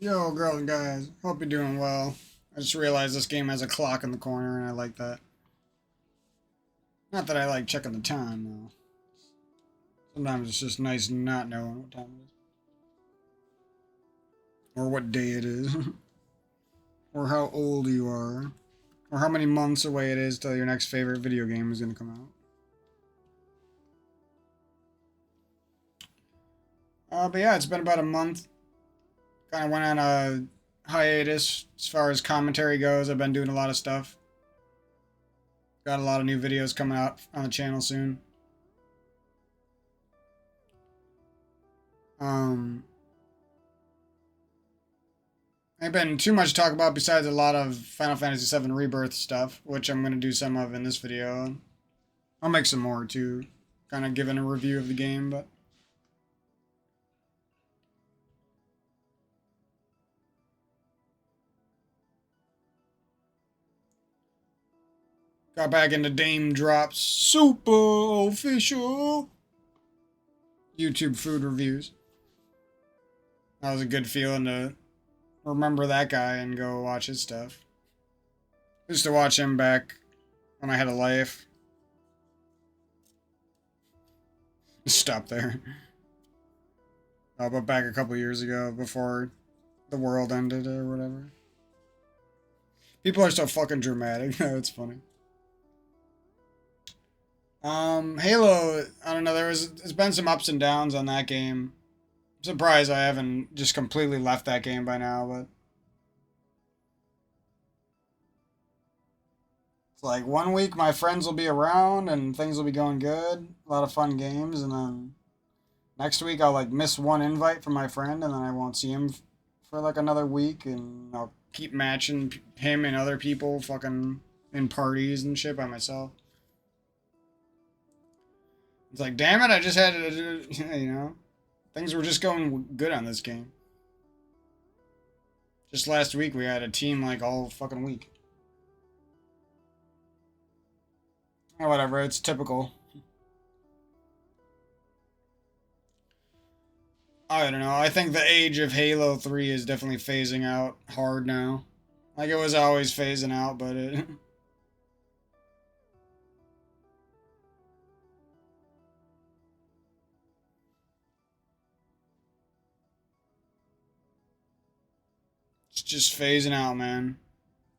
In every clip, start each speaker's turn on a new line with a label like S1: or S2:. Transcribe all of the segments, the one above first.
S1: Yo, girls and guys, hope you're doing well. I just realized this game has a clock in the corner, and I like that. Not that I like checking the time, though. Sometimes it's just nice not knowing what time it is, or what day it is, or how old you are, or how many months away it is till your next favorite video game is going to come out. But yeah, it's been about a month. Kind of went on a hiatus as far as commentary goes. I've been doing a lot of stuff. Got a lot of new videos coming out on the channel soon. Um, Ain't been too much to talk about besides a lot of Final Fantasy VII Rebirth stuff, which I'm going to do some of in this video. I'll make some more too, kind of giving a review of the game, but got back into Dame Drop's super official YouTube food reviews. That was a good feeling to remember that guy and go watch his stuff. I used to watch him back when I had a life. Stop there. But back a couple years ago, before the world ended or whatever. People are so fucking dramatic. It's funny. Halo. I don't know. There's been some ups and downs on that game. I'm surprised I haven't just completely left that game by now. But it's like one week my friends will be around and things will be going good, a lot of fun games, and then next week I'll like miss one invite from my friend, and then I won't see him for like another week, and I'll keep matching him and other people fucking in parties and shit by myself. It's like, damn it, I just had to, things were just going good on this game. Just last week we had a team like all fucking week. Oh, whatever, it's typical. I don't know. I think the age of Halo 3 is definitely phasing out hard now. Like it was always phasing out, but it it's just phasing out, man.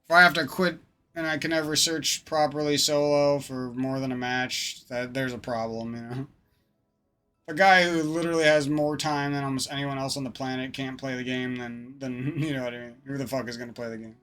S1: If I have to quit and I can never search properly solo for more than a match, that there's a problem. A guy who literally has more time than almost anyone else on the planet can't play the game, then you know what I mean. Who the fuck is gonna play the game?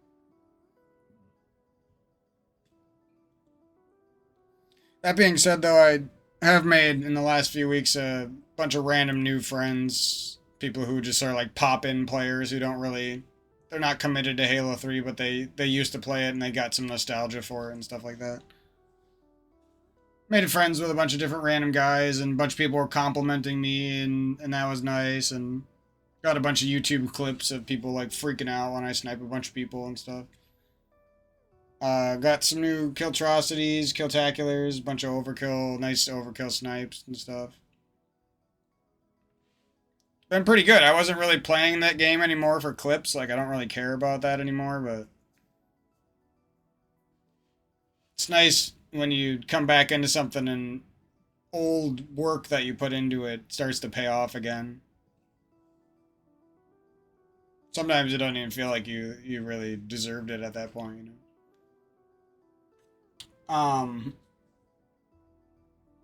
S1: That being said, though, I have made in the last few weeks a bunch of random new friends, people who just are like pop-in players who don't really, they're not committed to Halo 3, but they used to play it and they got some nostalgia for it and stuff like that. Made friends with a bunch of different random guys, and a bunch of people were complimenting me, and that was nice. And got a bunch of YouTube clips of people like freaking out when I snipe a bunch of people and stuff. Got some new Killtrocities, Killtaculars, a bunch of overkill, nice overkill snipes and stuff. Been pretty good. I wasn't really playing that game anymore for clips. Like I don't really care about that anymore, but it's nice when you come back into something and old work that you put into it starts to pay off again. Sometimes it doesn't even feel like you really deserved it at that point. Um,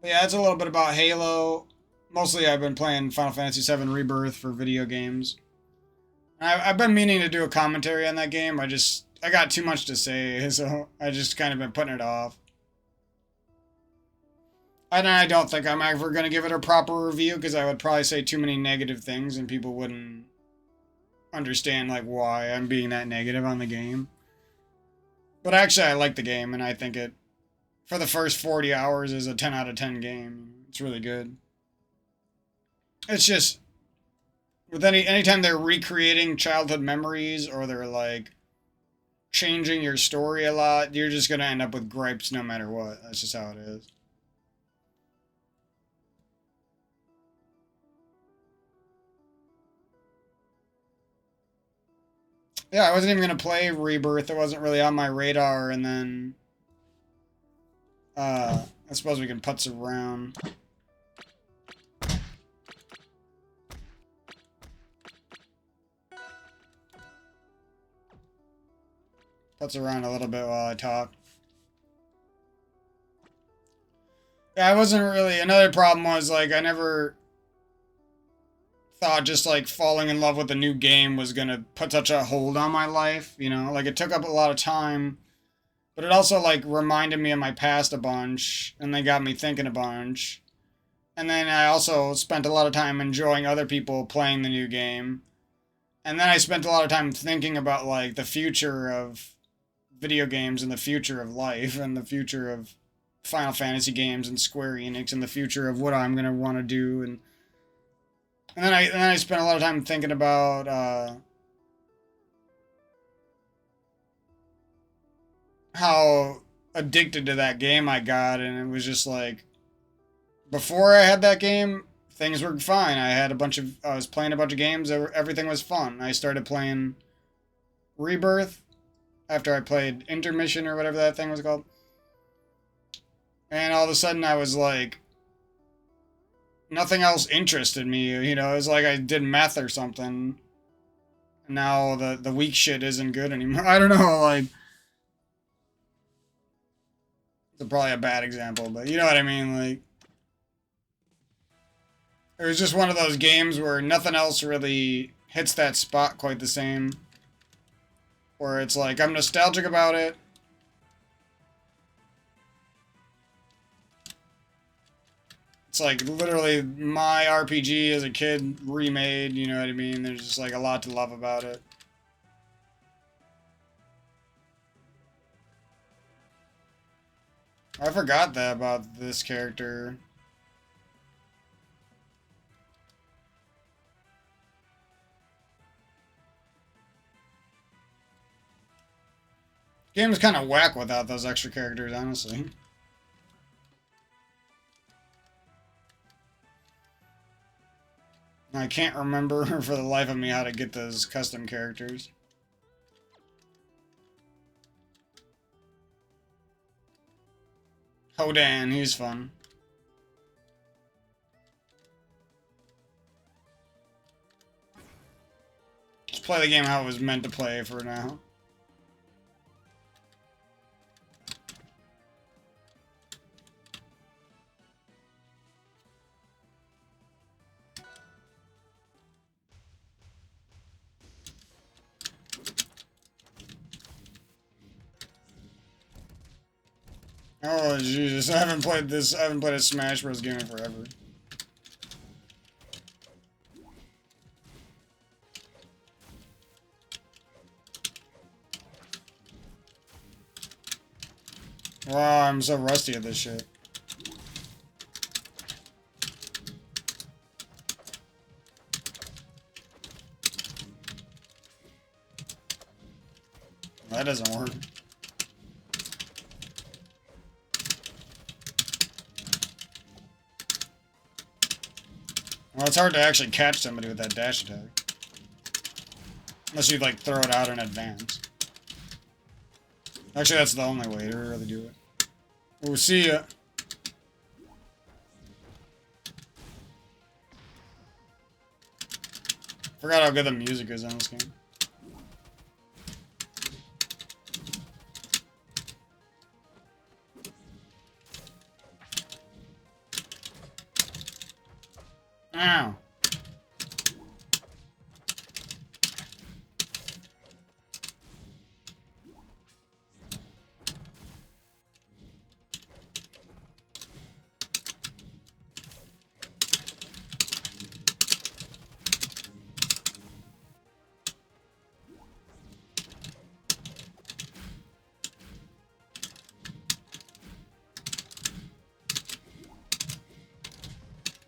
S1: but yeah, it's a little bit about Halo. Mostly, I've been playing Final Fantasy VII Rebirth for video games. I've been meaning to do a commentary on that game. I got too much to say, so I just kind of been putting it off. And I don't think I'm ever gonna give it a proper review because I would probably say too many negative things and people wouldn't understand like why I'm being that negative on the game. But actually, I like the game and I think it for the first 40 hours is a 10 out of 10 game. It's really good. It's just with anytime they're recreating childhood memories or they're like changing your story a lot, you're just gonna end up with gripes no matter what. That's just how it is. Yeah, I wasn't even gonna play Rebirth. It wasn't really on my radar, and then I suppose we can putz around. Putz around a little bit while I talk. Yeah, I wasn't really. Another problem was like I never thought just like falling in love with a new game was gonna put such a hold on my life. You know, like it took up a lot of time, but it also like reminded me of my past a bunch, and they got me thinking a bunch. And then I also spent a lot of time enjoying other people playing the new game. And then I spent a lot of time thinking about like the future of video games and the future of life and the future of Final Fantasy games and Square Enix and the future of what I'm gonna want to do and then I spent a lot of time thinking about how addicted to that game I got, and it was just like before I had that game, things were fine. I was playing a bunch of games. Everything was fun. I started playing Rebirth after I played Intermission or whatever that thing was called. And all of a sudden I was like, nothing else interested me. You know, it was like I did meth or something. Now the weak shit isn't good anymore. I don't know, like, it's probably a bad example, but you know what I mean, like, it was just one of those games where nothing else really hits that spot quite the same. Where it's like, I'm nostalgic about it. It's like literally my RPG as a kid remade, you know what I mean? There's just like a lot to love about it. I forgot that about this character. Game is kind of whack without those extra characters, honestly. I can't remember for the life of me how to get those custom characters. Hodan, he's fun. Let's play the game how it was meant to play for now. Oh, Jesus. I haven't played a Smash Bros. Game in forever. Wow, I'm so rusty at this shit. That doesn't work. Well, it's hard to actually catch somebody with that dash attack. Unless you, like, throw it out in advance. Actually, that's the only way to really do it. We'll see ya. Forgot how good the music is on this game. Ow.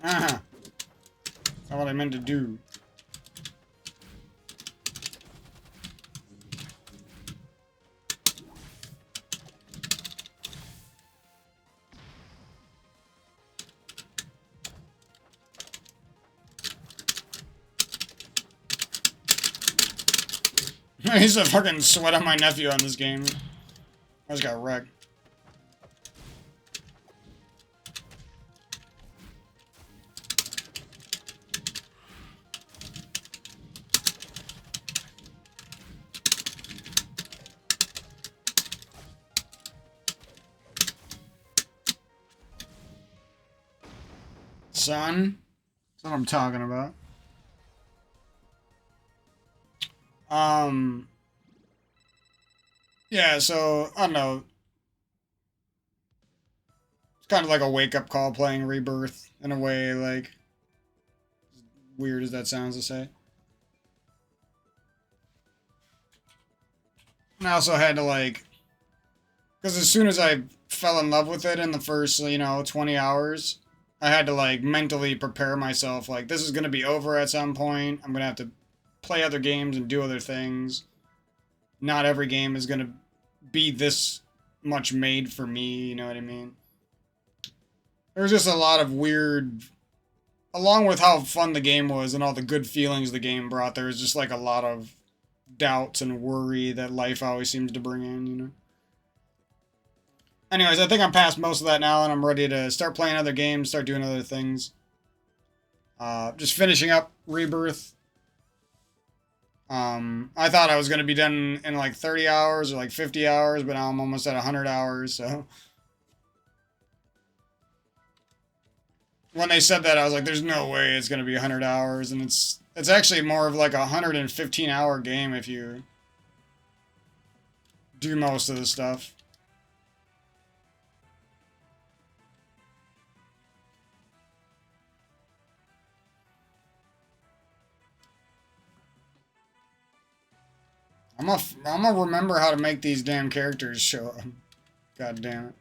S1: Ah. That's not what I meant to do. I used to fucking sweat on my nephew on this game. I just got wrecked. Son? That's what I'm talking about. Yeah, so, I don't know. It's kind of like a wake-up call playing Rebirth, in a way, like, weird as that sounds to say. And I also had to, like, because as soon as I fell in love with it in the first, 20 hours, I had to, like, mentally prepare myself, like, this is going to be over at some point. I'm going to have to play other games and do other things. Not every game is going to be this much made for me, you know what I mean? There's just a lot of weird, along with how fun the game was and all the good feelings the game brought, there was just like a lot of doubts and worry that life always seems to bring in, you know? Anyways, I think I'm past most of that now, and I'm ready to start playing other games, start doing other things. Just finishing up Rebirth. I thought I was going to be done in like 30 hours or like 50 hours, but now I'm almost at 100 hours, so... When they said that, I was like, there's no way it's going to be 100 hours, and it's actually more of like a 115-hour game if you do most of the stuff. I'm gonna remember how to make these damn characters show up. God damn it.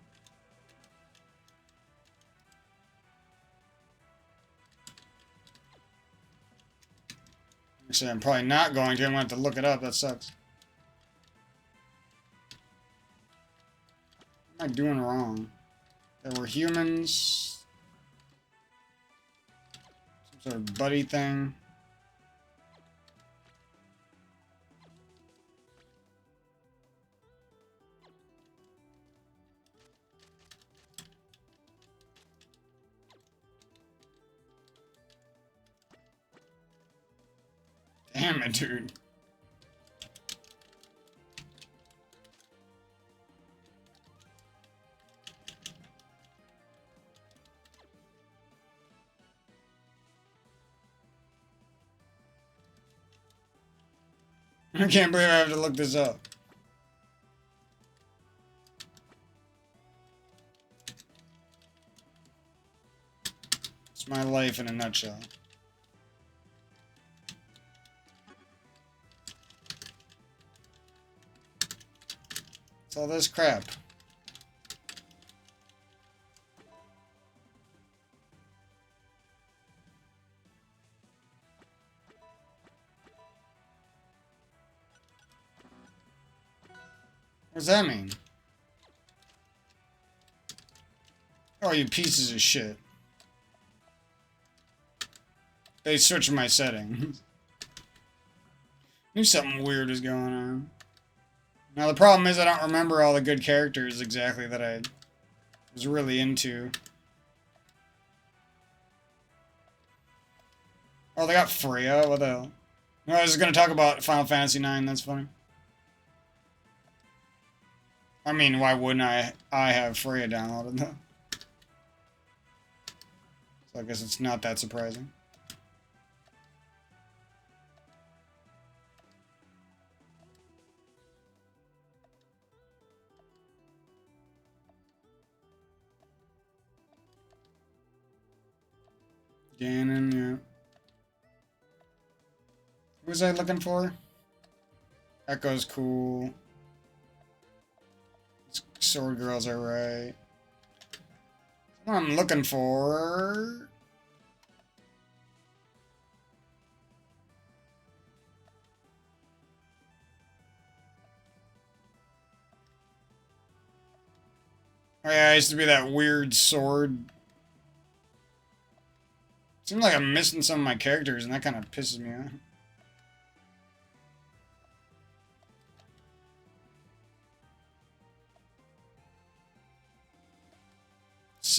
S1: Actually, I'm probably not going to. I'm going to have to look it up. That sucks. What am I doing wrong? There were humans. Some sort of buddy thing. Damn it, dude. I can't believe I have to look this up. It's my life in a nutshell. It's all this crap. What does that mean? Oh, you pieces of shit. They switched my settings. Knew something weird was going on. Now the problem is I don't remember all the good characters exactly that I was really into. Oh, they got Freya? What the hell? No, I was going to talk about Final Fantasy IX, that's funny. I mean, why wouldn't I have Freya downloaded, though? So I guess it's not that surprising. Ganon, yeah. Who was I looking for? Echo's cool. Sword girls are right. What I'm looking for... Oh yeah, I used to be that weird sword. Seems like I'm missing some of my characters, and that kind of pisses me off.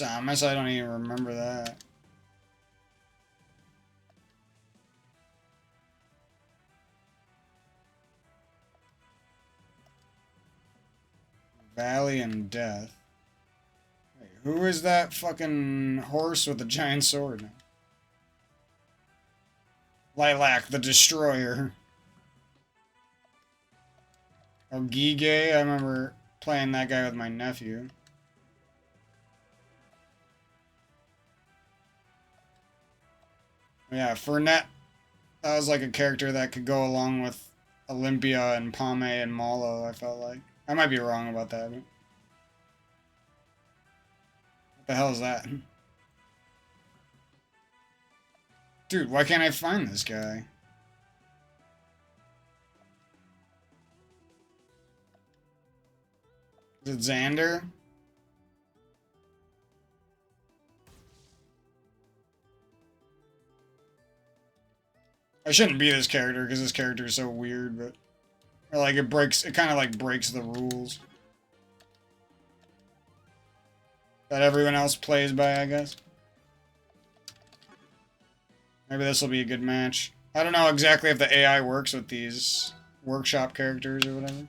S1: Samus, I don't even remember that. Valley and Death. Wait, who is that fucking horse with the giant sword? Lilac the Destroyer. Oh, Gige, I remember playing that guy with my nephew. Yeah, Fernet, that was like a character that could go along with Olympia and Pame and Malo, I felt like. I might be wrong about that, but... What the hell is that? Dude, why can't I find this guy? Is it Xander? I shouldn't be this character because this character is so weird, but... Or like it kind of like breaks the rules. That everyone else plays by, I guess. Maybe this will be a good match. I don't know exactly if the AI works with these workshop characters or whatever.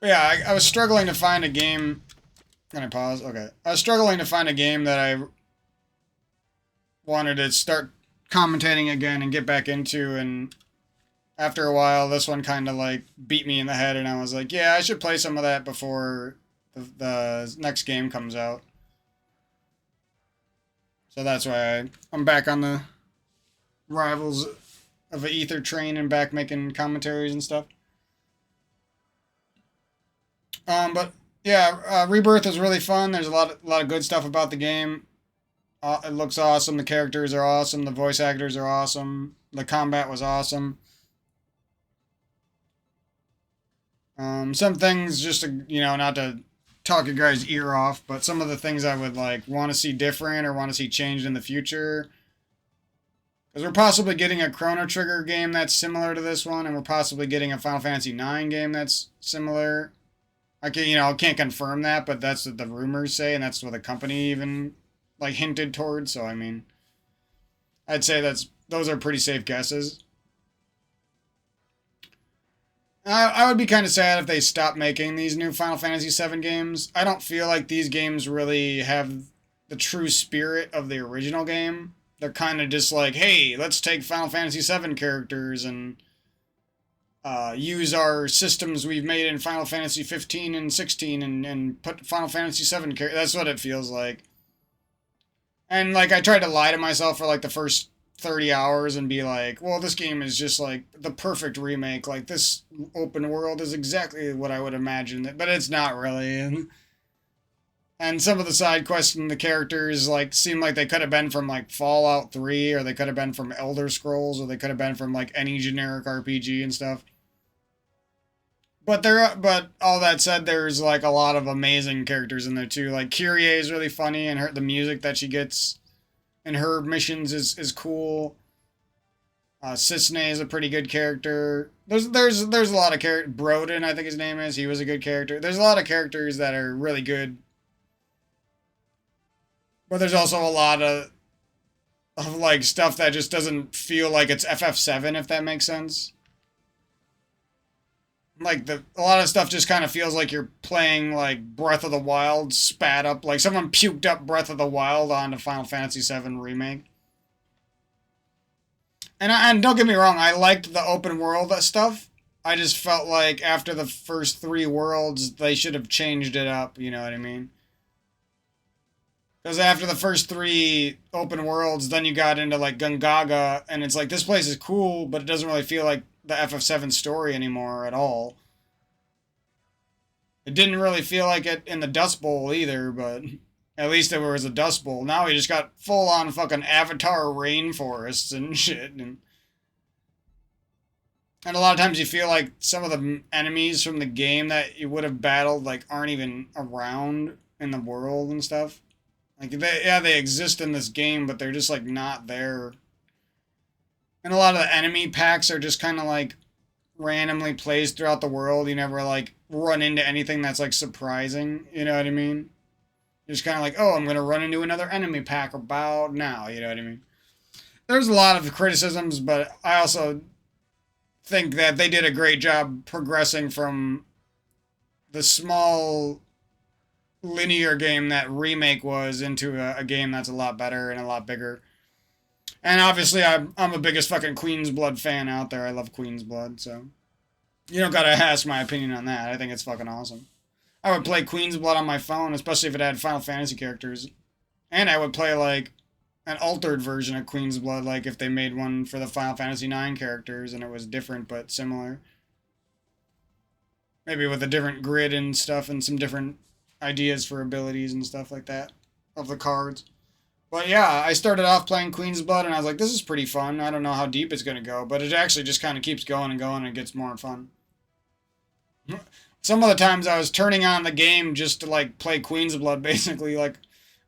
S1: But yeah, I was struggling to find a game... Can I pause? Okay. I was struggling to find a game that I wanted to start commentating again and get back into, and after a while, this one kind of like beat me in the head, and I was like, yeah, I should play some of that before the next game comes out. So that's why I'm back on the Rivals of an Aether train and back making commentaries and stuff. But yeah, Rebirth is really fun. There's a lot of good stuff about the game. It looks awesome. The characters are awesome. The voice actors are awesome. The combat was awesome. Some things, just to, you know, not to talk your guys' ear off, but some of the things I would like want to see different or want to see changed in the future. Because we're possibly getting a Chrono Trigger game that's similar to this one, and we're possibly getting a Final Fantasy IX game that's similar. I can't confirm that, but that's what the rumors say, and that's what the company even like hinted towards. So I mean, I'd say those are pretty safe guesses. I would be kind of sad if they stopped making these new Final Fantasy VII games. I don't feel like these games really have the true spirit of the original game. They're kind of just like, hey, let's take Final Fantasy VII characters and use our systems we've made in Final Fantasy 15 and 16 and put Final Fantasy VII characters. That's what it feels like. And like I tried to lie to myself for like the first 30 hours and be like, well, this game is just like the perfect remake. Like this open world is exactly what I would imagine it, but it's not really. And some of the side quests and the characters like seem like they could have been from like Fallout 3, or they could have been from Elder Scrolls, or they could have been from like any generic RPG and stuff. But all that said, there's like a lot of amazing characters in there too. Like Kyrie is really funny, and the music that she gets in her missions is cool. Cisne is a pretty good character. There's a lot of characters. Broden, I think his name is. He was a good character. There's a lot of characters that are really good. But there's also a lot of like stuff that just doesn't feel like it's FF7, if that makes sense. Like a lot of stuff just kind of feels like you're playing like Breath of the Wild spat up, like someone puked up Breath of the Wild onto Final Fantasy VII Remake. And don't get me wrong, I liked the open world stuff. I just felt like after the first 3 worlds, they should have changed it up, you know what I mean? Because after the first 3 open worlds, then you got into like Gungaga, and it's like, this place is cool, but it doesn't really feel like the FF7 story anymore at all. It didn't really feel like it in the Dust Bowl either, but at least there was a Dust Bowl. Now we just got full-on fucking Avatar rainforests and shit. And a lot of times you feel like some of the enemies from the game that you would have battled like aren't even around in the world and stuff. Like, they exist in this game, but they're just like not there. And a lot of the enemy packs are just kind of like randomly placed throughout the world. You never like run into anything that's like surprising. You know what I mean? You're just kind of like, oh, I'm gonna run into another enemy pack about now. You know what I mean? There's a lot of criticisms, but I also think that they did a great job progressing from the small linear game that Remake was into a game that's a lot better and a lot bigger. And obviously, I'm the biggest fucking Queen's Blood fan out there. I love Queen's Blood, so you don't gotta ask my opinion on that. I think it's fucking awesome. I would play Queen's Blood on my phone, especially if it had Final Fantasy characters. And I would play, like, an altered version of Queen's Blood, like if they made one for the Final Fantasy IX characters and it was different but similar. Maybe with a different grid and stuff and some different ideas for abilities and stuff like that of the cards. But yeah, I started off playing Queen's Blood and I was like, this is pretty fun. I don't know how deep it's going to go, but it actually just kind of keeps going and going and it gets more fun. Some of the times I was turning on the game just to like play Queen's Blood basically. Like,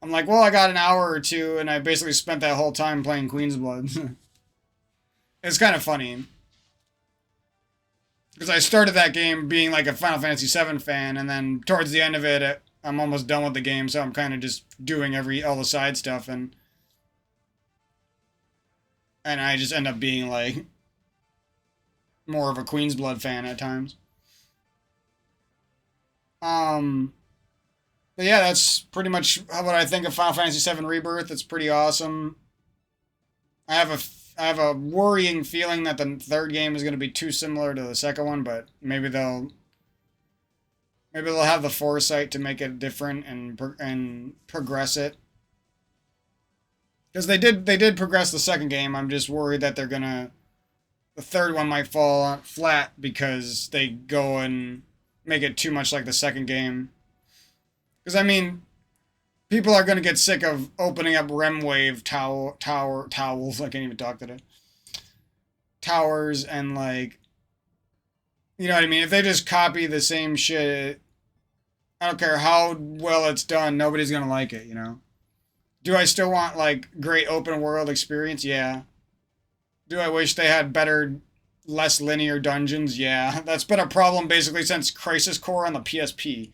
S1: I'm like, well, I got an hour or two and I basically spent that whole time playing Queen's Blood. It's kind of funny. Because I started that game being like a Final Fantasy VII fan, and then towards the end of it, I'm almost done with the game, so I'm kind of just doing all the side stuff, and I just end up being like more of a Queen's Blood fan at times. But yeah, that's pretty much what I think of Final Fantasy VII Rebirth. It's pretty awesome. I have a worrying feeling that the third game is going to be too similar to the second one, but maybe they'll have the foresight to make it different and progress it. Because they did progress the second game. I'm just worried that the third one might fall flat because they go and make it too much like the second game. Because I mean, people are going to get sick of opening up Remwave towels. I can't even talk today. Towers and like, you know what I mean? If they just copy the same shit, I don't care how well it's done, nobody's going to like it, you know? Do I still want like great open world experience? Yeah. Do I wish they had better, less linear dungeons? Yeah. That's been a problem basically since Crisis Core on the PSP.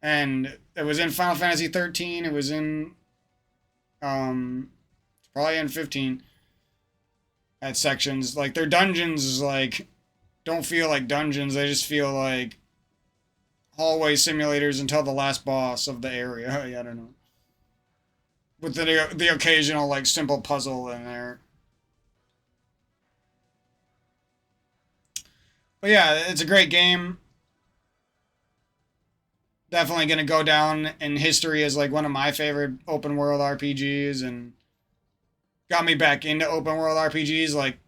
S1: And it was in Final Fantasy 13. It was in, probably in 15. At sections, like their dungeons, like don't feel like dungeons. They just feel like hallway simulators until the last boss of the area. I don't know. With the occasional like simple puzzle in there. But yeah, it's a great game. Definitely going to go down in history as like one of my favorite open world RPGs, and got me back into open world RPGs. Like,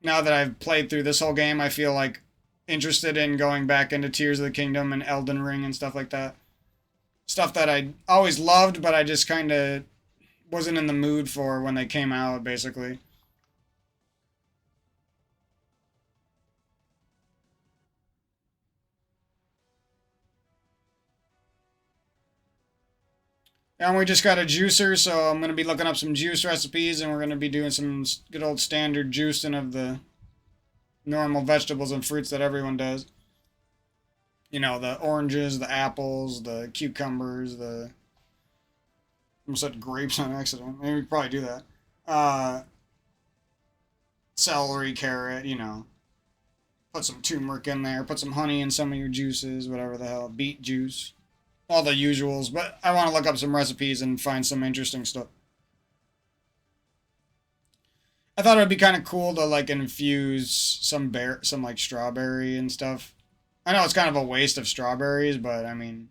S1: now that I've played through this whole game, I feel like interested in going back into Tears of the Kingdom and Elden Ring and stuff like that. Stuff that I always loved, but I just kind of wasn't in the mood for when they came out, basically. And we just got a juicer, so I'm going to be looking up some juice recipes, and we're going to be doing some good old standard juicing of the normal vegetables and fruits that everyone does. You know, the oranges, the apples, the cucumbers, I almost said grapes on accident. Maybe we could probably do that. Celery, carrot, you know. Put some turmeric in there. Put some honey in some of your juices, whatever the hell. Beet juice. All the usuals, but I want to look up some recipes and find some interesting stuff. I thought it would be kind of cool to like infuse some like strawberry and stuff. I know it's kind of a waste of strawberries, but I mean,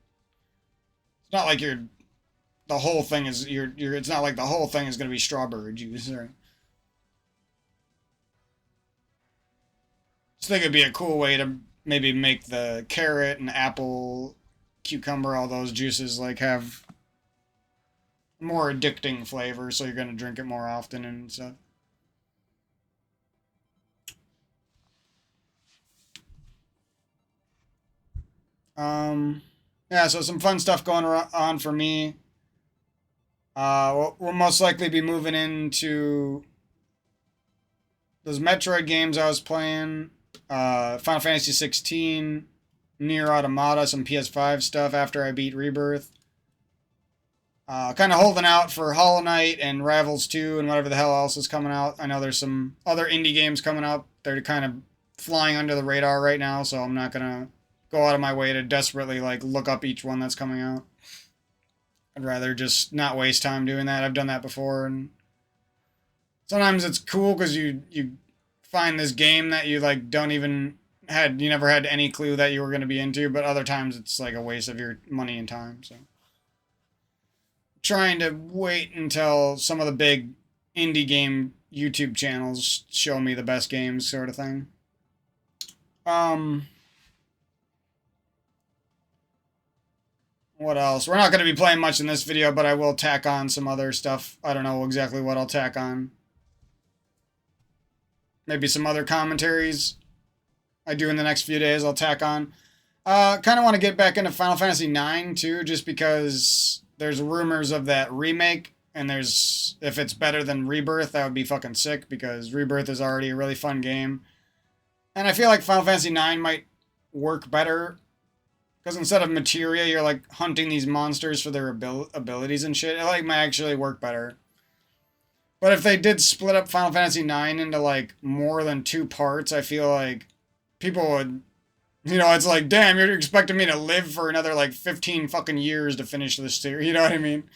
S1: it's not like the whole thing is it's not like the whole thing is going to be strawberry juice, right? So I think it'd be a cool way to maybe make the carrot and apple, cucumber, all those juices like have more addicting flavor, so you're going to drink it more often and stuff. Yeah, so some fun stuff going on for me. We'll most likely be moving into those Metroid games I was playing. Final Fantasy 16. Nier Automata, some PS5 stuff after I beat Rebirth. Kind of holding out for Hollow Knight and Rivals 2 and whatever the hell else is coming out. I know there's some other indie games coming up. They're kind of flying under the radar right now, so I'm not gonna go out of my way to desperately like look up each one that's coming out. I'd rather just not waste time doing that. I've done that before, and sometimes it's cool because you find this game that you like don't even you never had any clue that you were going to be into, but other times it's like a waste of your money and time. So trying to wait until some of the big indie game YouTube channels show me the best games, sort of thing. What else? We're not going to be playing much in this video, but I will tack on some other stuff. I don't know exactly what I'll tack on. Maybe some other commentaries I do in the next few days I'll tack on. Kind of want to get back into Final Fantasy IX, too, just because there's rumors of that remake, and if it's better than Rebirth, that would be fucking sick, because Rebirth is already a really fun game. And I feel like Final Fantasy IX might work better, because instead of materia, you're like hunting these monsters for their abilities and shit. It like might actually work better. But if they did split up Final Fantasy IX into like more than 2 parts, I feel like people would, it's like, damn, you're expecting me to live for another like 15 fucking years to finish this series. You know what I mean?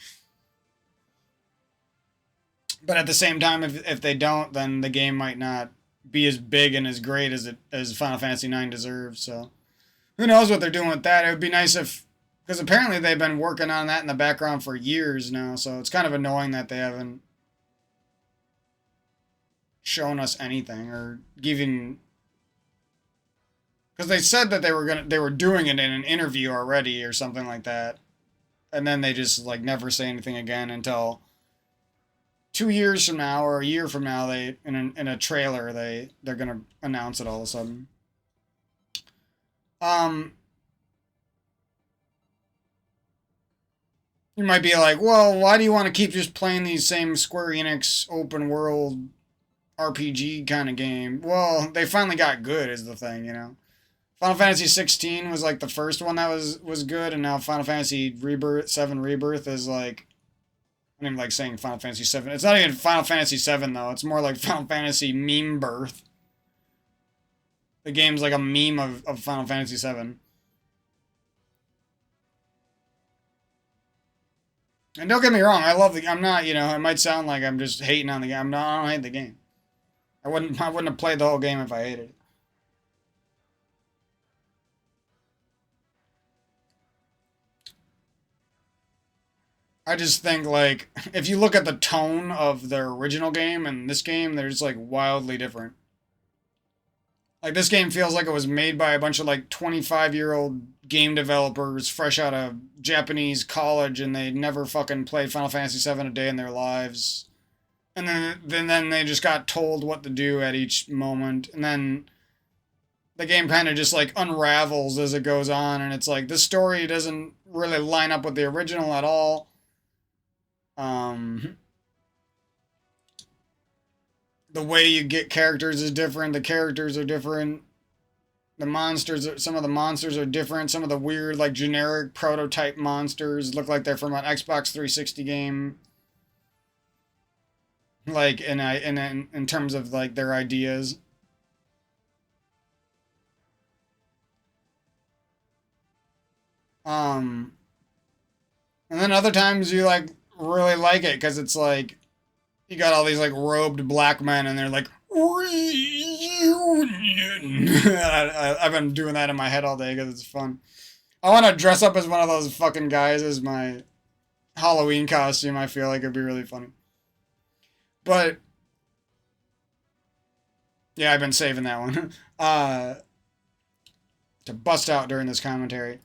S1: But at the same time, if they don't, then the game might not be as big and as great as Final Fantasy IX deserves. So who knows what they're doing with that? It would be nice because apparently they've been working on that in the background for years now. So it's kind of annoying that they haven't shown us anything or giving, because they said that they were doing it in an interview already or something like that, and then they just like never say anything again until 2 years from now or a year from now they in a trailer they're gonna announce it all of a sudden. You might be like, well, why do you want to keep just playing these same Square Enix open world RPG kind of game? Well, they finally got good is the thing, Final Fantasy 16 was like the first one that was good, and now Final Fantasy VII Rebirth is like, I don't even like saying Final Fantasy 7. It's not even Final Fantasy 7 though. It's more like Final Fantasy Meme Birth. The game's like a meme of Final Fantasy 7. And don't get me wrong, I love I'm not, it might sound like I'm just hating on the game. I don't hate the game. I wouldn't have played the whole game if I hated it. I just think, like, if you look at the tone of their original game and this game, they're just, like, wildly different. Like, this game feels like it was made by a bunch of, like, 25-year-old game developers fresh out of Japanese college, and they never fucking played Final Fantasy VII a day in their lives. And then they just got told what to do at each moment, and then the game kind of just, like, unravels as it goes on, and it's like, the story doesn't really line up with the original at all. The way you get characters is different. The characters are different. Some of the monsters are different. Some of the weird, like, generic prototype monsters look like they're from an Xbox 360 game. Like, in terms of, like, their ideas. And then other times you, like, really like it because it's like you got all these like robed black men and they're like reunion. I've been doing that in my head all day because it's fun. I want to dress up as one of those fucking guys as my Halloween costume. I feel like it'd be really funny. But yeah, I've been saving that one to bust out during this commentary.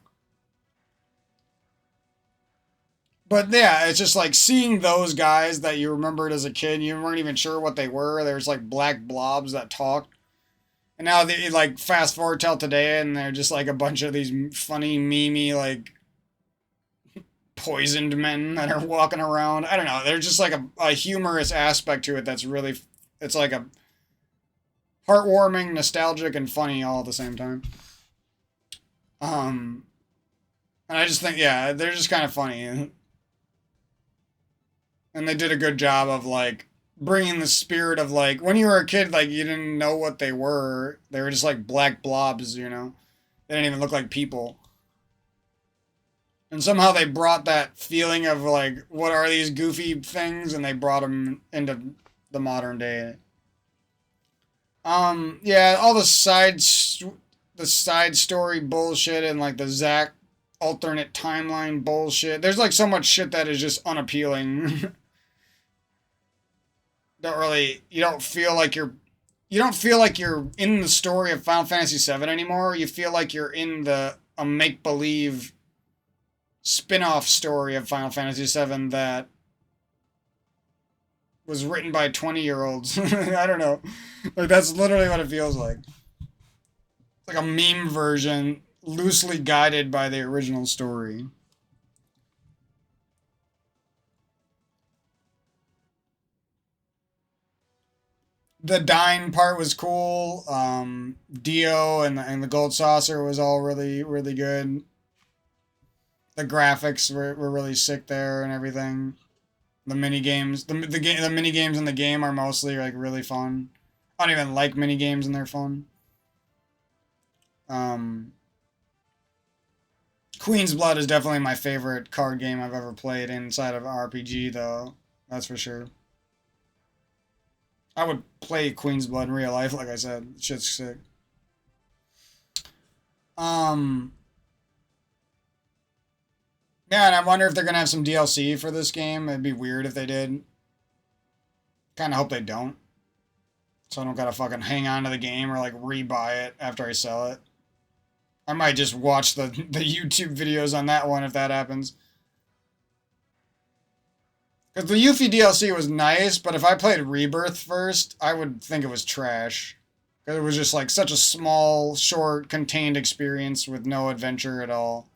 S1: But yeah, it's just like seeing those guys that you remembered as a kid, you weren't even sure what they were. There's like black blobs that talked. And now they like fast forward till today and they're just like a bunch of these funny, memey, like poisoned men that are walking around. I don't know. There's just like a humorous aspect to it that's really, it's like a heartwarming, nostalgic, and funny all at the same time. Um, and I just think, yeah, they're just kind of funny. And they did a good job of, like, bringing the spirit of, like, when you were a kid, like, you didn't know what they were. They were just, like, black blobs, you know? They didn't even look like people. And somehow they brought that feeling of, like, what are these goofy things? And they brought them into the modern day. Yeah, all the side story bullshit and, like, the Zack alternate timeline bullshit. There's, like, so much shit that is just unappealing. Don't really, you don't feel like you're in the story of Final Fantasy VII anymore. You feel like you're in a make believe spin off story of Final Fantasy VII that was written by 20-year-olds. I don't know. Like, that's literally what it feels like. It's like a meme version, loosely guided by the original story. The dying part was cool. Dio and the gold saucer was all really, really good. The graphics were really sick there and everything. The mini games, the mini games in the game are mostly like really fun. I don't even like mini games and they're fun. Um, Queen's Blood is definitely my favorite card game I've ever played inside of RPG, though. That's for sure. I would play Queen's Blood in real life, like I said. Shit's sick. Um, yeah, and I wonder if they're gonna have some DLC for this game. It'd be weird if they did. Kind of hope they don't. So I don't gotta fucking hang on to the game or like rebuy it after I sell it. I might just watch the YouTube videos on that one if that happens. Because the Yuffie DLC was nice, but if I played Rebirth first, I would think it was trash. Because it was just like such a small, short, contained experience with no adventure at all.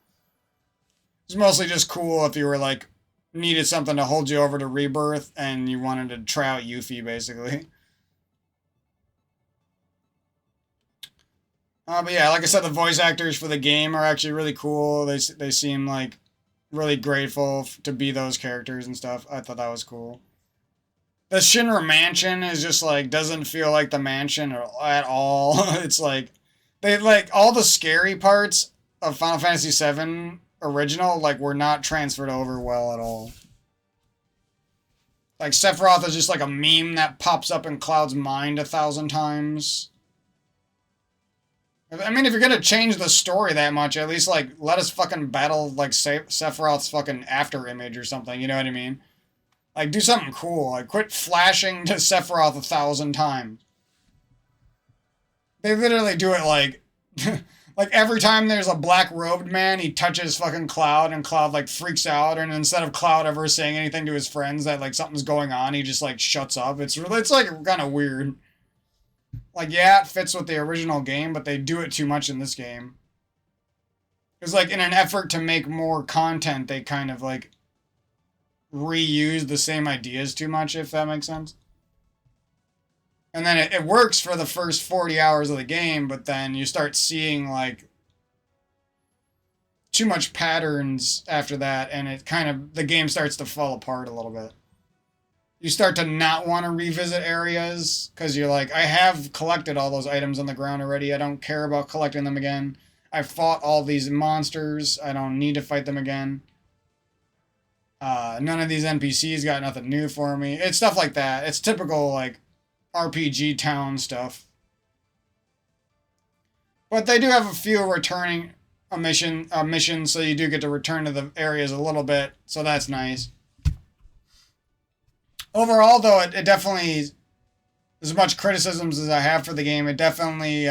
S1: It's mostly just cool if you were like, needed something to hold you over to Rebirth and you wanted to try out Yuffie, basically. But yeah, like I said, the voice actors for the game are actually really cool. They seem like really grateful to be those characters and stuff. I thought that was cool. The Shinra mansion is just like doesn't feel like the mansion at all. It's like they like all the scary parts of Final Fantasy VII original like were not transferred over well at all. Like Sephiroth is just like a meme that pops up in Cloud's mind 1,000 times. I mean, if you're gonna change the story that much, at least like let us fucking battle like Sephiroth's fucking after image or something. You know what I mean? Like do something cool. Like quit flashing to Sephiroth 1,000 times. They literally do it like, like every time there's a black robed man, he touches fucking Cloud, and Cloud like freaks out, and instead of Cloud ever saying anything to his friends that like something's going on, he just like shuts up. It's like kind of weird. Like, yeah, it fits with the original game, but they do it too much in this game. Because, like, in an effort to make more content, they kind of, like, reuse the same ideas too much, if that makes sense. And then it works for the first 40 hours of the game, but then you start seeing, like, too much patterns after that, and it kind of, the game starts to fall apart a little bit. You start to not want to revisit areas because you're like, I have collected all those items on the ground already. I don't care about collecting them again. I fought all these monsters. I don't need to fight them again. None of these NPCs got nothing new for me. It's stuff like that. It's typical like RPG town stuff. But they do have a few returning missions, so you do get to return to the areas a little bit. So that's nice. Overall, though, it definitely, as much criticisms as I have for the game, it definitely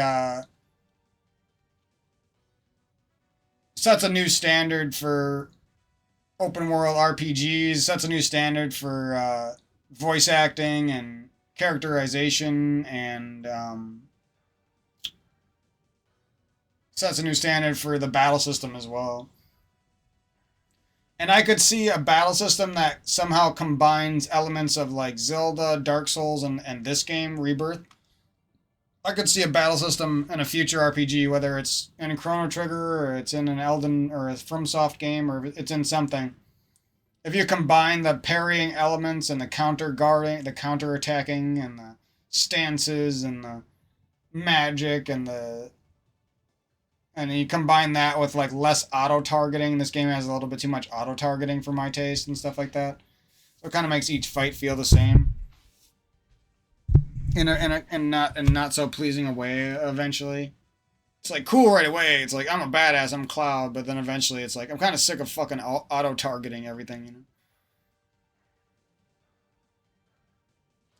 S1: sets a new standard for open world RPGs, sets a new standard for voice acting and characterization, and sets a new standard for the battle system as well. And I could see a battle system that somehow combines elements of like Zelda, Dark Souls, and this game, Rebirth. I could see a battle system in a future RPG, whether it's in a Chrono Trigger or it's in an Elden or a FromSoft game or it's in something. If you combine the parrying elements and the counter guarding, the counter attacking, and the stances and the magic and you combine that with like less auto targeting. This game has a little bit too much auto targeting for my taste and stuff like that. So it kind of makes each fight feel the same in not so pleasing a way. Eventually, it's like cool right away. It's like I'm a badass, I'm Cloud, but then eventually it's like I'm kind of sick of fucking auto targeting everything, you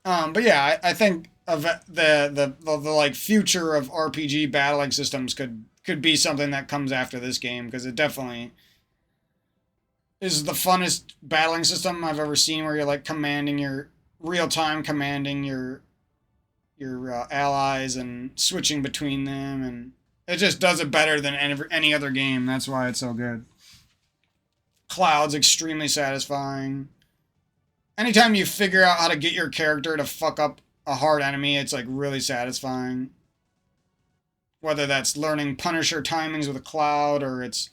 S1: know. But yeah, I think of the like future of RPG battling systems could be something that comes after this game because it definitely is the funnest battling system I've ever seen where you're like commanding your real time commanding your allies and switching between them, and it just does it better than any other game. That's why it's so good. Cloud's extremely satisfying. Anytime you figure out how to get your character to fuck up a hard enemy, it's like really satisfying. Whether that's learning Punisher timings with a Cloud or it's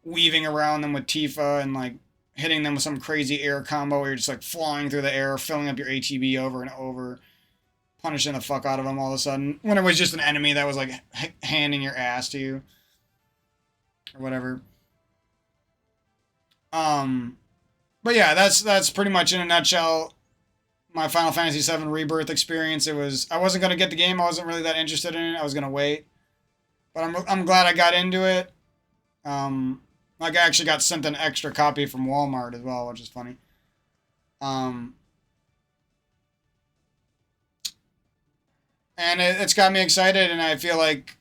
S1: weaving around them with Tifa and like hitting them with some crazy air combo where you're just like flying through the air, filling up your ATB over and over, punishing the fuck out of them all of a sudden. When it was just an enemy that was like handing your ass to you or whatever. But yeah, that's pretty much in a nutshell my Final Fantasy VII Rebirth experience. I wasn't gonna get the game. I wasn't really that interested in it. I was gonna wait, but I'm glad I got into it. Like I actually got sent an extra copy from Walmart as well, which is funny. Um, and it's got me excited, and I feel like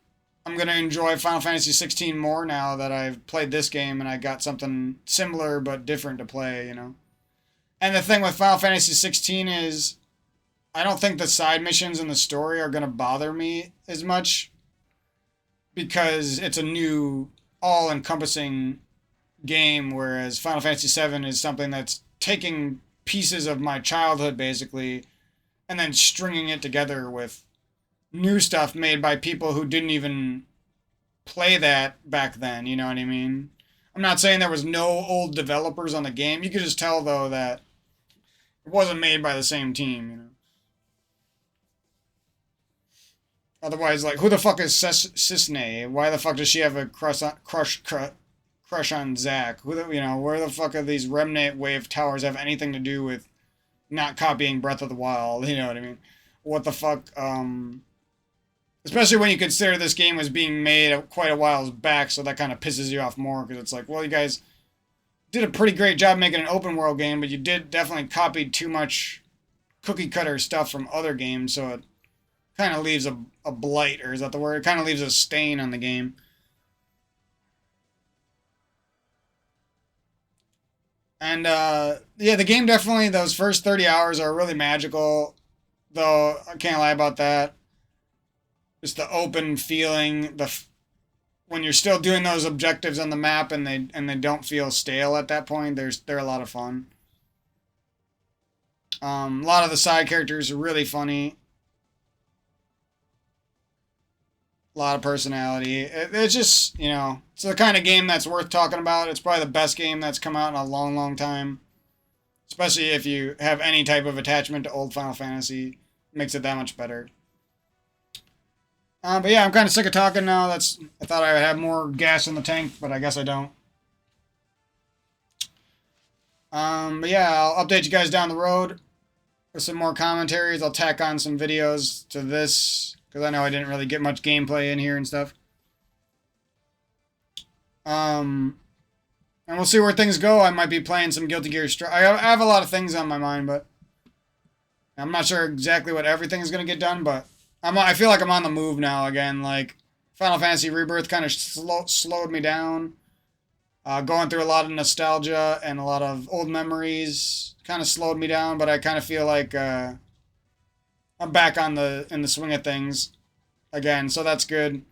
S1: I'm gonna enjoy Final Fantasy 16 more now that I've played this game and I got something similar but different to play, you know. And the thing with Final Fantasy 16 is I don't think the side missions in the story are gonna bother me as much because it's a new all-encompassing game, whereas Final Fantasy 7 is something that's taking pieces of my childhood basically and then stringing it together with new stuff made by people who didn't even play that back then, you know what I mean? I'm not saying there was no old developers on the game. You could just tell though that it wasn't made by the same team, you know. Otherwise, like, who the fuck is Cisne? Why the fuck does she have a crush on Zack? You know, where the fuck are these remnant wave towers have anything to do with not copying Breath of the Wild? You know what I mean? What the fuck? Especially when you consider this game was being made quite a while back, so that kind of pisses you off more because it's like, well, you guys did a pretty great job making an open world game, but you did definitely copied too much cookie cutter stuff from other games, so it kind of leaves a blight, or is that the word? It kind of leaves a stain on the game. And yeah, the game definitely, those first 30 hours are really magical, though I can't lie about that. Just the open feeling, when you're still doing those objectives on the map and they don't feel stale at that point, they're a lot of fun. A lot of the side characters are really funny. A lot of personality. It's just, you know, it's the kind of game that's worth talking about. It's probably the best game that's come out in a long, long time. Especially if you have any type of attachment to old Final Fantasy. It makes it that much better. But yeah, I'm kind of sick of talking now. I thought I would have more gas in the tank, but I guess I don't. But yeah, I'll update you guys down the road with some more commentaries. I'll tack on some videos to this, because I know I didn't really get much gameplay in here and stuff. And we'll see where things go. I might be playing some Guilty Gear Strive. I have a lot of things on my mind, but I'm not sure exactly what everything is going to get done, but I feel like I'm on the move now again. Like, Final Fantasy Rebirth kind of slowed me down. Going through a lot of nostalgia and a lot of old memories kind of slowed me down, but I kind of feel like I'm back in the swing of things again, so that's good.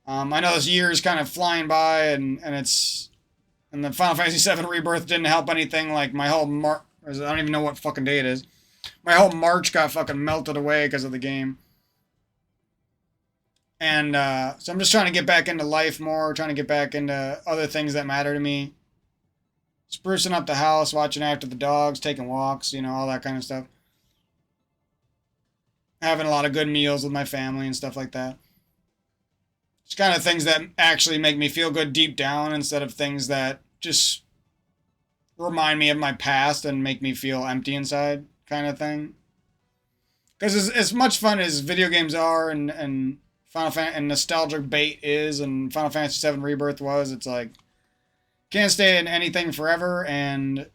S1: I know this year is kind of flying by, and the Final Fantasy VII Rebirth didn't help anything. Like, my whole I don't even know what fucking day it is. My whole March got fucking melted away because of the game. And so I'm just trying to get back into life more, trying to get back into other things that matter to me. Sprucing up the house, watching after the dogs, taking walks, all that kind of stuff. Having a lot of good meals with my family and stuff like that. It's kind of things that actually make me feel good deep down instead of things that just remind me of my past and make me feel empty inside kind of thing. Because as much fun as video games are and and nostalgic bait is and Final Fantasy VII Rebirth was, it's like can't stay in anything forever, and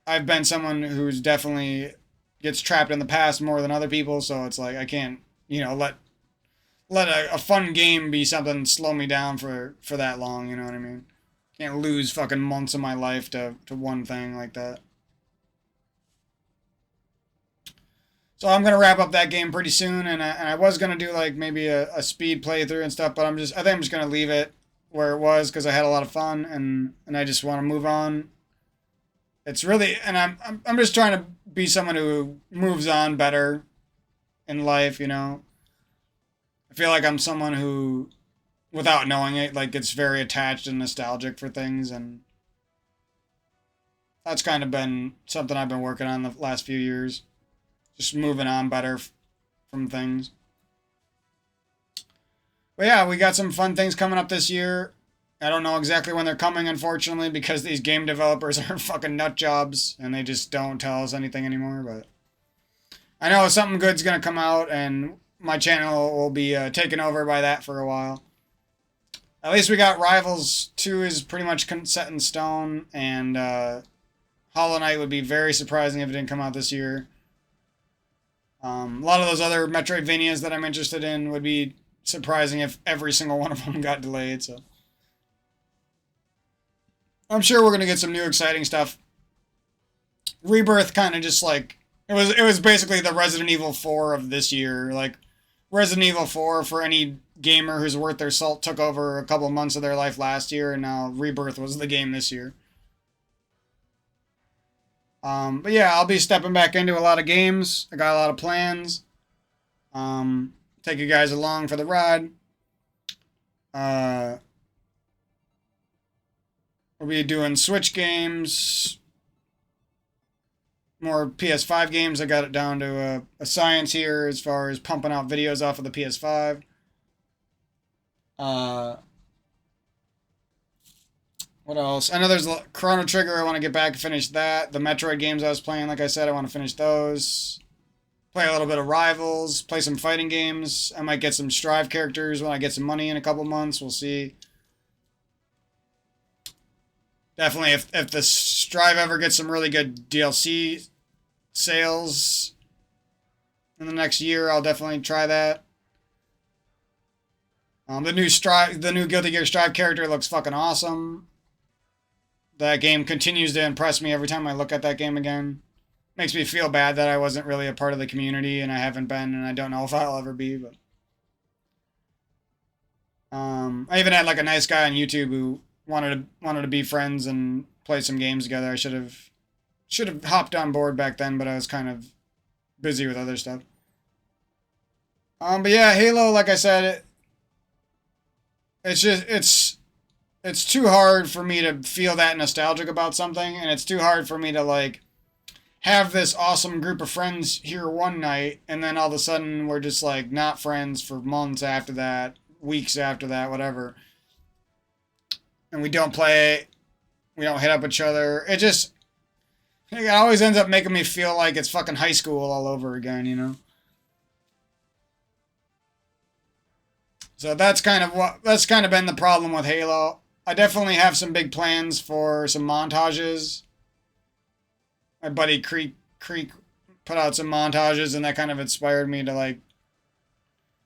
S1: I've been someone who's definitely gets trapped in the past more than other people, so it's like I can't, let a fun game be something slow me down for that long, you know what I mean? Can't lose fucking months of my life to one thing like that. So I'm gonna wrap up that game pretty soon, and I was gonna do like maybe a speed playthrough and stuff, but I think I'm just gonna leave it where it was because I had a lot of fun, and I just want to move on. It's really, and I'm just trying to be someone who moves on better in life, I feel like I'm someone who, without knowing it, like gets very attached and nostalgic for things, and that's kind of been something I've been working on the last few years. Just moving on better from things. But yeah, we got some fun things coming up this year. I don't know exactly when they're coming, unfortunately, because these game developers are fucking nut jobs and they just don't tell us anything anymore. But I know something good's gonna come out, and my channel will be taken over by that for a while. At least we got Rivals 2 is pretty much set in stone, and Hollow Knight would be very surprising if it didn't come out this year. A lot of those other Metroidvanias that I'm interested in would be surprising if every single one of them got delayed. So I'm sure we're gonna get some new exciting stuff. Rebirth kind of just like it was basically the Resident Evil 4 of this year. Like Resident Evil 4 for any gamer who's worth their salt took over a couple of months of their life last year, and now Rebirth was the game this year. But yeah, I'll be stepping back into a lot of games. I got a lot of plans. Take you guys along for the ride. We'll be doing Switch games, more PS5 games. I got it down to a science here as far as pumping out videos off of the PS5. What else? I know there's Chrono Trigger. I want to get back and finish that. The Metroid games I was playing, like I said, I want to finish those. Play a little bit of Rivals. Play some fighting games. I might get some Strive characters when I get some money in a couple months. We'll see. Definitely, if the Strive ever gets some really good DLC sales in the next year, I'll definitely try that. The new Guilty Gear Strive character looks fucking awesome. That game continues to impress me every time I look at that game again. Makes me feel bad that I wasn't really a part of the community, and I haven't been, and I don't know if I'll ever be. But I even had like a nice guy on YouTube who wanted to be friends and play some games together. I should have hopped on board back then, but I was kind of busy with other stuff. But yeah, Halo, like I said, it's too hard for me to feel that nostalgic about something, and it's too hard for me to like have this awesome group of friends here one night, and then all of a sudden we're just like not friends for months after that, weeks after that, whatever. And we don't play, we don't hit up each other. It always ends up making me feel like it's fucking high school all over again. So that's kind of been the problem with Halo. I definitely have some big plans for some montages. My buddy Creek put out some montages, and that kind of inspired me to like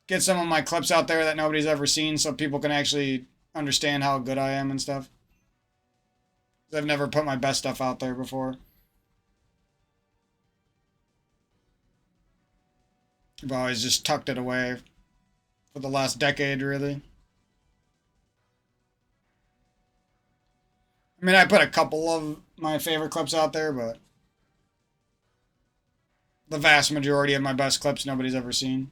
S1: get some of my clips out there that nobody's ever seen, so people can actually understand how good I am and stuff. I've never put my best stuff out there before. I've always just tucked it away for the last decade, really. I mean, I put a couple of my favorite clips out there, but the vast majority of my best clips nobody's ever seen.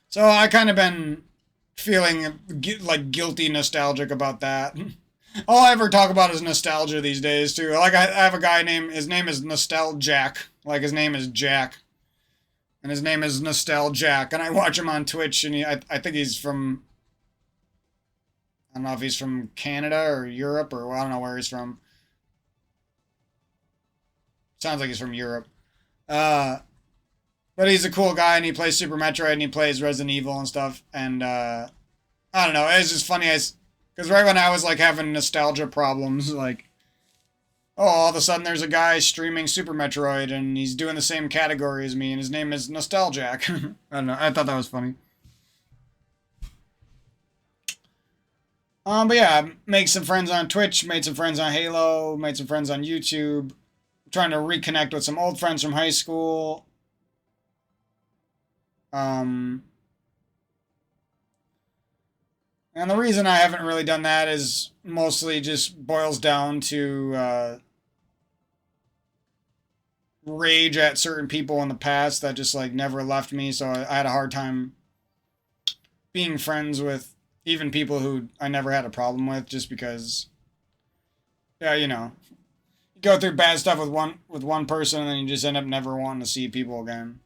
S1: So I kind of been feeling like guilty nostalgic about that. All I ever talk about is nostalgia these days too. Like I have a guy named, his name is Nostaljack. Like his name is Jack, and his name is Nostaljack. And I watch him on Twitch, and I think he's from, I don't know if he's from Canada or Europe, or well, I don't know where he's from. Sounds like he's from Europe. Uh, but he's a cool guy, and he plays Super Metroid, and he plays Resident Evil and stuff. And I don't know, it's just funny as because right when I was like having nostalgia problems, like, oh, all of a sudden there's a guy streaming Super Metroid, and he's doing the same category as me, and his name is Nostaljack. I don't know, I thought that was funny. But yeah, made some friends on Twitch, made some friends on Halo, made some friends on YouTube. Trying to reconnect with some old friends from high school. And the reason I haven't really done that is mostly just boils down to rage at certain people in the past that just like never left me. So I had a hard time being friends with even people who I never had a problem with, just because, yeah, you know, you go through bad stuff with one person, and then you just end up never wanting to see people again.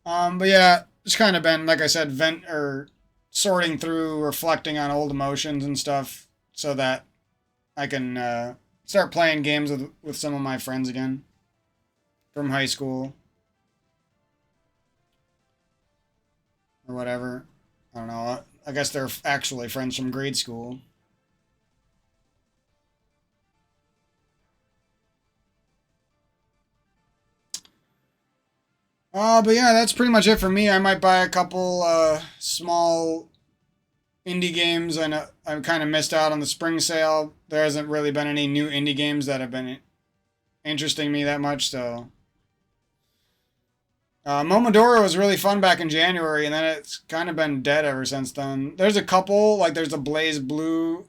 S1: But yeah, it's kind of been, like I said, sorting through, reflecting on old emotions and stuff, so that I can start playing games with some of my friends again from high school or whatever. I don't know. I guess they're actually friends from grade school. But yeah, that's pretty much it for me. I might buy a couple small indie games. I know I kind of missed out on the spring sale. There hasn't really been any new indie games that have been interesting me that much. So, Momodoro was really fun back in January, and then it's kind of been dead ever since then. There's a couple, like there's a Blaze Blue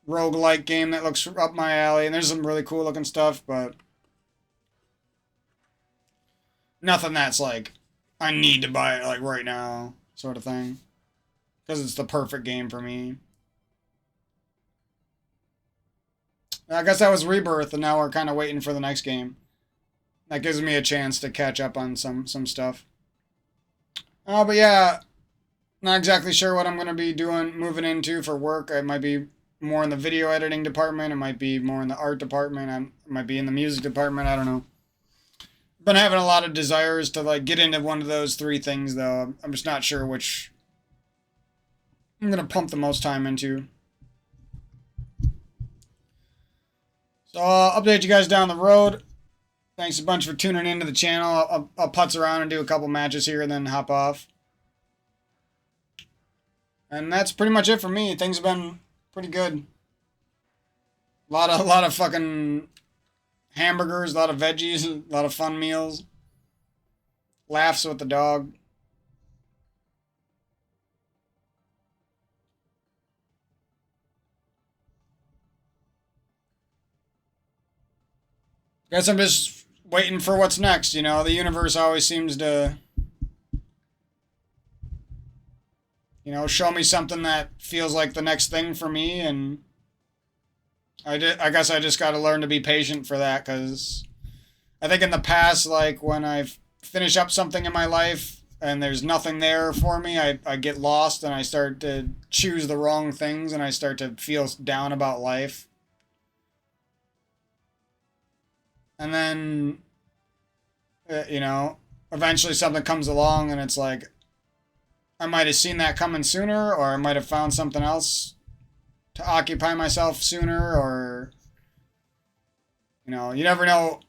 S1: roguelike game that looks up my alley, and there's some really cool looking stuff, but nothing that's like, I need to buy it like right now, sort of thing. Because it's the perfect game for me. I guess that was Rebirth, and now we're kind of waiting for the next game. That gives me a chance to catch up on some stuff. But yeah, not exactly sure what I'm going to be moving into for work. I might be more in the video editing department. It might be more in the art department. I might be in the music department. I don't know. Been having a lot of desires to like get into one of those three things, though. I'm just not sure which I'm going to pump the most time into. So I'll update you guys down the road. Thanks a bunch for tuning into the channel. I'll putz around and do a couple matches here and then hop off. And that's pretty much it for me. Things have been pretty good. A lot of fucking hamburgers, a lot of veggies, a lot of fun meals. Laughs with the dog. Guess I'm just waiting for what's next, you know. The universe always seems to, you know, show me something that feels like the next thing for me, and I guess I just got to learn to be patient for that, because I think in the past, like when I've finished up something in my life and there's nothing there for me, I get lost and I start to choose the wrong things and I start to feel down about life. And then, you know, eventually something comes along and it's like, I might have seen that coming sooner, or I might have found something else to occupy myself sooner, or, you know, you never know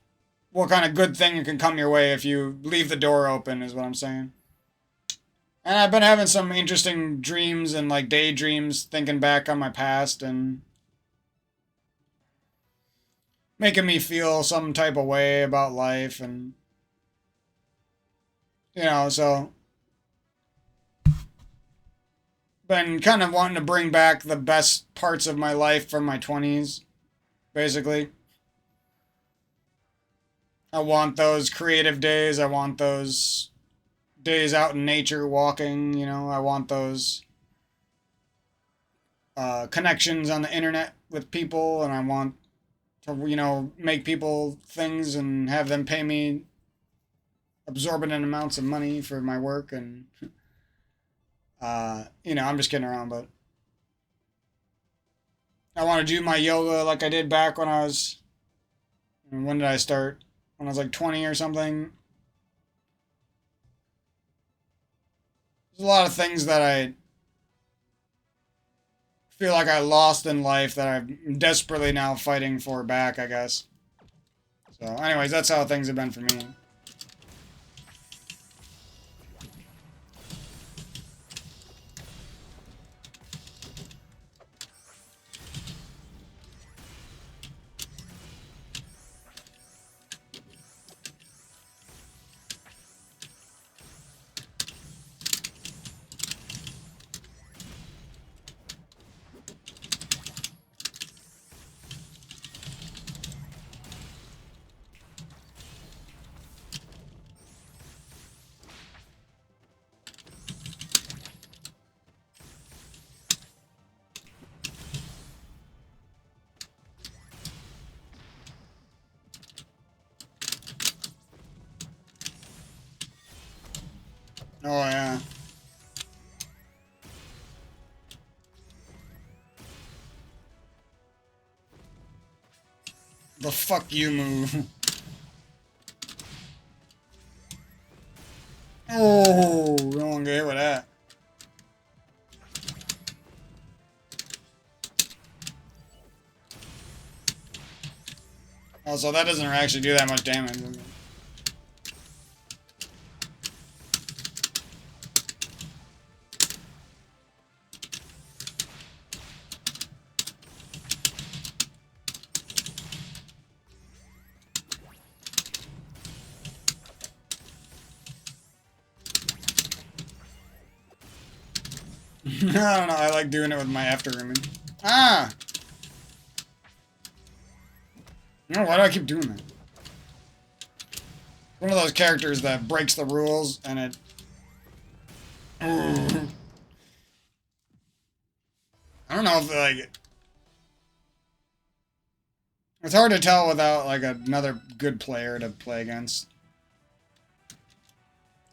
S1: what kind of good thing can come your way if you leave the door open, is what I'm saying. And I've been having some interesting dreams and like daydreams, thinking back on my past and making me feel some type of way about life, and you know, so been kind of wanting to bring back the best parts of my life from my 20s, basically. I want those creative days. I want those days out in nature walking, you know. I want those connections on the internet with people, and I want to, you know, make people things and have them pay me absorbent amounts of money for my work. And, you know, I'm just kidding around, but I want to do my yoga like I did back when I was, when did I start? When I was like 20 or something. There's a lot of things that I feel like I lost in life that I'm desperately now fighting for back, I guess. So, anyways, that's how things have been for me. Oh, yeah. The fuck you move. Oh, don't get hit with that. Oh, so that doesn't actually do that much damage. I don't know, I like doing it with my after image. Ah! No, why do I keep doing that? One of those characters that breaks the rules and it... I don't know if, like... It's hard to tell without, like, another good player to play against.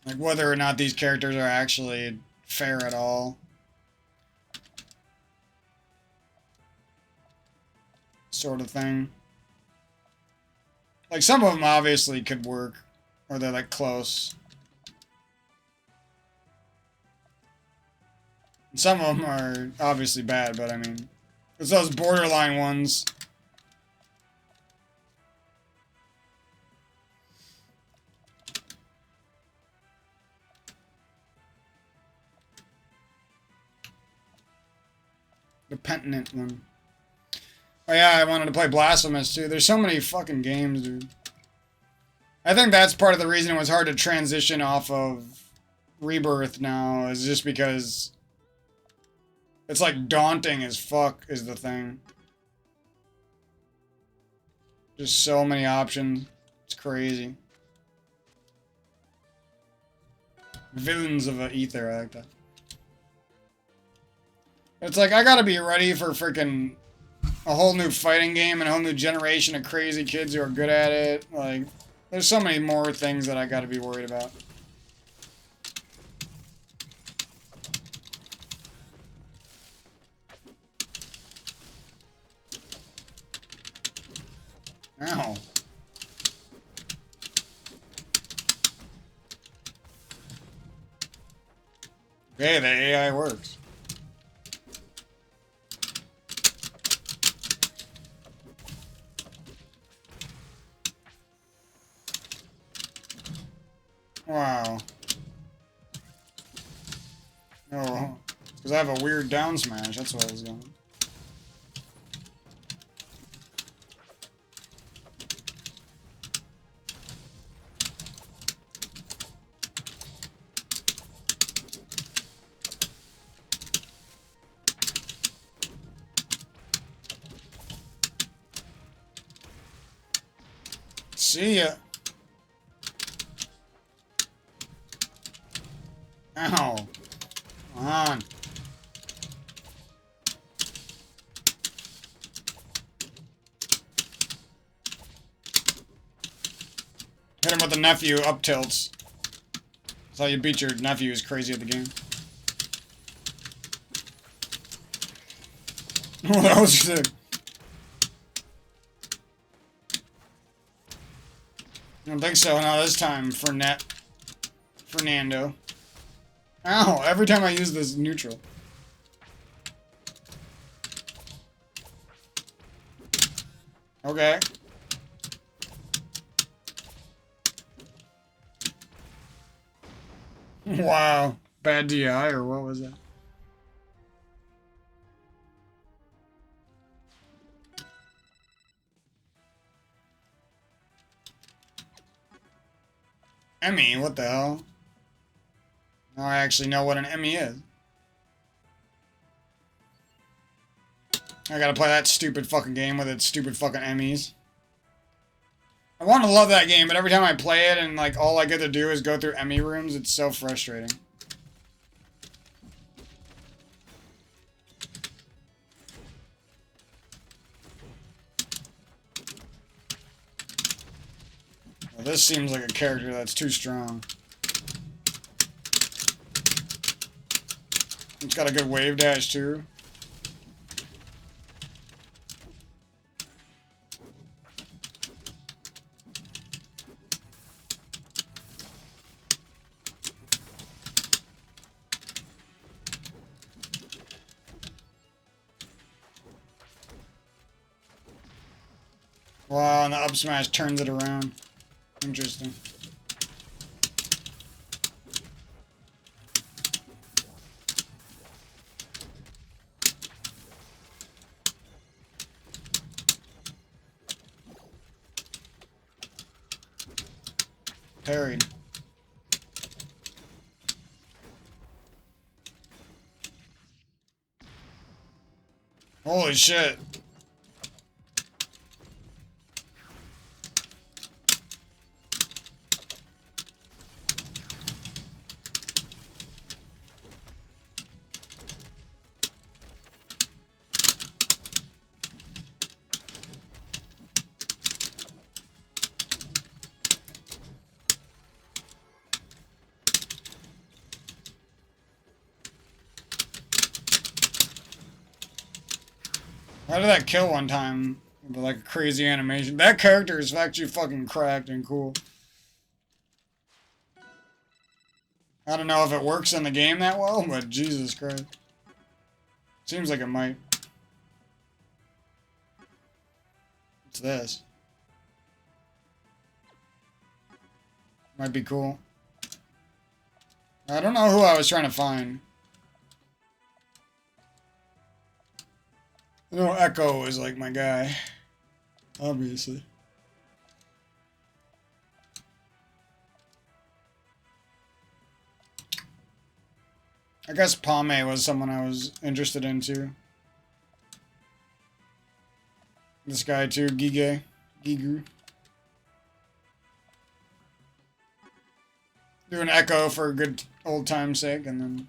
S1: Like, whether or not these characters are actually fair at all. Sort of thing. Like, some of them obviously could work. Or they're, like, close. And some of them are obviously bad, but I mean... It's those borderline ones. The Penitent one. Oh yeah, I wanted to play Blasphemous too. There's so many fucking games, dude. I think that's part of the reason it was hard to transition off of Rebirth now, is just because it's like daunting as fuck is the thing. Just so many options. It's crazy. Villains of Aether, I like that. It's like, I gotta be ready for freaking a whole new fighting game and a whole new generation of crazy kids who are good at it. Like, there's so many more things that I gotta be worried about. Ow. Okay, the AI works. Wow. Oh, because I have a weird down smash. That's what I was going. See ya. Ow. Come on. Hit him with the nephew up tilts. That's how you beat your nephew who's crazy at the game. Oh, that was sick. I don't think so. No, this time Fernando. Ow, every time I use this neutral. Okay. Wow. Bad DI or what was that? Emmy, what the hell? Now I actually know what an Emmy is. I gotta play that stupid fucking game with its stupid fucking Emmys. I want to love that game, but every time I play it and like all I get to do is go through Emmy rooms, it's so frustrating. Well, this seems like a character that's too strong. It's got a good wave dash too. Wow, and the up smash turns it around. Interesting. Parried. Holy shit. How did that kill one time? With like a crazy animation. That character is actually fucking cracked and cool. I don't know if it works in the game that well, but Jesus Christ. Seems like it might. What's this? Might be cool. I don't know who I was trying to find. I know Echo is like my guy. Obviously. I guess Pame was someone I was interested in too. This guy too, Gigu. Do an Echo for a good old time's sake, and then...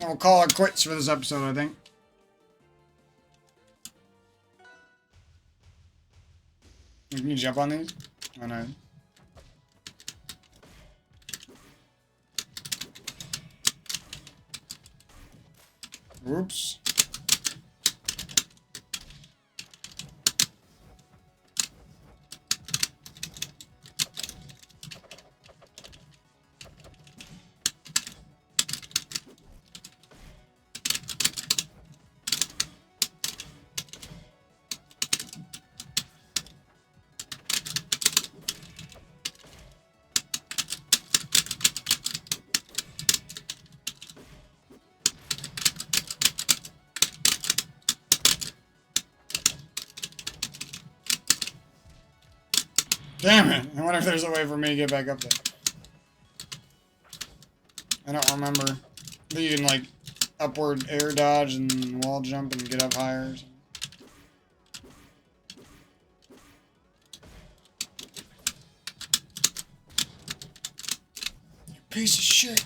S1: We'll call it quits for this episode, I think. Can you jump on these? Oh no. Whoops. Damn it! I wonder if there's a way for me to get back up there. I don't remember. But you can, like, upward air dodge and wall jump and get up higher or something. You piece of shit.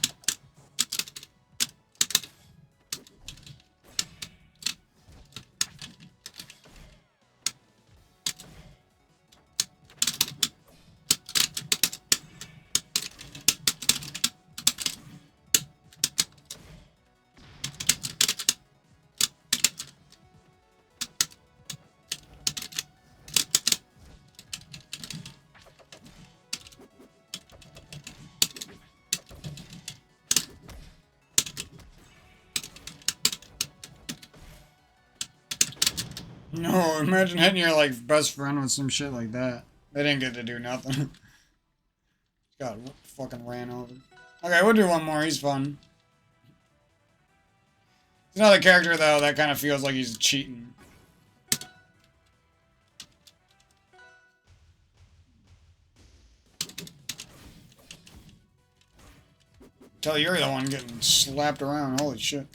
S1: No, imagine hitting your, like, best friend with some shit like that. They didn't get to do nothing. God, fucking ran over. Okay, we'll do one more. He's fun. He's another character, though, that kind of feels like he's cheating. Tell you're the one getting slapped around. Holy shit.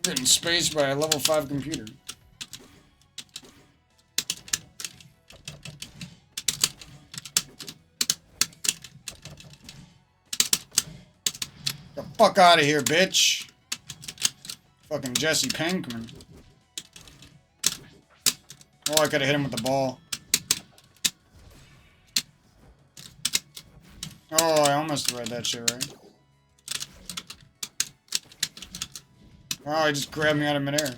S1: Getting spaced by a level 5 computer. Get the fuck out of here, bitch. Fucking Jesse Pinkman. Oh, I could have hit him with the ball. Oh, I almost read that shit right. Oh, he just grabbed me out of midair.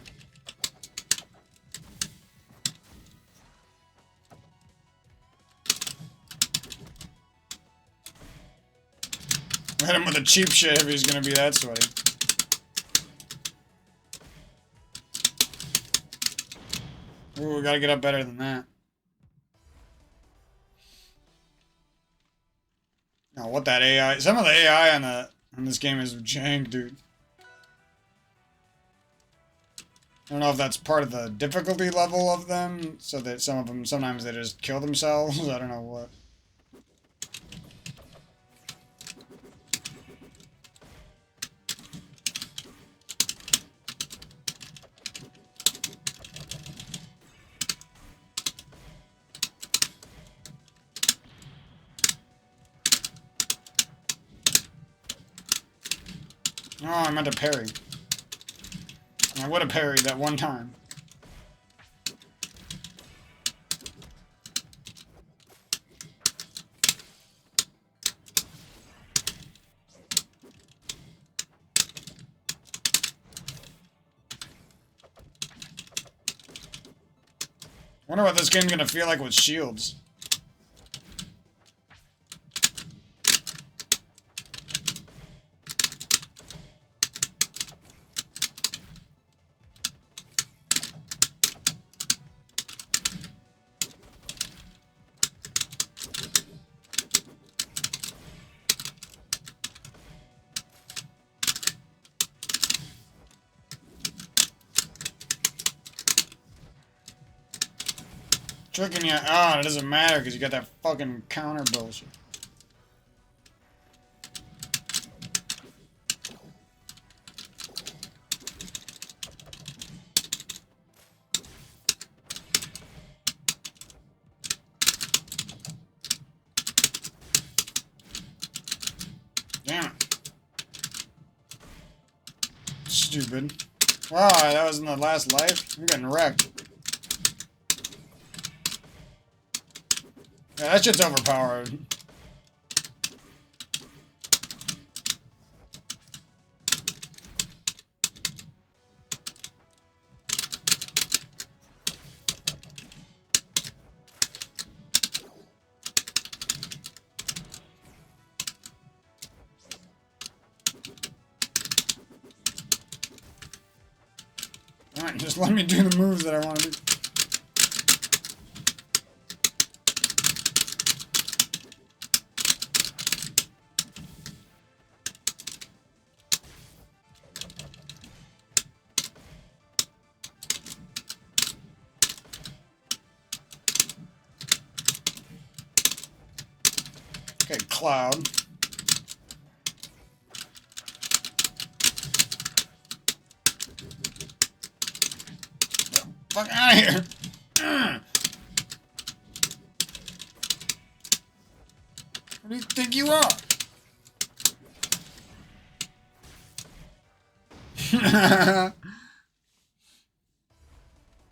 S1: Hit him with a cheap shit if he's gonna be that sweaty. Ooh, we gotta get up better than that. Oh, what that AI? Some of the AI on this game is jank, dude. I don't know if that's part of the difficulty level of them, so that some of them, sometimes they just kill themselves. I don't know what. Oh, I meant to parry. I would have parried that one time. Wonder what this game's gonna feel like with shields. Tricking you. Oh, it doesn't matter because you got that fucking counter bullshit. Damn it. Stupid. Wow, that was in the last life? I'm getting wrecked. Yeah, that shit's overpowered. Alright, just let me do the moves that I want to do. Cloud. Fuck out of here! Who do you think you are?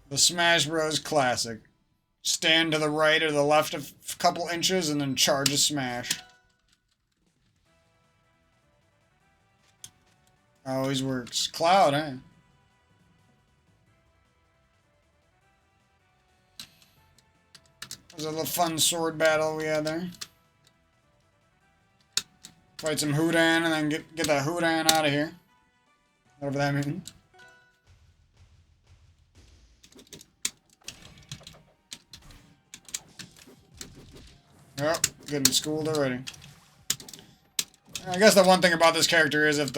S1: The Smash Bros. Classic. Stand to the right or the left a couple inches and then charge a smash. Always works. Cloud, eh? Was a little fun sword battle we had there. Fight some Houdan and then get that Houdan out of here. Whatever that means. Oh, getting schooled already. I guess the one thing about this character is if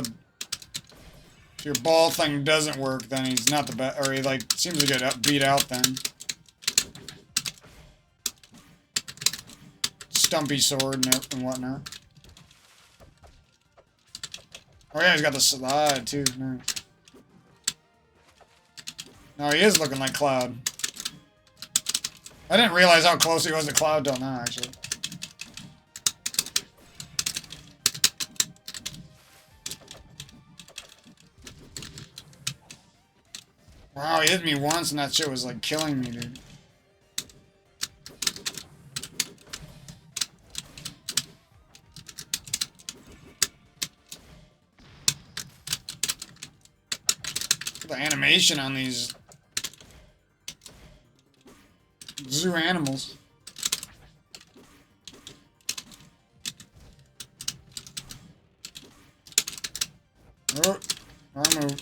S1: your ball thing doesn't work, then he's not the best, or he like seems to get beat out then. Stumpy sword and whatnot. Oh yeah, he's got the slide too. Nice. No, he is looking like Cloud. I didn't realize how close he was to Cloud till now, actually. Wow, he hit me once and that shit was like killing me, dude. The animation on these zoo animals. Oh, wrong move.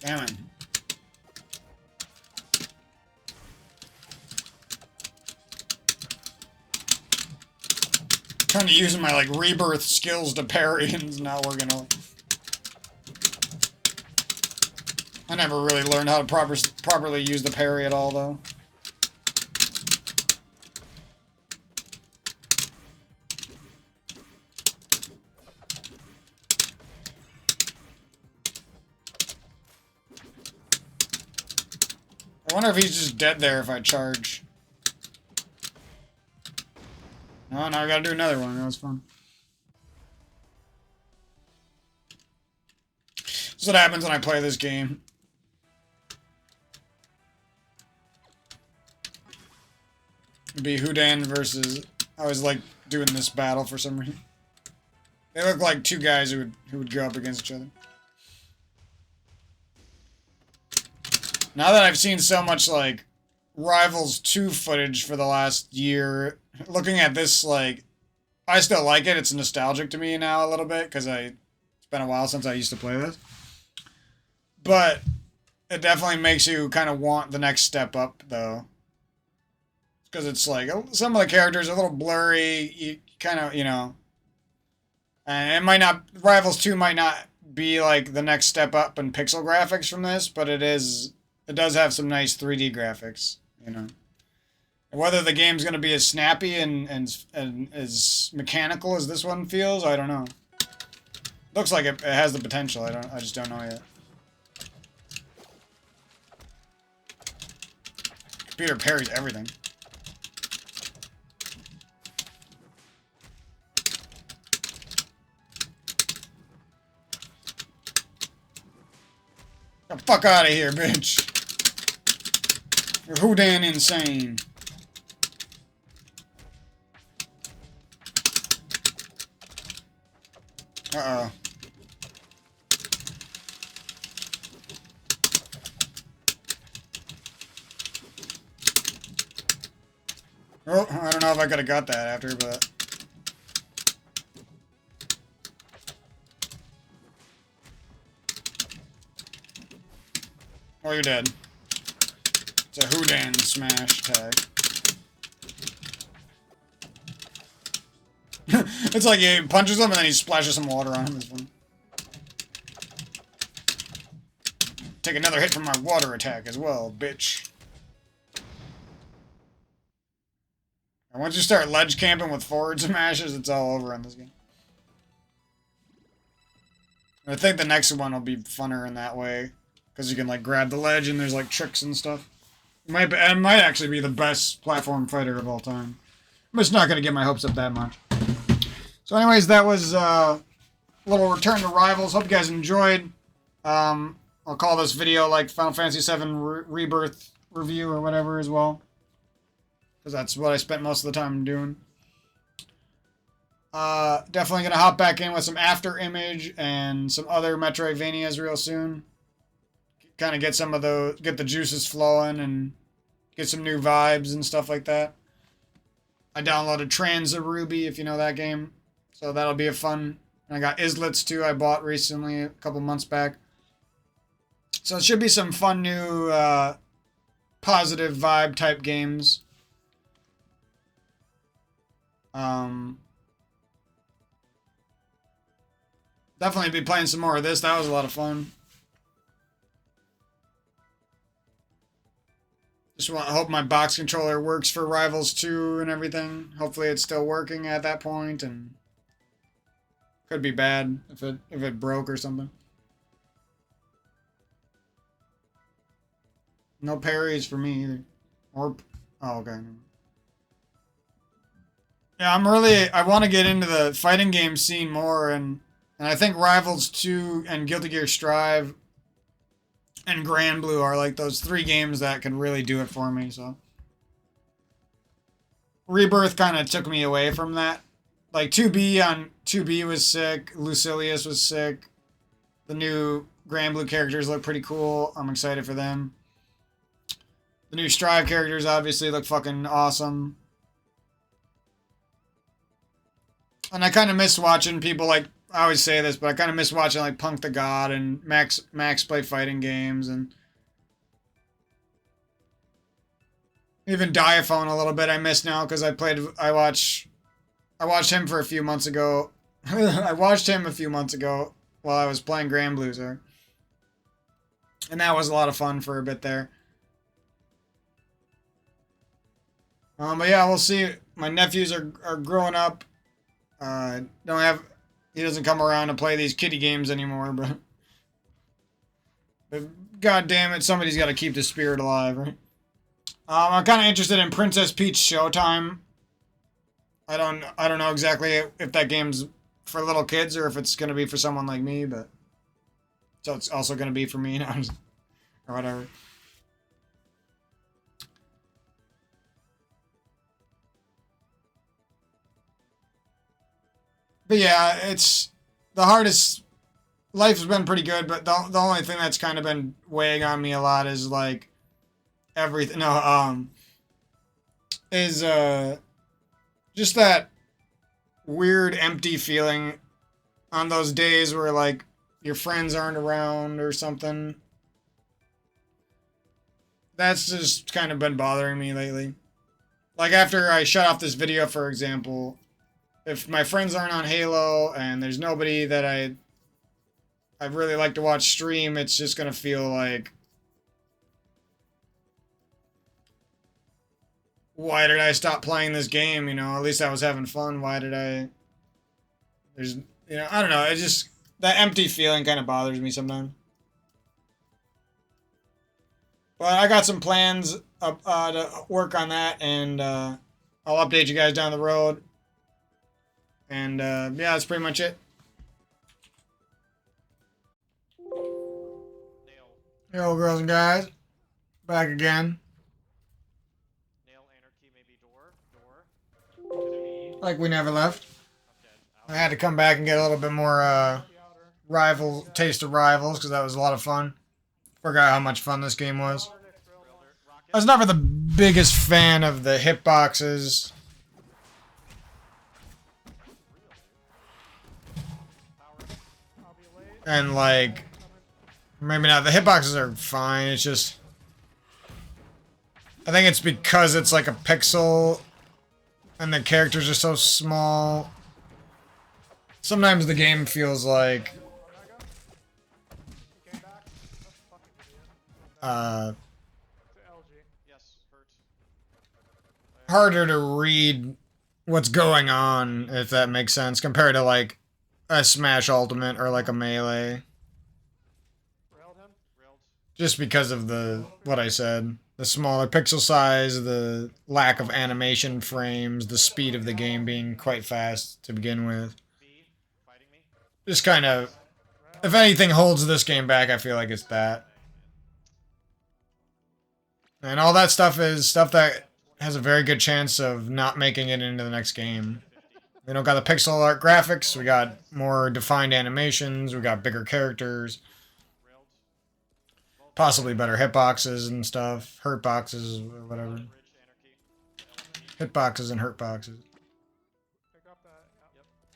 S1: Damn it. Trying to use my like rebirth skills to parry and it's not working out. I never really learned how to properly use the parry at all though. I wonder if he's just dead there if I charge. No, now I gotta do another one. That was fun. This is what happens when I play this game. It'd be Houdan versus... I always like doing this battle for some reason. They look like two guys who would go up against each other. Now that I've seen so much, like, Rivals 2 footage for the last year, looking at this, like, I still like it. It's nostalgic to me now a little bit, because it's been a while since I used to play this. But it definitely makes you kind of want the next step up, though. Because it's like, some of the characters are a little blurry, you kind of, you know. And it might not, Rivals 2 might not be, like, the next step up in pixel graphics from this, but it does have some nice 3D graphics, you know. Whether the game's going to be as snappy and as mechanical as this one feels, I don't know. Looks like it has the potential. I just don't know yet. Computer parries everything. Get the fuck out of here, bitch. You're Houdan insane. Uh-oh. Oh, I don't know if I could have got that after, but... Oh, you're dead. It's a Houdan smash tag. It's like he punches him and then he splashes some water on him. It's fun. Take another hit from my water attack as well, bitch. And once you start ledge camping with forward smashes, it's all over in this game. I think the next one will be funner in that way. Because you can, like, grab the ledge and there's, like, tricks and stuff. It might actually be the best platform fighter of all time. I'm just not going to get my hopes up that much. So anyways, that was a little Return to Rivals. Hope you guys enjoyed. I'll call this video, like, Final Fantasy VII Rebirth review or whatever as well. Because that's what I spent most of the time doing. Definitely going to hop back in with some After Image and some other Metroidvanias real soon. Kind of get some of those, get the juices flowing and get some new vibes and stuff like that. I downloaded Ruby, if you know that game. So that'll be a fun. And I got Islets too, I bought recently, a couple months back. So it should be some fun new positive vibe type games. Definitely be playing some more of this. That was a lot of fun. Just want to hope my box controller works for Rivals 2 and everything. Hopefully it's still working at that point, and could be bad if it broke or something. No parries for me either. Or oh, okay. Yeah, I want to get into the fighting game scene more, and I think Rivals 2 and Guilty Gear Strive and Grand Blue are like those 3 games that could really do it for me, so. Rebirth kind of took me away from that. Like 2B was sick, Lucilius was sick. The new Grand Blue characters look pretty cool. I'm excited for them. The new Strive characters obviously look fucking awesome. And I kind of miss watching people like, I always say this, but I kind of miss watching like Punk the God and Max play fighting games, and even Diaphone a little bit. I miss now because I watched him for a few months ago. I watched him a few months ago while I was playing Grand Blue, sir. And that was a lot of fun for a bit there. But yeah, we'll see. My nephews are growing up. He doesn't come around to play these kiddie games anymore, but god damn it, somebody's got to keep the spirit alive, right? I'm kind of interested in Princess Peach Showtime. I don't know exactly if that game's for little kids or if it's going to be for someone like me, but so it's also going to be for me now or whatever. But yeah, it's the hardest. Life has been pretty good, but the only thing that's kind of been weighing on me a lot is like everything. No, is just that weird empty feeling on those days where like your friends aren't around or something. That's just kind of been bothering me lately. Like after I shut off this video, for example. If my friends aren't on Halo and there's nobody that I'd really like to watch stream, it's just going to feel like, why did I stop playing this game? You know, at least I was having fun. Why did I? I don't know. It just, that empty feeling kind of bothers me sometimes. But I got some plans to work on that, and I'll update you guys down the road. And, yeah, that's pretty much it. Yo, girls and guys. Back again. Like we never left. I had to come back and get a little bit more, taste of Rivals, because that was a lot of fun. Forgot how much fun this game was. I was never the biggest fan of the hitboxes. And like, maybe not. The hitboxes are fine. It's just, I think it's because it's like a pixel and the characters are so small. Sometimes the game feels like harder to read what's going on, if that makes sense, compared to like a Smash Ultimate or like a Melee. Just because of the what I said. The smaller pixel size, the lack of animation frames, the speed of the game being quite fast to begin with. Just kind of, if anything holds this game back, I feel like it's that. And all that stuff is stuff that has a very good chance of not making it into the next game. We don't got the pixel art graphics, we got more defined animations, we got bigger characters. Possibly better hitboxes and stuff. Hurt boxes or whatever. Hitboxes and hurt boxes.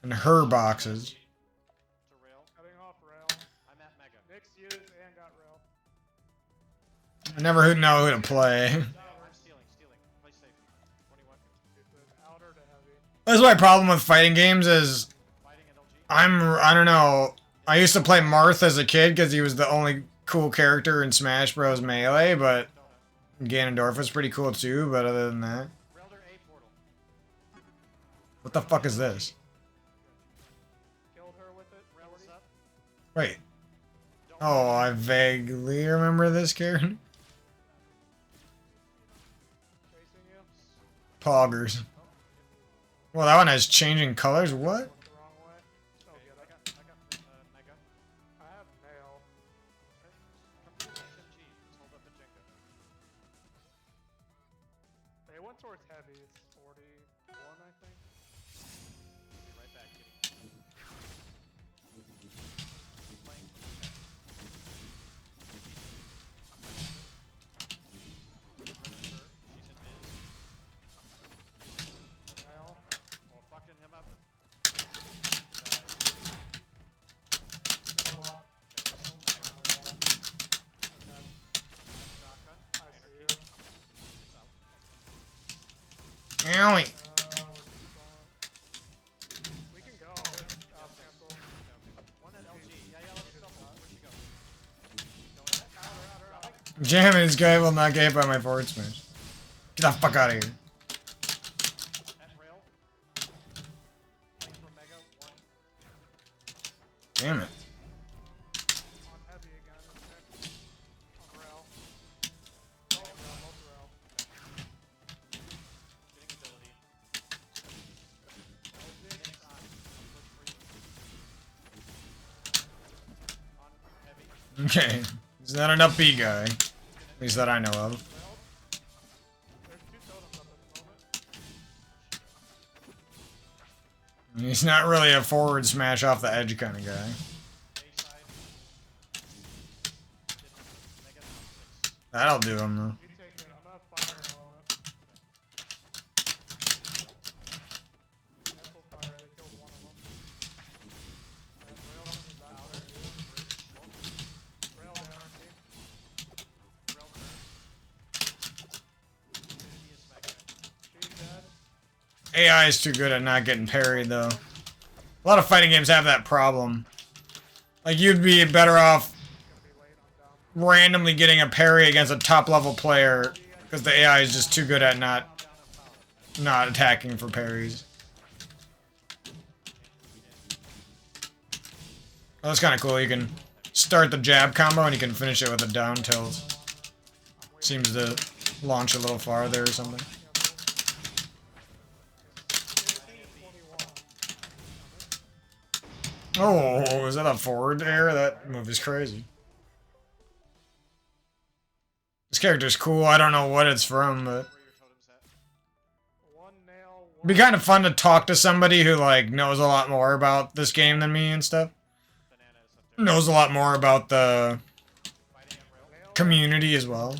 S1: And her boxes. I never know who to play. That's my problem with fighting games is I don't know. I used to play Marth as a kid because he was the only cool character in Smash Bros. Melee, but Ganondorf was pretty cool too, but other than that. What the fuck is this? Wait. Oh, I vaguely remember this character. Poggers. Well, that one has changing colors. What? Owie. Jam this guy will not get hit by my forward smash. Get the fuck out of here. Damn it. Okay. He's not an up B guy. At least that I know of. He's not really a forward smash off the edge kind of guy. That'll do him though. AI is too good at not getting parried, though. A lot of fighting games have that problem. Like, you'd be better off randomly getting a parry against a top-level player because the AI is just too good at not attacking for parries. Oh, that's kind of cool. You can start the jab combo and you can finish it with a down tilt. Seems to launch a little farther or something. Oh, is that a forward air? That move is crazy. This character's cool. I don't know what it's from, but it'd be kind of fun to talk to somebody who, like, knows a lot more about this game than me and stuff. Knows a lot more about the community as well.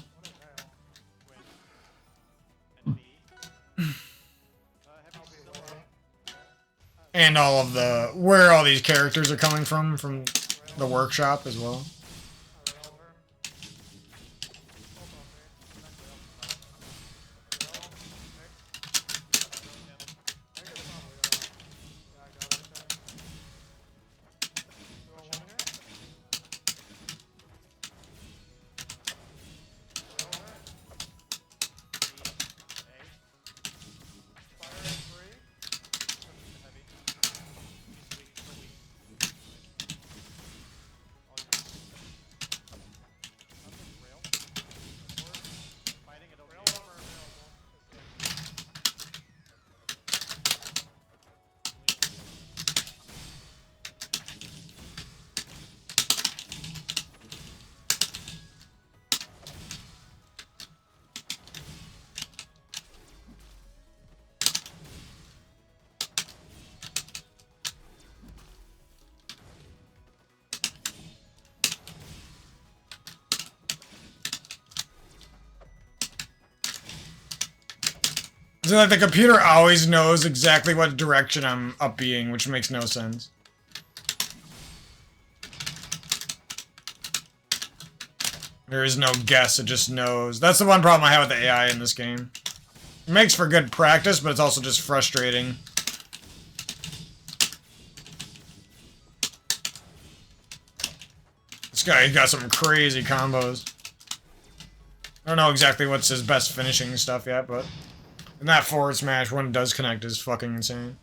S1: And all of the, where all these characters are coming from the workshop as well. So like the computer always knows exactly what direction I'm up being, which makes no sense. There is no guess, it just knows. That's the one problem I have with the AI in this game. It makes for good practice, but it's also just frustrating. This guy, he got some crazy combos. I don't know exactly what's his best finishing stuff yet, but... And that forward smash, when it does connect, is fucking insane.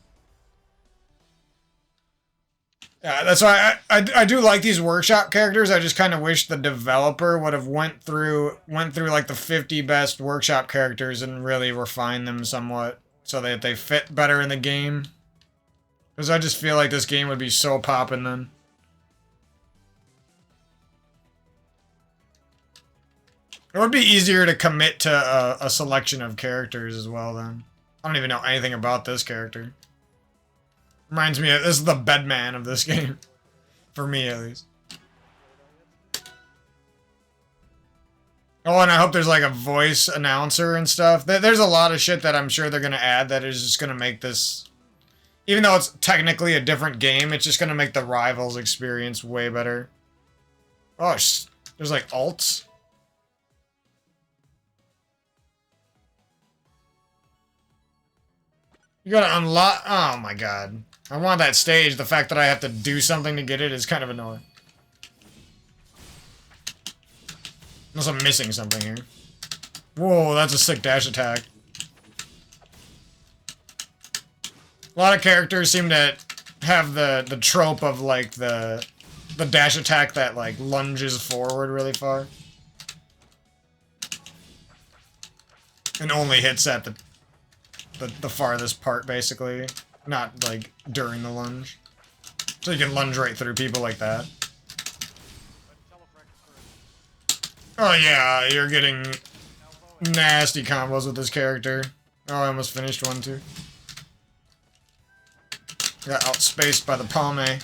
S1: Yeah, that's why I do like these workshop characters. I just kind of wish the developer would have went through like the 50 best workshop characters and really refined them somewhat so that they fit better in the game. Because I just feel like this game would be so poppin' then. It would be easier to commit to a selection of characters as well then. I don't even know anything about this character. Reminds me of, this is the bedman of this game. For me, at least. Oh, and I hope there's like a voice announcer and stuff. There's a lot of shit that I'm sure they're going to add that is just going to make this... Even though it's technically a different game, it's just going to make the Rivals experience way better. Oh, there's like alts. You gotta unlock... Oh my god. I want that stage. The fact that I have to do something to get it is kind of annoying. Unless I'm missing something here. Whoa, that's a sick dash attack. A lot of characters seem to have the trope of, like, the dash attack that, like, lunges forward really far. And only hits at the farthest part, basically. Not, like, during the lunge. So you can lunge right through people like that. Oh yeah, you're getting nasty combos with this character. Oh, I almost finished one, too. Got outspaced by the palme.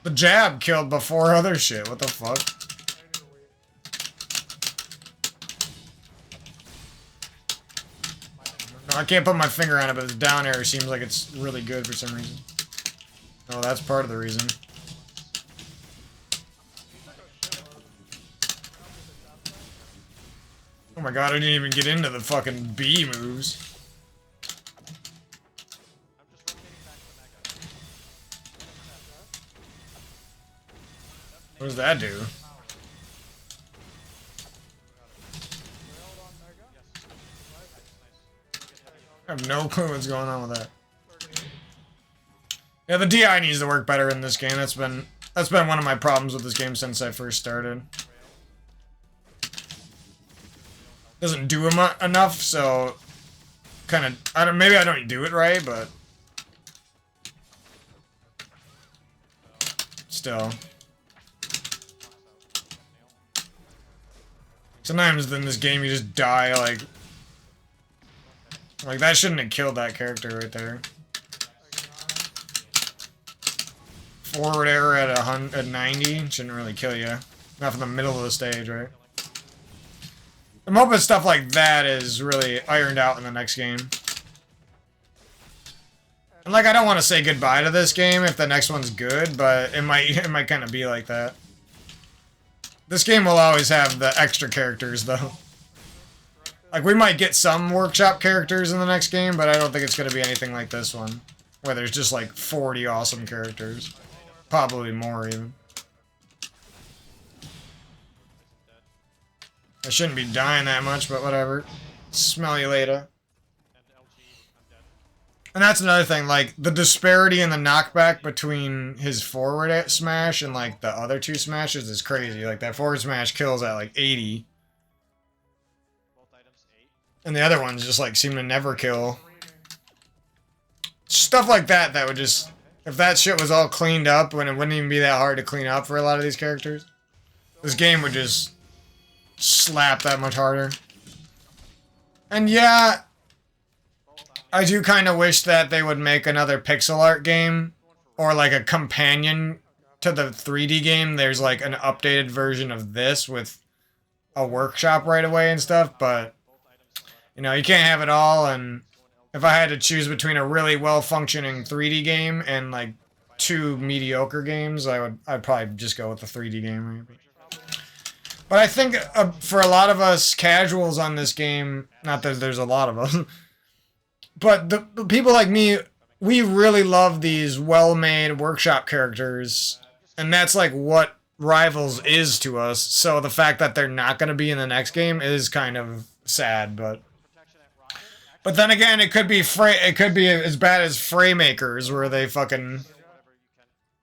S1: The jab killed before other shit, what the fuck? I can't put my finger on it, but the down air seems like it's really good for some reason. Oh, that's part of the reason. Oh my god, I didn't even get into the fucking B moves. What does that do? I have no clue what's going on with that. Yeah, the DI needs to work better in this game. That's been one of my problems with this game since I first started. Doesn't do enough, so kind of maybe I don't do it right, but still. Sometimes in this game you just die like that shouldn't have killed that character right there. Forward air at 90 shouldn't really kill you. Not from the middle of the stage, right? I'm hoping stuff like that is really ironed out in the next game. And like, I don't want to say goodbye to this game if the next one's good, but it might kind of be like that. This game will always have the extra characters, though. Like, we might get some workshop characters in the next game, but I don't think it's going to be anything like this one. Where there's just, like, 40 awesome characters. Probably more, even. I shouldn't be dying that much, but whatever. Smell you later. And that's another thing, like, the disparity in the knockback between his forward smash and, like, the other two smashes is crazy. Like, that forward smash kills at, like, 80. And the other ones just, like, seem to never kill. Stuff like that would just... If that shit was all cleaned up, when it wouldn't even be that hard to clean up for a lot of these characters, this game would just slap that much harder. And yeah, I do kind of wish that they would make another pixel art game, or like a companion to the 3D game. There's like an updated version of this with a workshop right away and stuff, but you know, you can't have it all. And if I had to choose between a really well-functioning 3D game and like two mediocre games, I'd probably just go with the 3D game. Maybe. But I think for a lot of us casuals on this game, not that there's a lot of us, but the people like me, we really love these well-made workshop characters, and that's like what Rivals is to us. So the fact that they're not going to be in the next game is kind of sad, but then again, it could be as bad as Fraymakers, where they fucking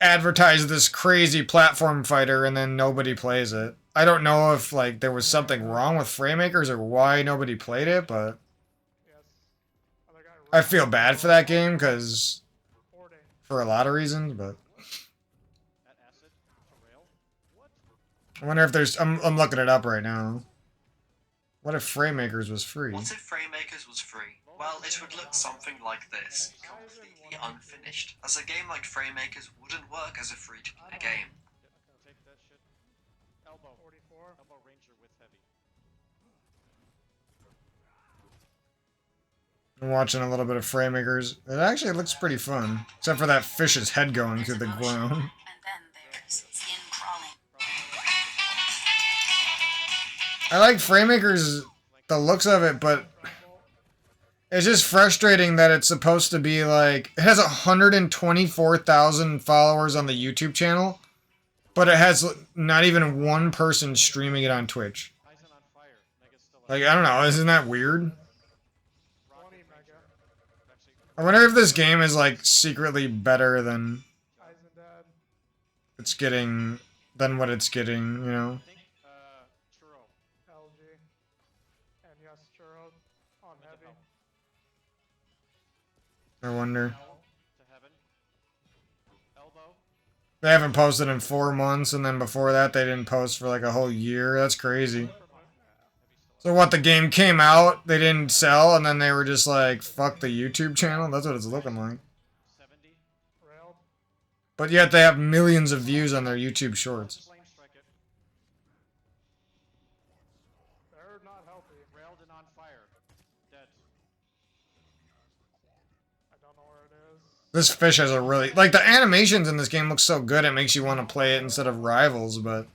S1: advertise this crazy platform fighter and then nobody plays it. I don't know if like there was something wrong with Fraymakers or why nobody played it, but I feel bad for that game because for a lot of reasons. But I wonder if there's. I'm looking it up right now. What if Fraymakers was free?
S2: What if Fraymakers was free? Well, it would look something like this, completely unfinished, as a game like Fraymakers wouldn't work as a free-to-play game.
S1: I'm watching a little bit of Fraymakers. It actually looks pretty fun, except for that fish's head going through the ground. I like Fraymakers, the looks of it, but it's just frustrating that it's supposed to be like... It has 124,000 followers on the YouTube channel, but it has not even one person streaming it on Twitch. Like, I don't know, isn't that weird? I wonder if this game is like secretly better than it's getting, than what it's getting, you know? I wonder. They haven't posted in 4 months, and then before that they didn't post for like a whole year. That's crazy. So what, the game came out, they didn't sell, and then they were just like, fuck the YouTube channel? That's what it's looking like. But yet they have millions of views on their YouTube shorts. This fish has a really... Like, the animations in this game look so good, it makes you want to play it instead of Rivals, but...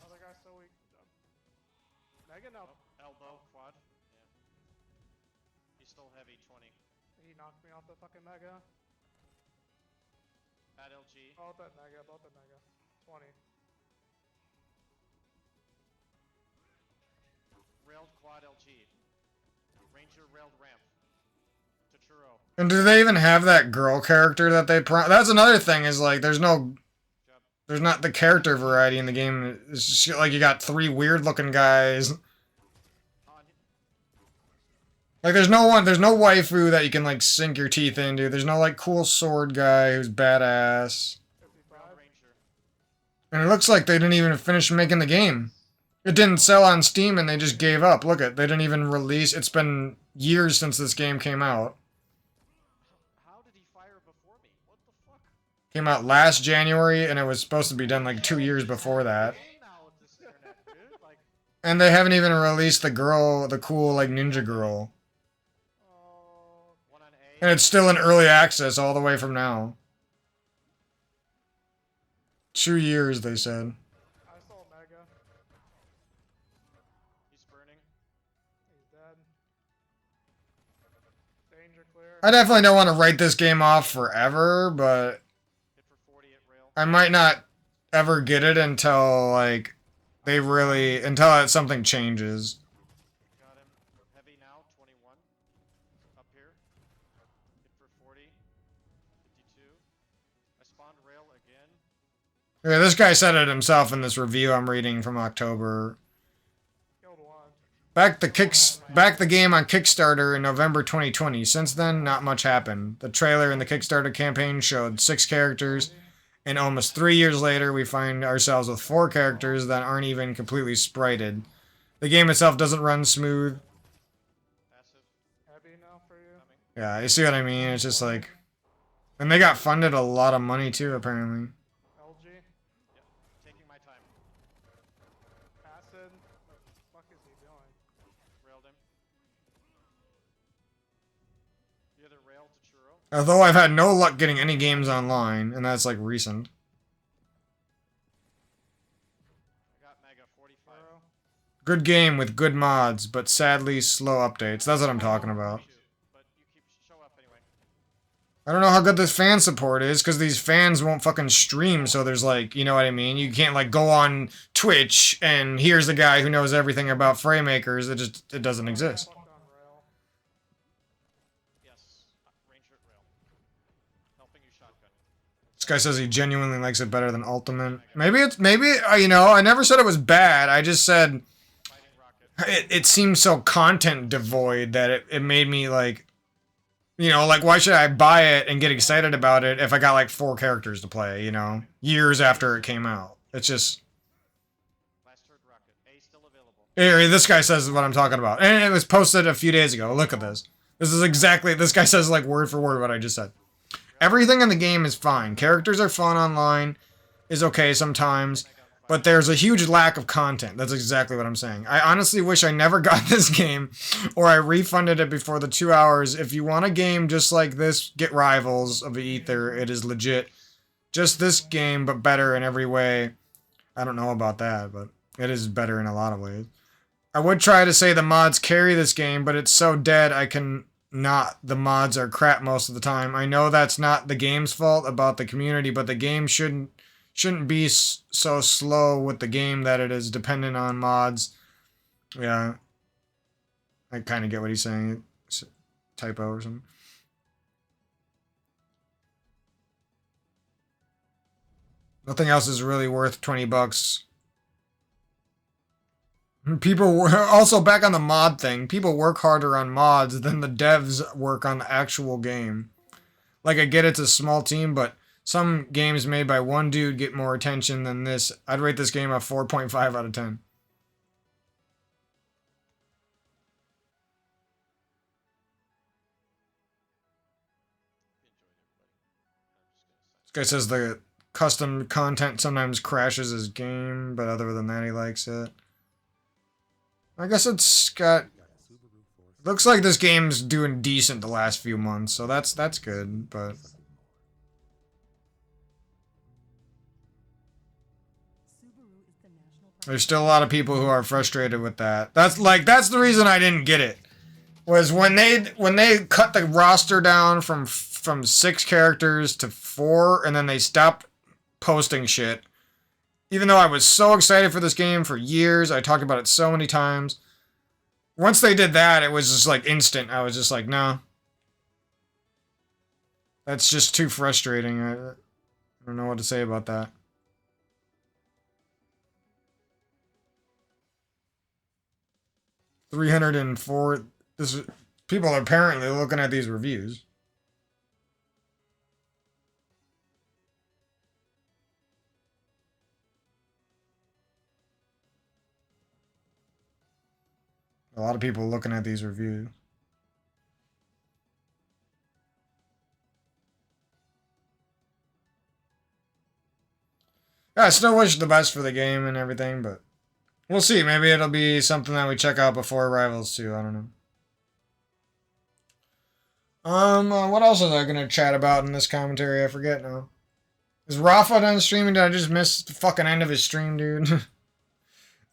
S1: And do they even have that girl character that they... That's another thing, is like, there's no... There's not the character variety in the game. It's just like you got 3 weird-looking guys. Like, there's no waifu that you can, like, sink your teeth into. There's no, like, cool sword guy who's badass. And it looks like they didn't even finish making the game. It didn't sell on Steam and they just gave up. Look at, they didn't even release... It's been years since this game came out. Came out last January, and it was supposed to be done like 2 years before that. And they haven't even released the girl, the cool, like, ninja girl. And it's still in early access all the way from now. 2 years, they said. I definitely don't want to write this game off forever, but... I might not ever get it until, like, they really... Until something changes. Yeah, this guy said it himself in this review I'm reading from October. Back the game on Kickstarter in November 2020. Since then, not much happened. The trailer and the Kickstarter campaign showed 6 characters, and almost 3 years later, we find ourselves with 4 characters that aren't even completely sprited. The game itself doesn't run smooth. Yeah, you see what I mean? It's just like... And they got funded a lot of money too, apparently.
S3: fuck is he doing?
S4: Railed him. The other rail to churro.
S1: Although I've had no luck getting any games online, and that's like recent.
S4: I got Mega 45.
S1: Good game with good mods, but sadly slow updates. That's what I'm talking about.
S4: But you keep show up anyway.
S1: I don't know how good this fan support is, because these fans won't fucking stream, so there's like, you know what I mean? You can't like go on Twitch and here's a guy who knows everything about Framemakers. It doesn't exist.
S3: Fucked on rail.
S4: Yes. Ranger at rail. Helping you shotgun.
S1: This guy says he genuinely likes it better than Ultimate. Maybe, you know, I never said it was bad. I just said
S4: Fighting rocket.
S1: it seemed so content devoid that it made me like, you know, like why should I buy it and get excited about it if I got like 4 characters to play, you know, years after it came out. It's just...
S4: Last turret rocket. A still available.
S1: Here, this guy says what I'm talking about. And it was posted a few days ago. Look at this. This is exactly... This guy says like word for word what I just said. Everything in the game is fine. Characters are fun online. Is okay sometimes. But there's a huge lack of content. That's exactly what I'm saying. I honestly wish I never got this game. Or I refunded it before the 2 hours. If you want a game just like this, get Rivals of Aether. It is legit. Just this game, but better in every way. I don't know about that, but it is better in a lot of ways. I would try to say the mods carry this game, but it's so dead I can not. The mods are crap most of the time. I know that's not the game's fault about the community, but the game shouldn't be so slow with the game that it is dependent on mods. Yeah. I kind of get what he's saying. It's a typo or something. Nothing else is really worth 20 bucks. People also back on the mod thing. People work harder on mods than the devs work on the actual game. Like I get it's a small team, but some games made by one dude get more attention than this. I'd rate this game a 4.5 out of 10. This guy says the custom content sometimes crashes his game, but other than that he likes it. I guess it's got... Looks like this game's doing decent the last few months, so that's good, but... There's still a lot of people who are frustrated with that. That's the reason I didn't get it. Was when they cut the roster down from 6 characters to 4, and then they stopped posting shit. Even though I was so excited for this game for years, I talked about it so many times. Once they did that, it was just like instant. I was just like, no. That's just too frustrating. I don't know what to say about that. $304. People are apparently looking at these reviews. A lot of people looking at these reviews. Yeah, I still wish the best for the game and everything, but we'll see. Maybe it'll be something that we check out before Rivals 2. I don't know. What else was I gonna chat about in this commentary? I forget now. Is Rafa done streaming? Did I just miss the fucking end of his stream, dude?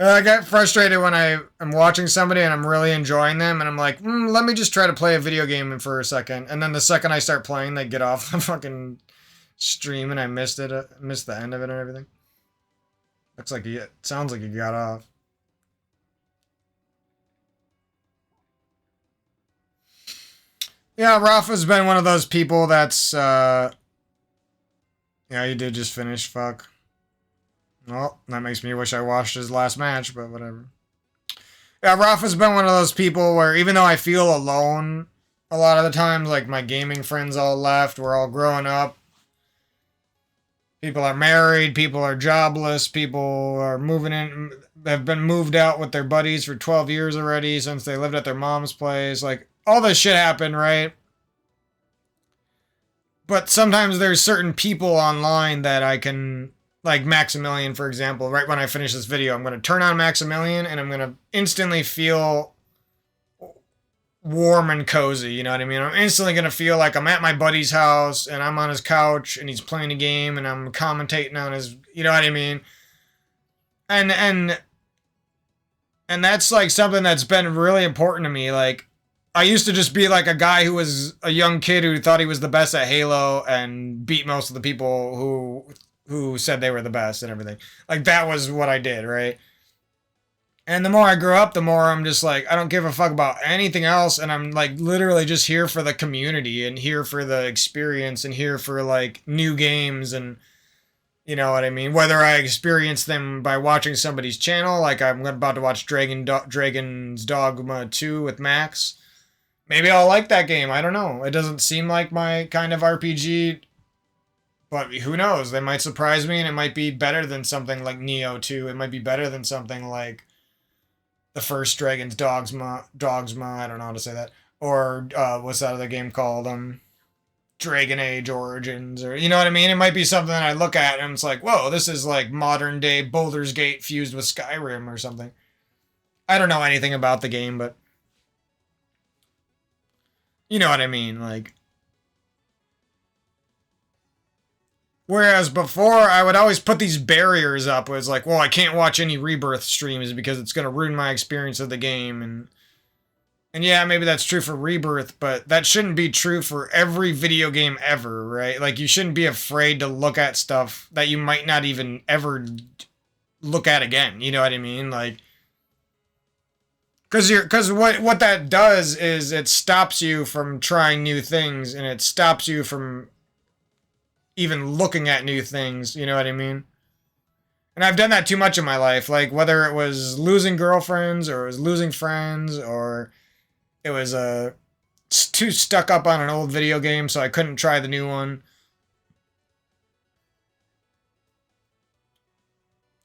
S1: I get frustrated when I am watching somebody and I'm really enjoying them, and I'm like, let me just try to play a video game for a second. And then the second I start playing, they get off the fucking stream, and I missed it. Missed the end of it and everything. Looks like sounds like he got off. Yeah, Rafa's been one of those people that's, yeah, he did just finish, fuck. Well, that makes me wish I watched his last match, but whatever. Yeah, Rafa's been one of those people where even though I feel alone a lot of the times, like my gaming friends all left, we're all growing up. People are married, people are jobless, people are moving in, have been moved out with their buddies for 12 years already since they lived at their mom's place. Like, all this shit happened, right? But sometimes there's certain people online that I can... like Maximilian, for example, right when I finish this video, I'm going to turn on Maximilian and I'm going to instantly feel warm and cozy, you know what I mean? I'm instantly going to feel like I'm at my buddy's house and I'm on his couch and he's playing a game and I'm commentating on his, you know what I mean? And that's like something that's been really important to me. Like, I used to just be like a guy who was a young kid who thought he was the best at Halo and beat most of the people who said they were the best and everything. Like, that was what I did, right? And the more I grew up, the more I'm just like, I don't give a fuck about anything else. And I'm like literally just here for the community and here for the experience and here for like new games and, you know what I mean? Whether I experience them by watching somebody's channel, like I'm about to watch Dragon's Dogma 2 with Max. Maybe I'll like that game. I don't know. It doesn't seem like my kind of RPG, but who knows? They might surprise me and it might be better than something like Neo 2. It might be better than something like the first Dragon's Dogma, I don't know how to say that. Or what's that other game called? Dragon Age Origins, or you know what I mean? It might be something I look at and it's like, whoa, this is like modern day Baldur's Gate fused with Skyrim or something. I don't know anything about the game, but you know what I mean, like. Whereas before, I would always put these barriers up. It was like, well, I can't watch any Rebirth streams because it's going to ruin my experience of the game. And yeah, maybe that's true for Rebirth, but that shouldn't be true for every video game ever, right? Like, you shouldn't be afraid to look at stuff that you might not even ever look at again. You know what I mean? Like, because what that does is it stops you from trying new things, and it stops you from even looking at new things, you know what I mean? And I've done that too much in my life, like whether it was losing girlfriends or it was losing friends or it was too stuck up on an old video game so I couldn't try the new one.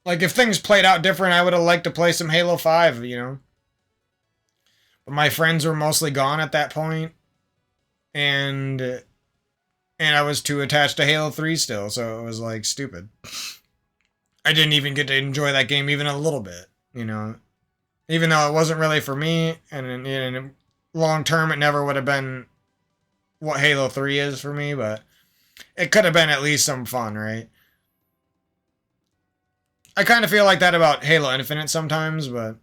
S1: Like if things played out different, I would have liked to play some Halo 5, you know? But my friends were mostly gone at that point, and I was too attached to Halo 3 still, so it was, like, stupid. I didn't even get to enjoy that game even a little bit, you know? Even though it wasn't really for me, and in long term it never would have been what Halo 3 is for me, but it could have been at least some fun, right? I kind of feel like that about Halo Infinite sometimes, but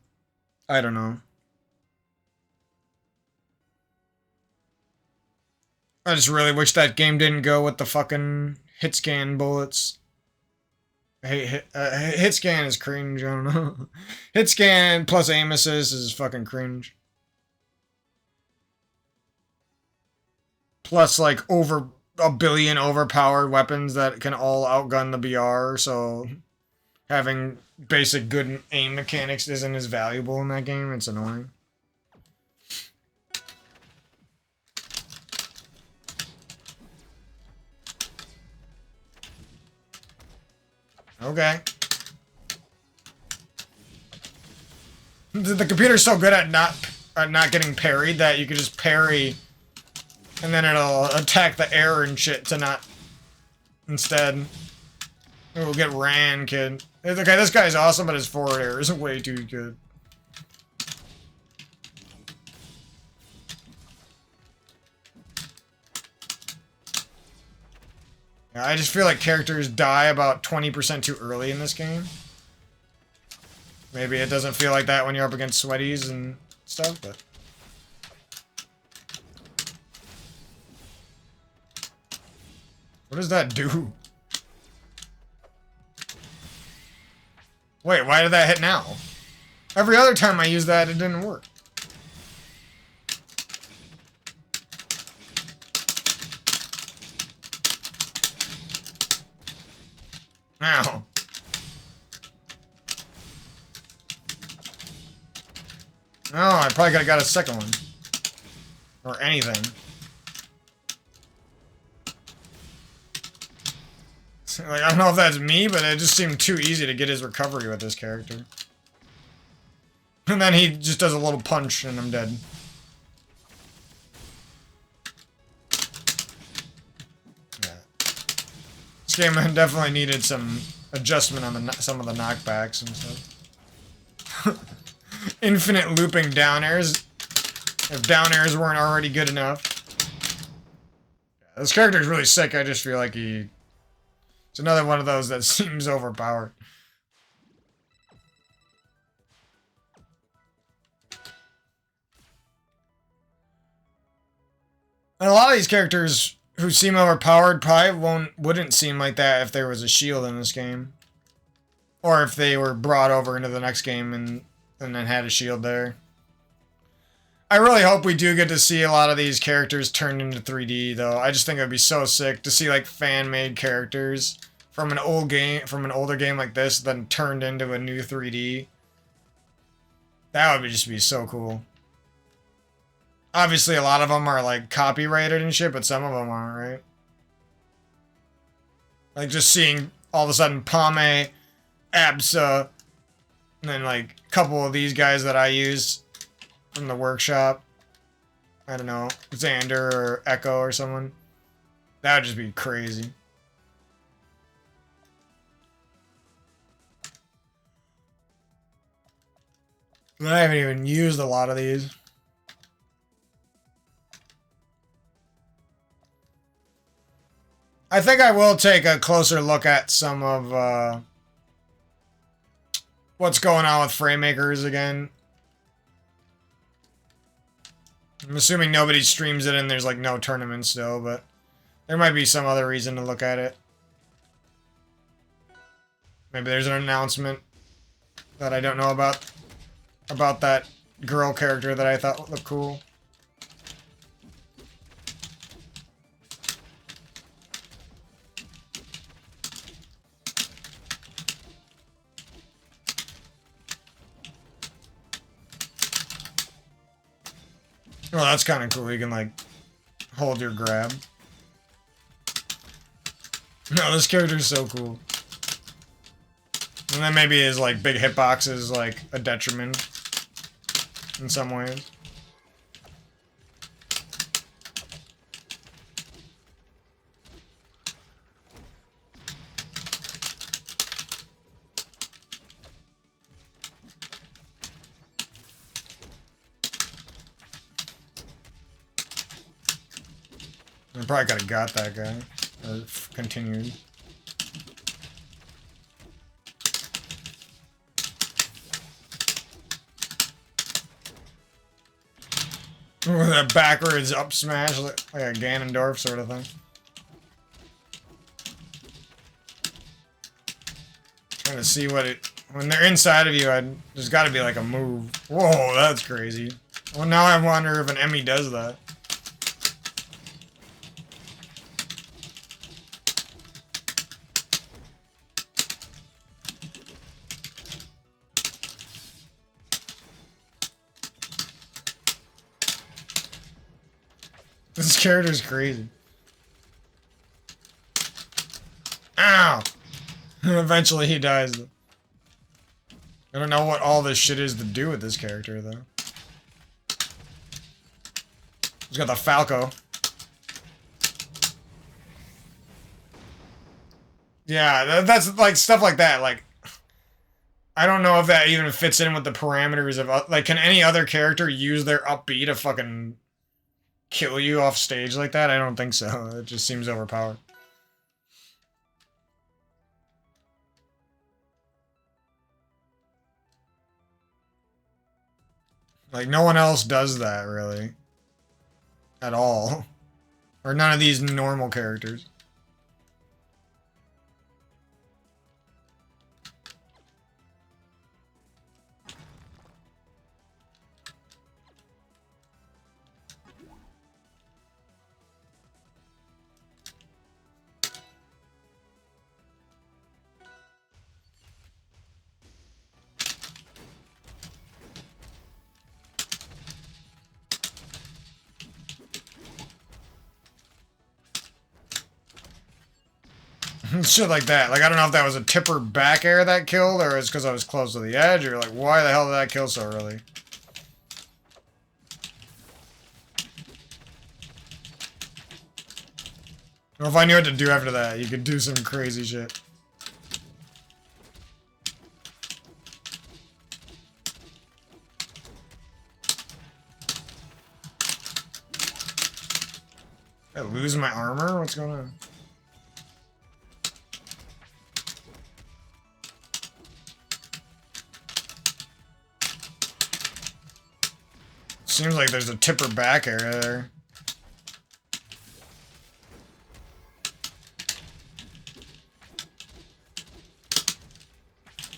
S1: I don't know. I just really wish that game didn't go with the fucking hit scan bullets. Hey, hit scan is cringe, I don't know. Hit scan plus aim assist is fucking cringe. Plus, like, over a billion overpowered weapons that can all outgun the BR, so having basic good aim mechanics isn't as valuable in that game. It's annoying. Okay. The computer's so good at not getting parried that you can just parry and then it'll attack the air and shit to not instead. We'll get ran, kid. Okay, this guy's awesome, but his forward air is way too good. Yeah, I just feel like characters die about 20% too early in this game. Maybe it doesn't feel like that when you're up against sweaties and stuff, but... What does that do? Wait, why did that hit now? Every other time I use that, it didn't work. Ow. Oh, I probably could have got a second one. Or anything. Like, I don't know if that's me, but it just seemed too easy to get his recovery with this character. And then he just does a little punch and I'm dead. Yeah. This game definitely needed some adjustment on the some of the knockbacks and stuff. Infinite looping down airs. If down airs weren't already good enough. Yeah, this character is really sick. I just feel like it's another one of those that seems overpowered. And a lot of these characters who seem overpowered probably wouldn't seem like that if there was a shield in this game. Or if they were brought over into the next game and then had a shield there. I really hope we do get to see a lot of these characters turned into 3D though. I just think it would be so sick to see like fan-made characters from an older game like this then turned into a new 3D. That would just be so cool. Obviously, a lot of them are, like, copyrighted and shit, but some of them aren't, right? Like, just seeing, all of a sudden, Pame, Absa, and then, like, a couple of these guys that I use from the workshop. I don't know, Xander or Echo or someone. That would just be crazy. And I haven't even used a lot of these. I think I will take a closer look at some of what's going on with frame makers again. I'm assuming nobody streams it and there's like no tournament still, but there might be some other reason to look at it. Maybe there's an announcement that I don't know about that girl character that I thought looked cool. Oh, that's kind of cool. You can, like, hold your grab. No, this character's so cool. And then maybe his, like, big hitbox is, like, a detriment in some ways. I probably could have got that guy. Or continued. Ooh, that backwards up smash, like a Ganondorf sort of thing. Trying to see what it... When they're inside of you, there's got to be like a move. Whoa, that's crazy. Well, now I wonder if an Emmy does that. This character's crazy. Ow! Eventually he dies. I don't know what all this shit is to do with this character, though. He's got the Falco. Yeah, that's like stuff like that. Like, I don't know if that even fits in with the parameters of, like, can any other character use their up B to fucking kill you off stage like that? I don't think so. It just seems overpowered. Like, no one else does that, really. At all. Or none of these normal characters. Shit like that. Like, I don't know if that was a tipper back air that killed, or it's because I was close to the edge, or like, why the hell did that kill so early? Well, if I knew what to do after that, you could do some crazy shit. Did I lose my armor? What's going on? Seems like there's a tipper back area there.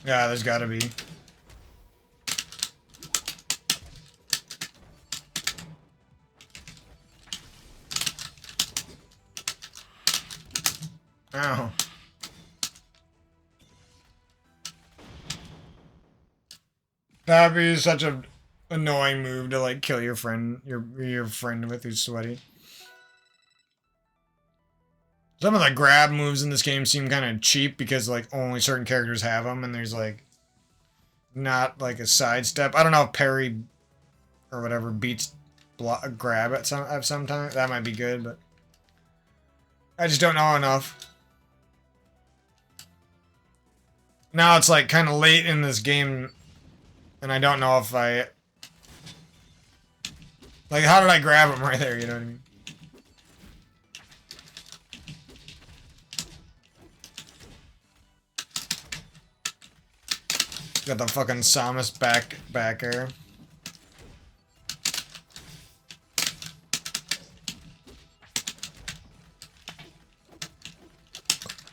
S1: Yeah, there's gotta be. Ow. That'd be such a annoying move to like kill your friend, your friend with who's sweaty. Some of the grab moves in this game seem kind of cheap because like only certain characters have them, and there's like not like a sidestep. I don't know if parry or whatever beats grab at some time. That might be good, but I just don't know enough. Now it's like kind of late in this game, and I don't know if I like how did I grab him right there? You know what I mean? Got the fucking Samus back air.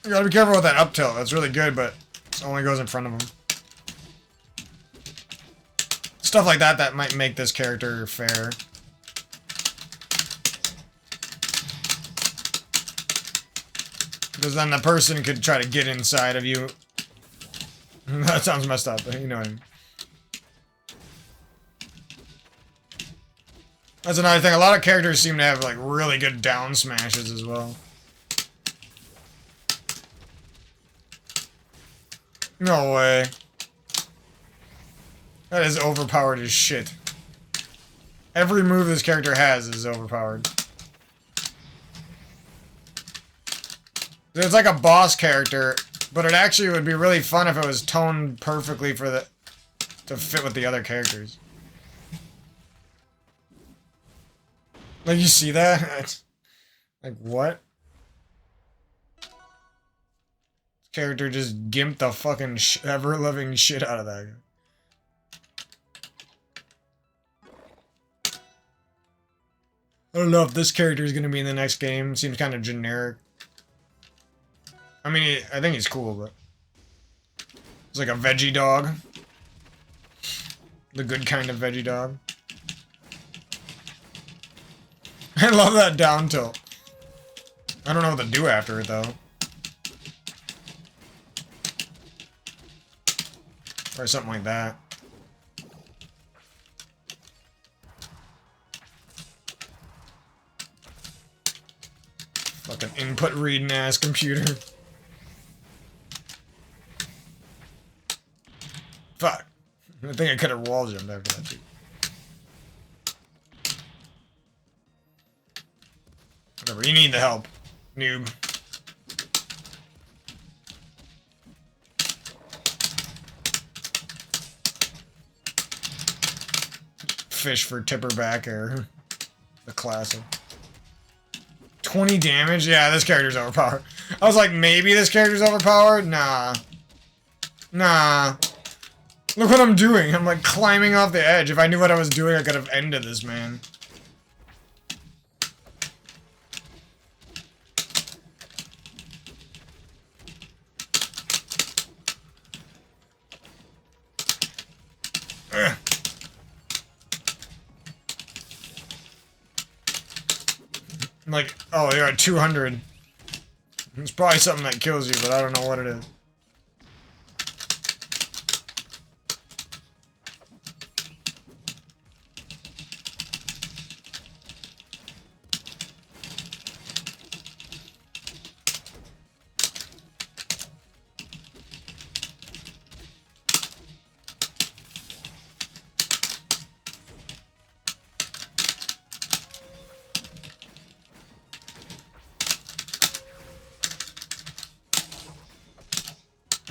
S1: You gotta be careful with that up tilt. That's really good, but it only goes in front of him. Stuff like that might make this character fair. Because then the person could try to get inside of you. That sounds messed up, but you know what I mean. That's another thing. A lot of characters seem to have like really good down smashes as well. No way. That is overpowered as shit. Every move this character has is overpowered. It's like a boss character, but it actually would be really fun if it was toned perfectly for to fit with the other characters. Like, you see that? Like, what? This character just gimped the fucking ever-loving shit out of that guy. I don't know if this character is going to be in the next game. Seems kind of generic. I mean, I think he's cool, but... It's like a veggie dog. The good kind of veggie dog. I love that down tilt. I don't know what to do after it, though. Or something like that. Fucking input reading ass computer. Fuck. I think I could have wall jumped after that, too. Whatever, you need the help, noob. Fish for tipper back air. The classic. 20 damage? Yeah, this character's overpowered. I was like, maybe this character's overpowered? Nah. Nah. Look what I'm doing. I'm like climbing off the edge. If I knew what I was doing, I could have ended this man. Ugh. I'm like, oh, you're at 200. It's probably something that kills you, but I don't know what it is.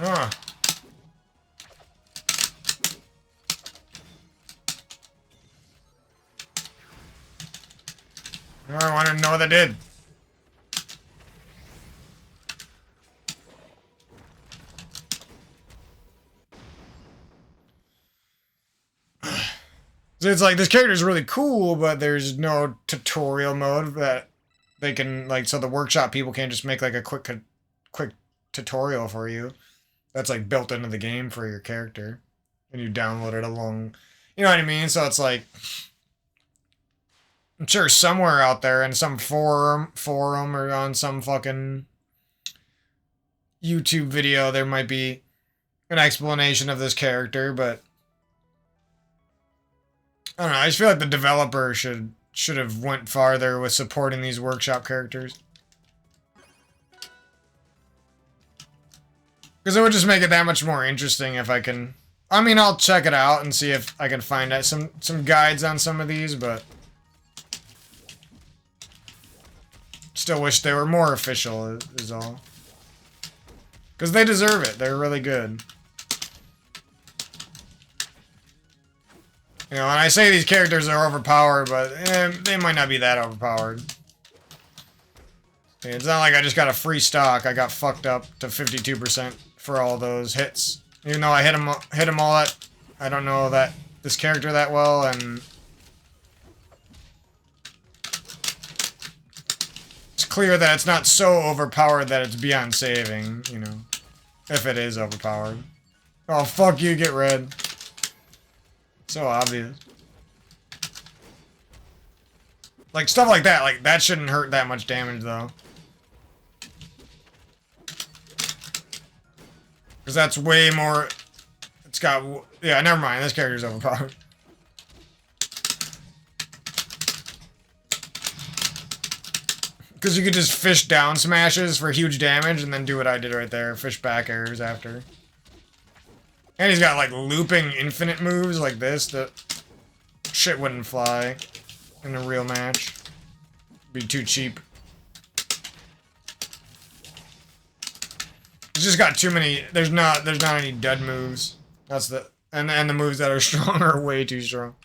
S1: Ah. I want to know what I did. So it's like, this character is really cool, but there's no tutorial mode that they can, like, so the workshop people can't just make, like, a quick tutorial for you. That's, like, built into the game for your character. And you download it along, you know what I mean? So it's like, I'm sure somewhere out there in some forum or on some fucking YouTube video, there might be an explanation of this character, but I don't know. I just feel like the developer should have went farther with supporting these workshop characters. Because it would just make it that much more interesting if I can... I mean, I'll check it out and see if I can find out some guides on some of these, but... Still wish they were more official, is all. Because they deserve it. They're really good. You know, and I say these characters are overpowered, but they might not be that overpowered. It's not like I just got a free stock. I got fucked up to 52% for all those hits. Even though I hit them all that... I don't know that this character that well, and... It's clear that it's not so overpowered that it's beyond saving, you know. If it is overpowered. Oh, fuck you, get red. So obvious. Like, stuff like that shouldn't hurt that much damage, though. Because that's way more... It's got... Yeah, never mind, this character's overpowered. Because you could just fish down smashes for huge damage and then do what I did right there. Fish back airs after. And he's got, like, looping infinite moves like this that shit wouldn't fly in a real match. Be too cheap. He's just got too many... There's not any dud moves. That's the... And the moves that are strong are way too strong.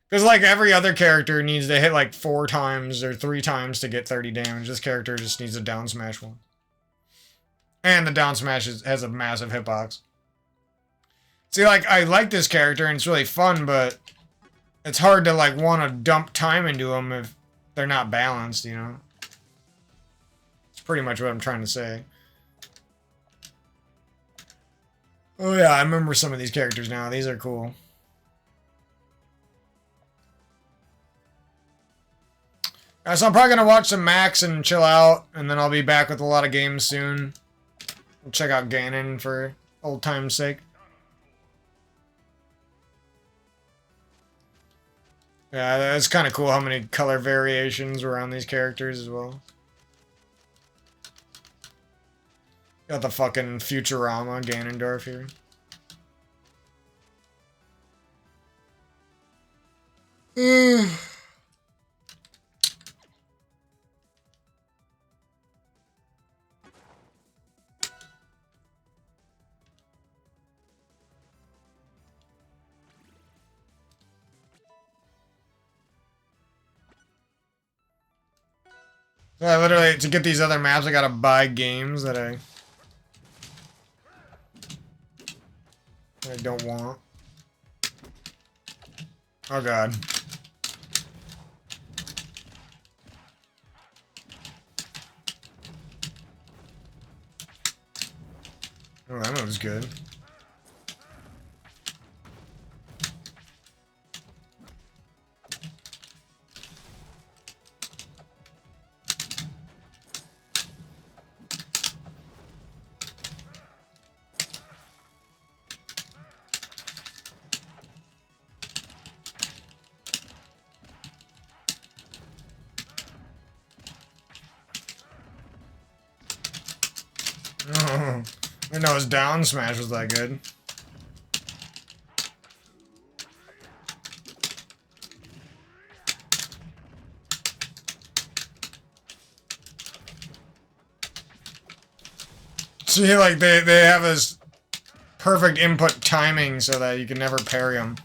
S1: Because, like, every other character needs to hit, like, 4 times or 3 times to get 30 damage. This character just needs a down smash one. And the down smash has a massive hitbox. See, like, I like this character, and it's really fun, but it's hard to, like, want to dump time into them if they're not balanced, you know? It's pretty much what I'm trying to say. Oh, yeah, I remember some of these characters now. These are cool. So I'm probably going to watch some Max and chill out, and then I'll be back with a lot of games soon. We'll check out Ganon for old time's sake. Yeah, that's kind of cool how many color variations were on these characters as well. Got the fucking Futurama Ganondorf here. So I literally, to get these other maps, I gotta buy games that I don't want. Oh god. Oh, that was good. Oh, I didn't know his down smash was that good. See, like, they have this perfect input timing so that you can never parry them.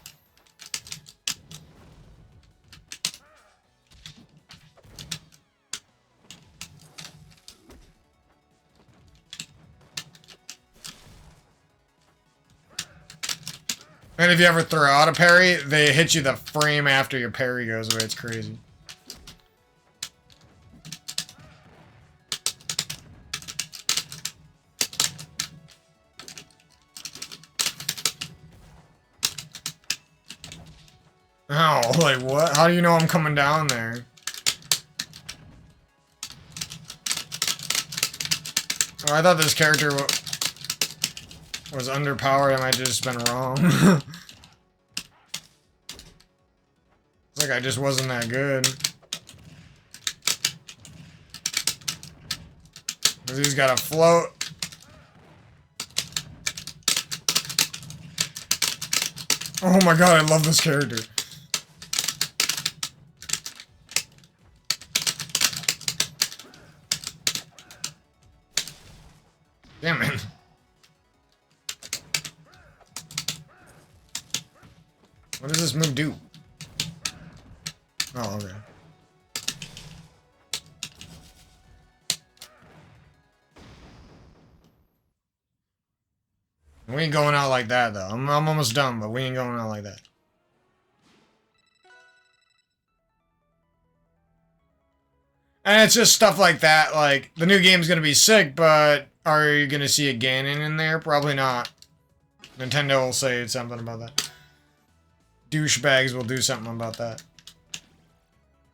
S1: And if you ever throw out a parry, they hit you the frame after your parry goes away. It's crazy. Ow, like what? How do you know I'm coming down there? Oh, I thought this character was underpowered. I might have just been wrong. It's like I just wasn't that good. Because he's got a float. Oh my god, I love this character. Damn it. What does this move do? Oh, okay. We ain't going out like that, though. I'm almost done, but we ain't going out like that. And it's just stuff like that, like, the new game's gonna be sick, but are you gonna see a Ganon in there? Probably not. Nintendo will say something about that. Douchebags will do something about that.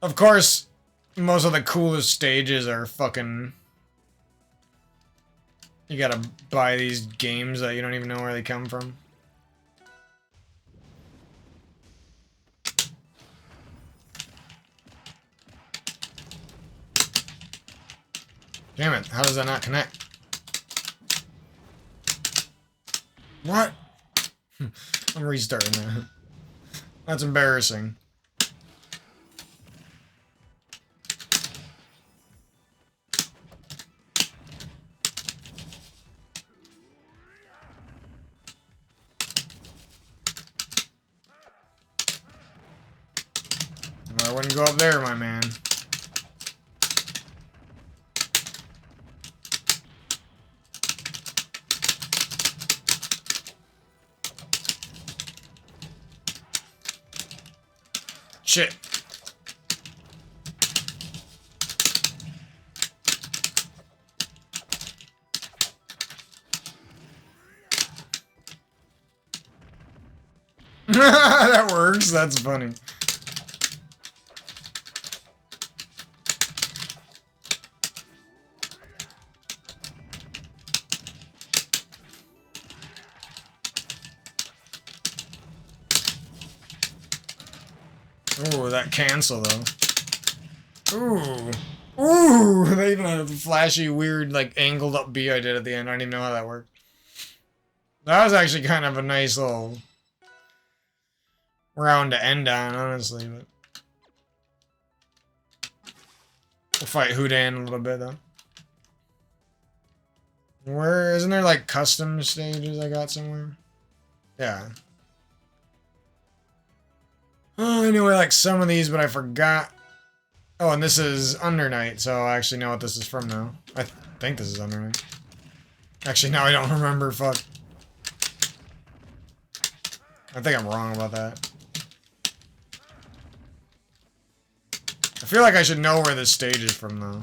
S1: Of course, most of the coolest stages are fucking... You gotta buy these games that you don't even know where they come from. Damn it, how does that not connect? What? I'm restarting that. That's embarrassing. I wouldn't go up there, my man. Shit. That works. That's funny. Ooh, that cancel though. Ooh. Ooh! They even had a flashy, weird, like, angled up B I did at the end. I don't even know how that worked. That was actually kind of a nice little round to end on, honestly, but... We'll fight Houdan a little bit, though. Where... Isn't there, like, custom stages I got somewhere? Yeah. Oh, I knew I like some of these, but I forgot. Oh, and this is Under Night, so I actually know what this is from now. I think this is Under Night. Actually, now I don't remember, fuck. I think I'm wrong about that. I feel like I should know where this stage is from, though.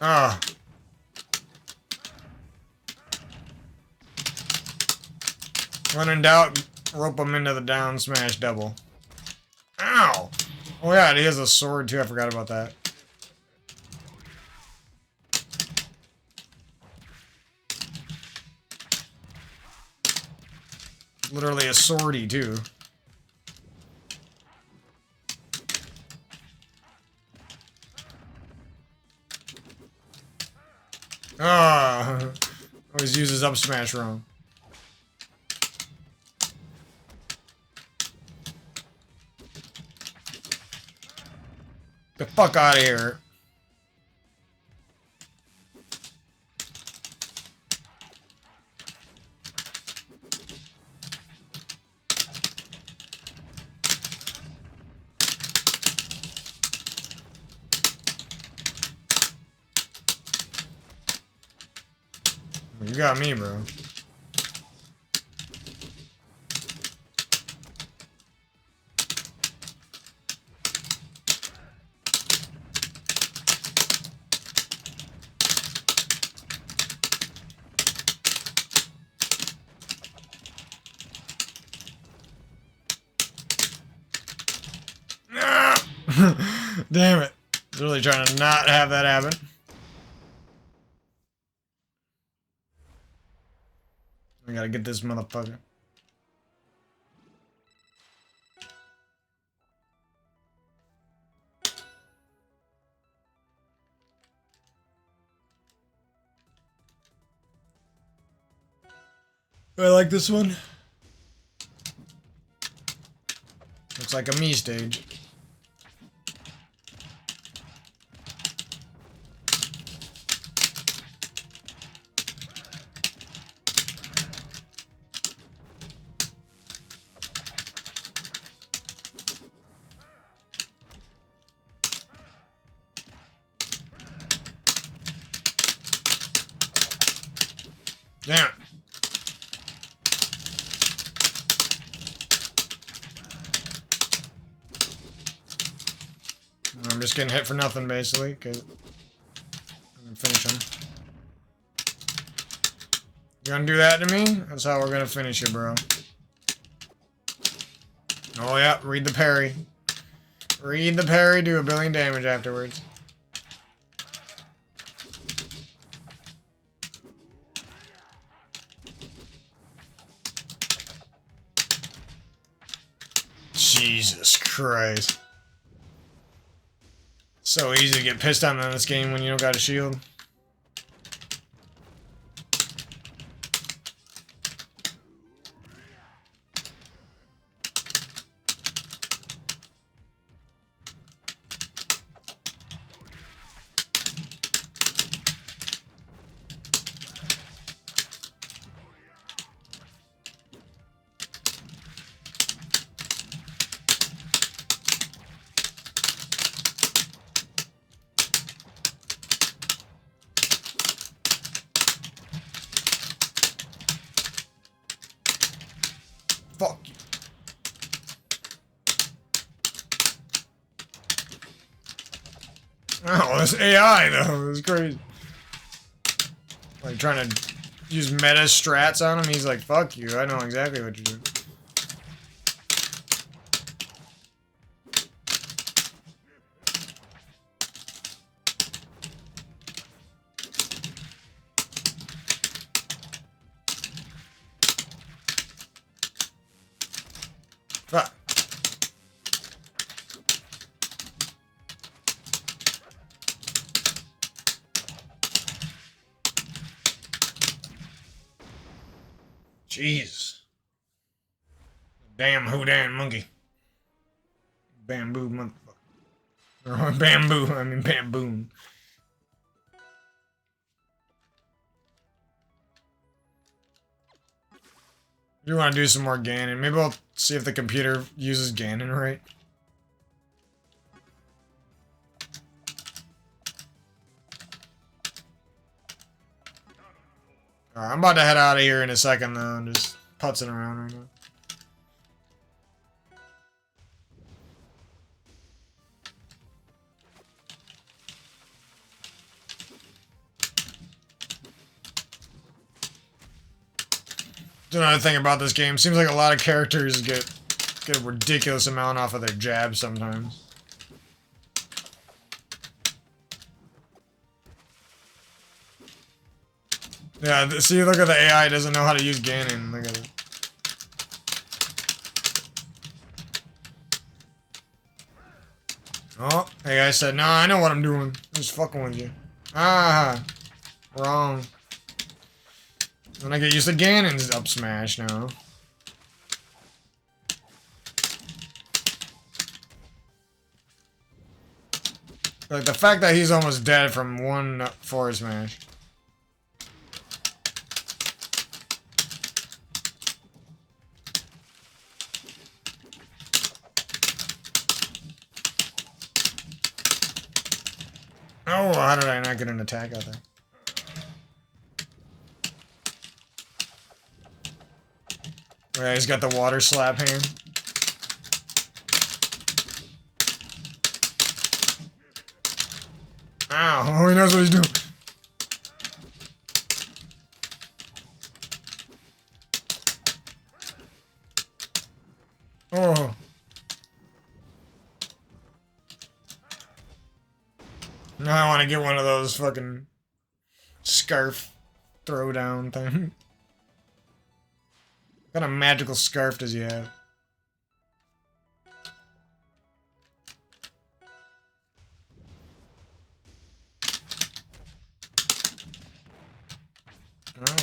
S1: Ah. When in doubt, rope him into the down smash double. Ow! Oh yeah, he has a sword too, I forgot about that. Literally a swordie too. Ah, always uses up smash wrong. The fuck out of here. You got me, bro. Damn it. I was really trying to not have that happen. I gotta get this motherfucker. I like this one. Looks like a me stage. Damn it. I'm just getting hit for nothing, basically, because I'm gonna finish him. You gonna do that to me? That's how we're gonna finish you, bro. Oh, yeah, read the parry. Read the parry, do 1 billion damage afterwards. Jesus Christ. So easy to get pissed on in this game when you don't got a shield. Fuck you. Oh, this AI though is crazy. Like trying to use meta strats on him, he's like, fuck you, I know exactly what you're doing. Fuck. Jeez. Damn Houdan monkey. Bamboo motherfucker. Or bamboo, I mean bamboon. You want to do some more Ganon. Maybe I'll see if the computer uses Ganon right. Alright, I'm about to head out of here in a second though. I'm just putzing around right now. Another thing about this game, seems like a lot of characters get a ridiculous amount off of their jabs sometimes. Yeah, see, look at the AI doesn't know how to use Ganon. Look at it. Oh, hey, I said, no, I know what I'm doing. I'm just fucking with you. Ah, wrong. When I get used to Ganon's up smash now. Like, the fact that he's almost dead from one forward smash. Oh, how did I not get an attack out there? Yeah, he's got the water slap hand. Ow, oh, he knows what he's doing. Oh. Now I want to get one of those fucking scarf throwdown thing. What kind of magical scarf does he have? Oh.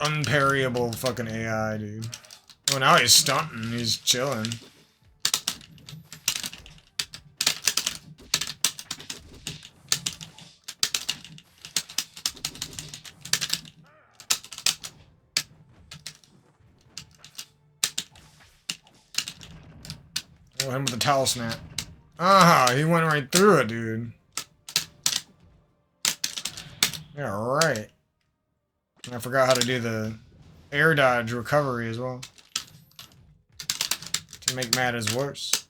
S1: Unparryable fucking AI, dude. Oh, now he's stunting. He's chilling. Oh, him with the towel snap. Ah, he went right through it, dude. Yeah, right. I forgot how to do the air dodge recovery as well. To make matters worse.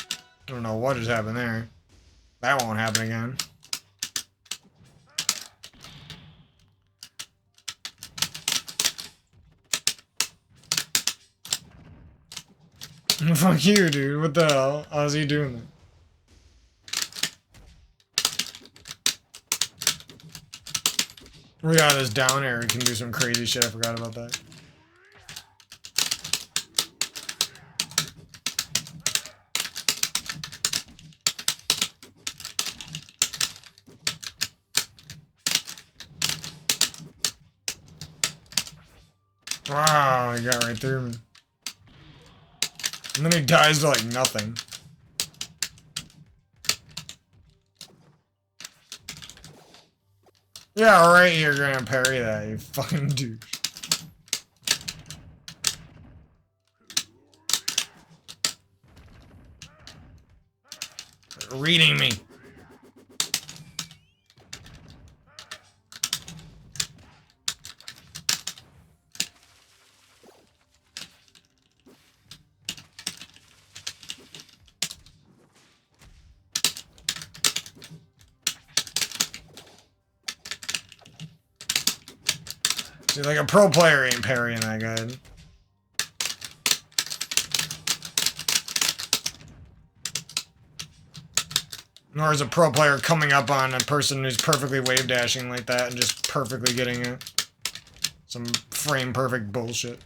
S1: I don't know what just happened there. That won't happen again. Fuck you, dude. What the hell? How's he doing that? We got this down air. We can do some crazy shit. I forgot about that. Wow, he got right through me. And then he dies to like nothing. Yeah, right, you're gonna parry that, you fucking douche. Reading me. See, like a pro player ain't parrying that good. Nor is a pro player coming up on a person who's perfectly wave dashing like that and just perfectly getting it. Some frame perfect bullshit.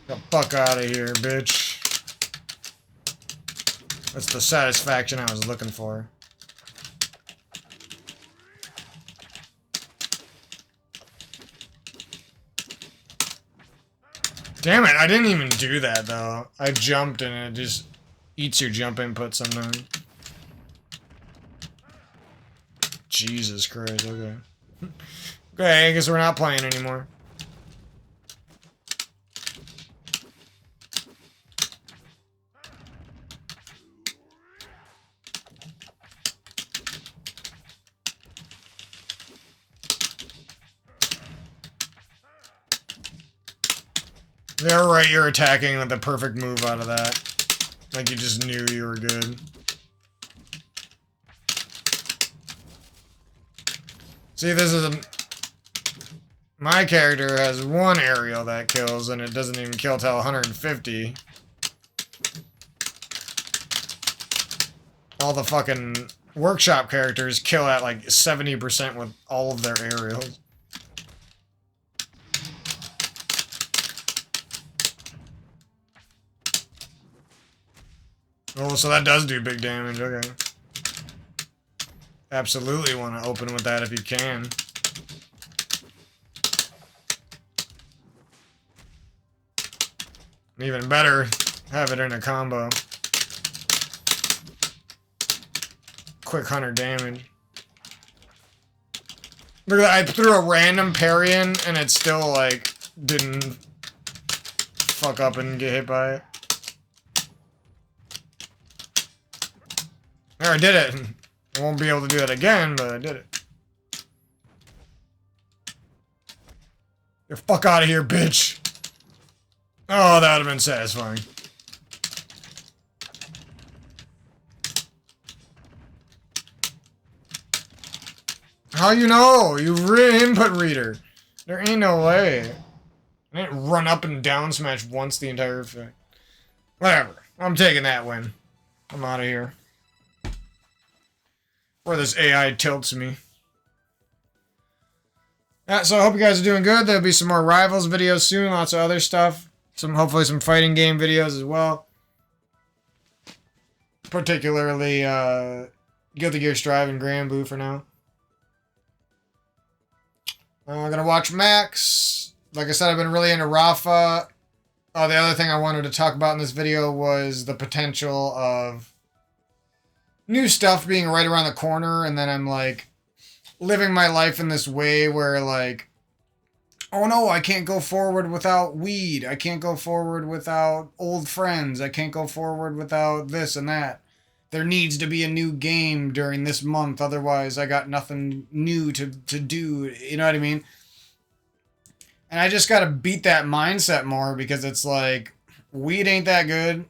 S1: Get the fuck out of here, bitch. That's the satisfaction I was looking for. Damn it, I didn't even do that though. I jumped and it just eats your jump input sometimes. Jesus Christ, okay. Okay, I guess we're not playing anymore. Yeah, right, you're attacking with the perfect move out of that. Like you just knew you were good. See, this is a... My character has one aerial that kills, and it doesn't even kill till 150. All the fucking workshop characters kill at like 70% with all of their aerials. Oh, so that does do big damage, okay. Absolutely want to open with that if you can. Even better, have it in a combo. Quick 100 damage. Look at that, I threw a random parry in, and it still, like, didn't fuck up and get hit by it. There, I did it. I won't be able to do it again, but I did it. Get the fuck out of here, bitch. Oh, that would have been satisfying. How you know? You input reader. There ain't no way. I didn't run up and down smash once the entire fight. Whatever. I'm taking that win. I'm out of here. Where this AI tilts me. Yeah, so I hope you guys are doing good. There'll be some more Rivals videos soon. Lots of other stuff. Hopefully some fighting game videos as well. Particularly Guilty Gear Strive and Grand Blue for now. I'm gonna watch Max. Like I said, I've been really into Rafa. Oh, the other thing I wanted to talk about in this video was the potential of new stuff being right around the corner, and then I'm like living my life in this way where like, oh no, I can't go forward without weed. I can't go forward without old friends. I can't go forward without this and that. There needs to be a new game during this month, otherwise I got nothing new to do, you know what I mean? And I just gotta beat that mindset more, because it's like, weed ain't that good.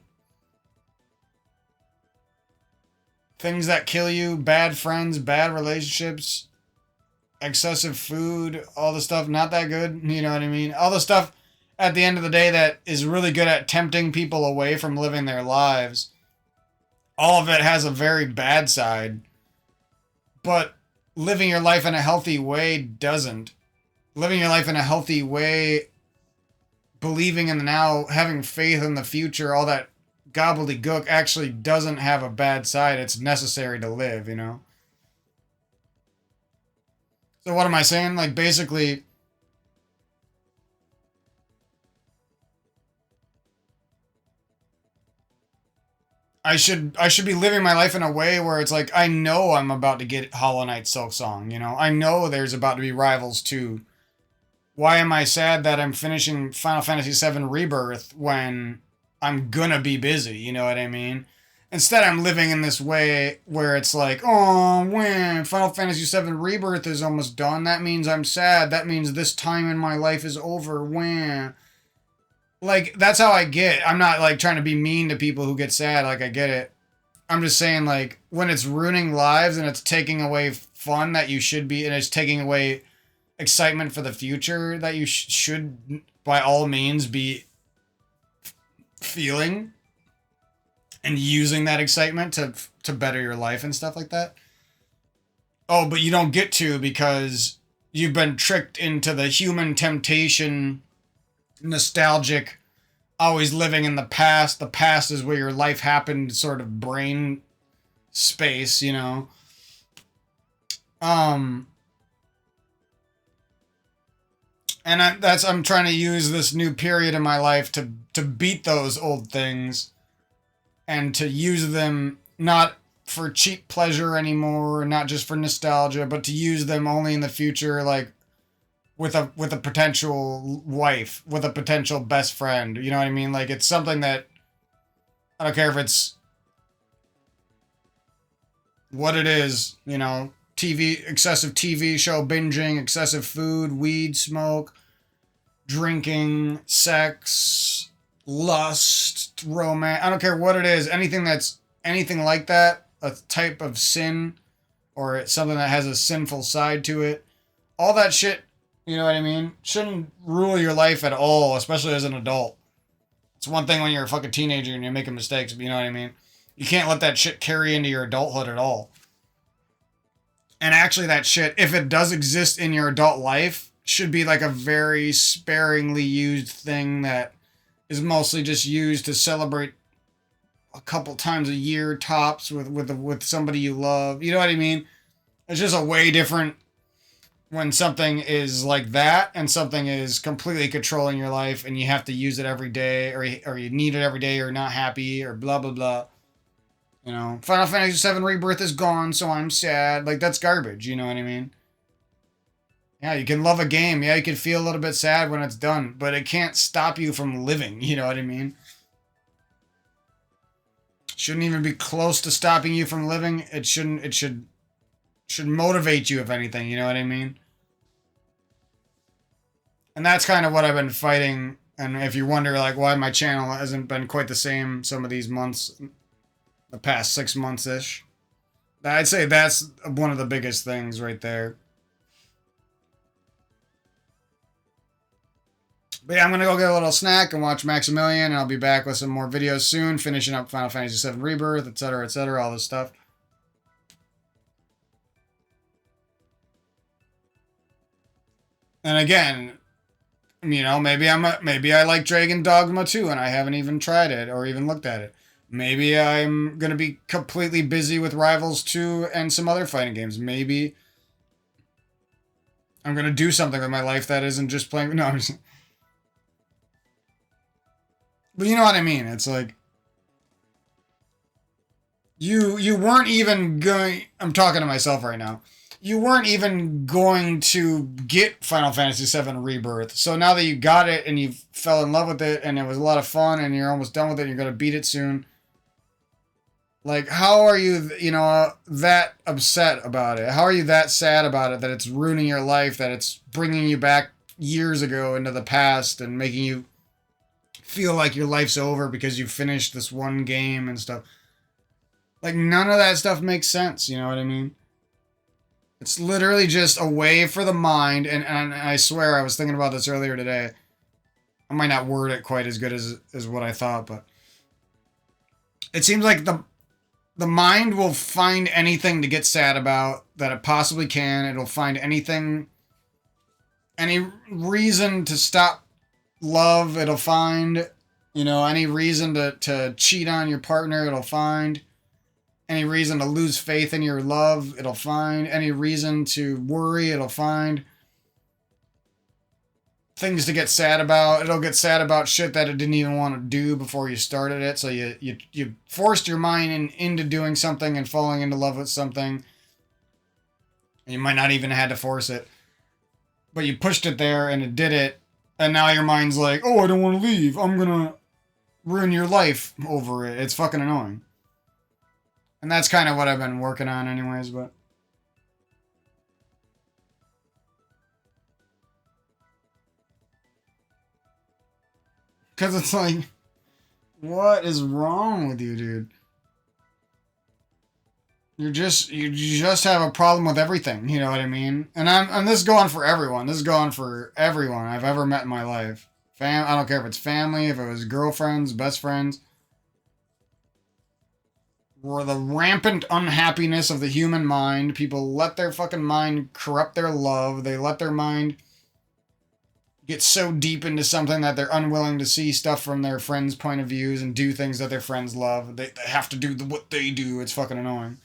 S1: Things that kill you, bad friends, bad relationships, excessive food, all the stuff not that good, you know what I mean? All the stuff at the end of the day that is really good at tempting people away from living their lives. All of it has a very bad side, but living your life in a healthy way doesn't. Living your life in a healthy way, believing in the now, having faith in the future, all that gobbledygook actually doesn't have a bad side. It's necessary to live, you know? So what am I saying? Like, basically, I should be living my life in a way where it's like, I know I'm about to get Hollow Knight Silksong, you know? I know there's about to be Rivals 2. Why am I sad that I'm finishing Final Fantasy VII Rebirth when I'm gonna be busy, you know what I mean? Instead, I'm living in this way where it's like, oh, when Final Fantasy VII Rebirth is almost done, that means I'm sad. That means this time in my life is over. When, like, that's how I get. I'm not, like, trying to be mean to people who get sad. Like, I get it. I'm just saying, like, when it's ruining lives and it's taking away fun that you should be, and it's taking away excitement for the future that you should, by all means, be feeling, and using that excitement to better your life and stuff like that. Oh, but you don't get to, because you've been tricked into the human temptation, nostalgic, always living in the past. The past is where your life happened, sort of brain space, you know. And I'm trying to use this new period in my life to beat those old things, and to use them not for cheap pleasure anymore, not just for nostalgia, but to use them only in the future, like with a potential wife, with a potential best friend. You know what I mean? Like, it's something that, I don't care if it's what it is, you know, excessive TV show binging, excessive food, weed, smoke, drinking, sex, lust, romance. I don't care what it is. Anything that's anything like that, a type of sin, or it's something that has a sinful side to it. All that shit, you know what I mean, shouldn't rule your life at all, especially as an adult. It's one thing when you're a fucking teenager and you're making mistakes, but you know what I mean? You can't let that shit carry into your adulthood at all. And actually, that shit, if it does exist in your adult life, should be like a very sparingly used thing that is mostly just used to celebrate a couple times a year tops with somebody you love. You know what I mean? It's just a way different when something is like that and something is completely controlling your life and you have to use it every day, or you need it every day, or not happy, or blah blah blah. You know, Final Fantasy VII Rebirth is gone, so I'm sad. Like, that's garbage, you know what I mean? Yeah, you can love a game. Yeah, you can feel a little bit sad when it's done, but it can't stop you from living. You know what I mean? Shouldn't even be close to stopping you from living. It shouldn't. It should motivate you, if anything. You know what I mean? And that's kind of what I've been fighting. And if you wonder, like, why my channel hasn't been quite the same some of these months, the past 6 months ish, I'd say that's one of the biggest things right there. But yeah, I'm gonna go get a little snack and watch Maximilian, and I'll be back with some more videos soon, finishing up Final Fantasy VII Rebirth, etc., all this stuff. And again, you know, maybe I like Dragon Dogma 2 and I haven't even tried it or even looked at it. Maybe I'm gonna be completely busy with Rivals 2 and some other fighting games. Maybe I'm gonna do something with my life that isn't just playing. No, I'm just, but you know what I mean. It's like you weren't even going. I'm talking to myself right now. You weren't even going to get Final Fantasy VII Rebirth. So now that you got it and you fell in love with it and it was a lot of fun and you're almost done with it and you're going to beat it soon. Like, how are you, you know, that upset about it? How are you that sad about it that it's ruining your life, that it's bringing you back years ago into the past and making you feel like your life's over because you finished this one game and stuff? Like, none of that stuff makes sense, you know what I mean? It's literally just a way for the mind, and I swear I was thinking about this earlier today. I might not word it quite as good as what I thought, but it seems like the mind will find anything to get sad about that it possibly can. It'll find anything, any reason to stop love, it'll find, you know, any reason to cheat on your partner, it'll find. Any reason to lose faith in your love, it'll find. Any reason to worry, it'll find. Things to get sad about, it'll get sad about shit that it didn't even want to do before you started it. So you forced your mind into doing something and falling into love with something. You might not even have had to force it. But you pushed it there and it did it. And now your mind's like, oh, I don't want to leave. I'm going to ruin your life over it. It's fucking annoying. And that's kind of what I've been working on anyways, but... Because it's like, what is wrong with you, dude? You just have a problem with everything, you know what I mean? And this is going for everyone. This is going for everyone I've ever met in my life. I don't care if it's family, if it was girlfriends, best friends. Or the rampant unhappiness of the human mind. People let their fucking mind corrupt their love. They let their mind get so deep into something that they're unwilling to see stuff from their friends' point of views and do things that their friends love. They have to do what they do. It's fucking annoying.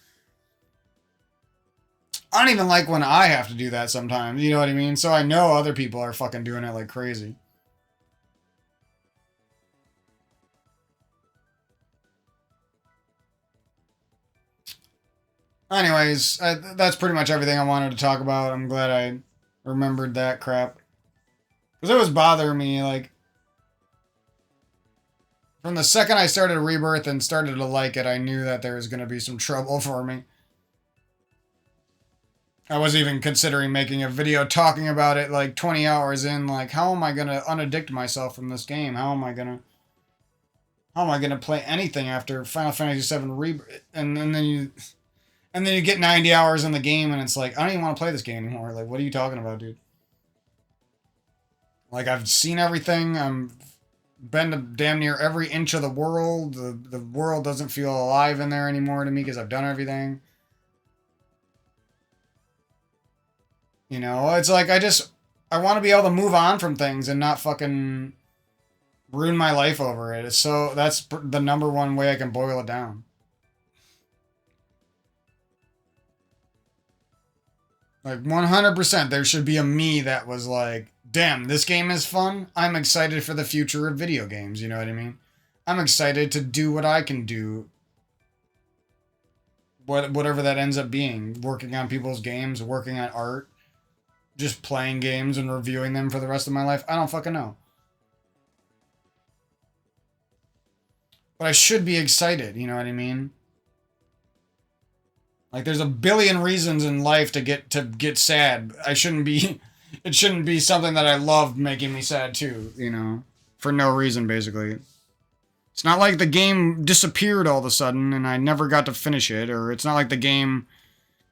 S1: I don't even like when I have to do that sometimes. You know what I mean? So I know other people are fucking doing it like crazy. Anyways, that's pretty much everything I wanted to talk about. I'm glad I remembered that crap. Because it was bothering me, like... From the second I started Rebirth and started to like it, I knew that there was going to be some trouble for me. I was even considering making a video talking about it like 20 hours in, like, how am I going to unaddict myself from this game? How am I going to play anything after Final Fantasy VII Rebirth? And then you get 90 hours in the game and it's like, I don't even want to play this game anymore. Like, what are you talking about, dude? Like, I've seen everything. I've been to damn near every inch of the world. The world doesn't feel alive in there anymore to me because I've done everything. You know, it's like I want to be able to move on from things and not fucking ruin my life over it. So that's the number one way I can boil it down. Like 100%, there should be a me that was like, damn, this game is fun. I'm excited for the future of video games, you know what I mean? I'm excited to do what I can do. Whatever that ends up being. Working on people's games, working on art. just playing games and reviewing them for the rest of my life? I don't fucking know. But I should be excited, you know what I mean? Like there's a billion reasons in life to get sad. I shouldn't be it shouldn't be something that I love making me sad too, you know? For no reason basically. It's not like the game disappeared all of a sudden and I never got to finish it, or it's not like the game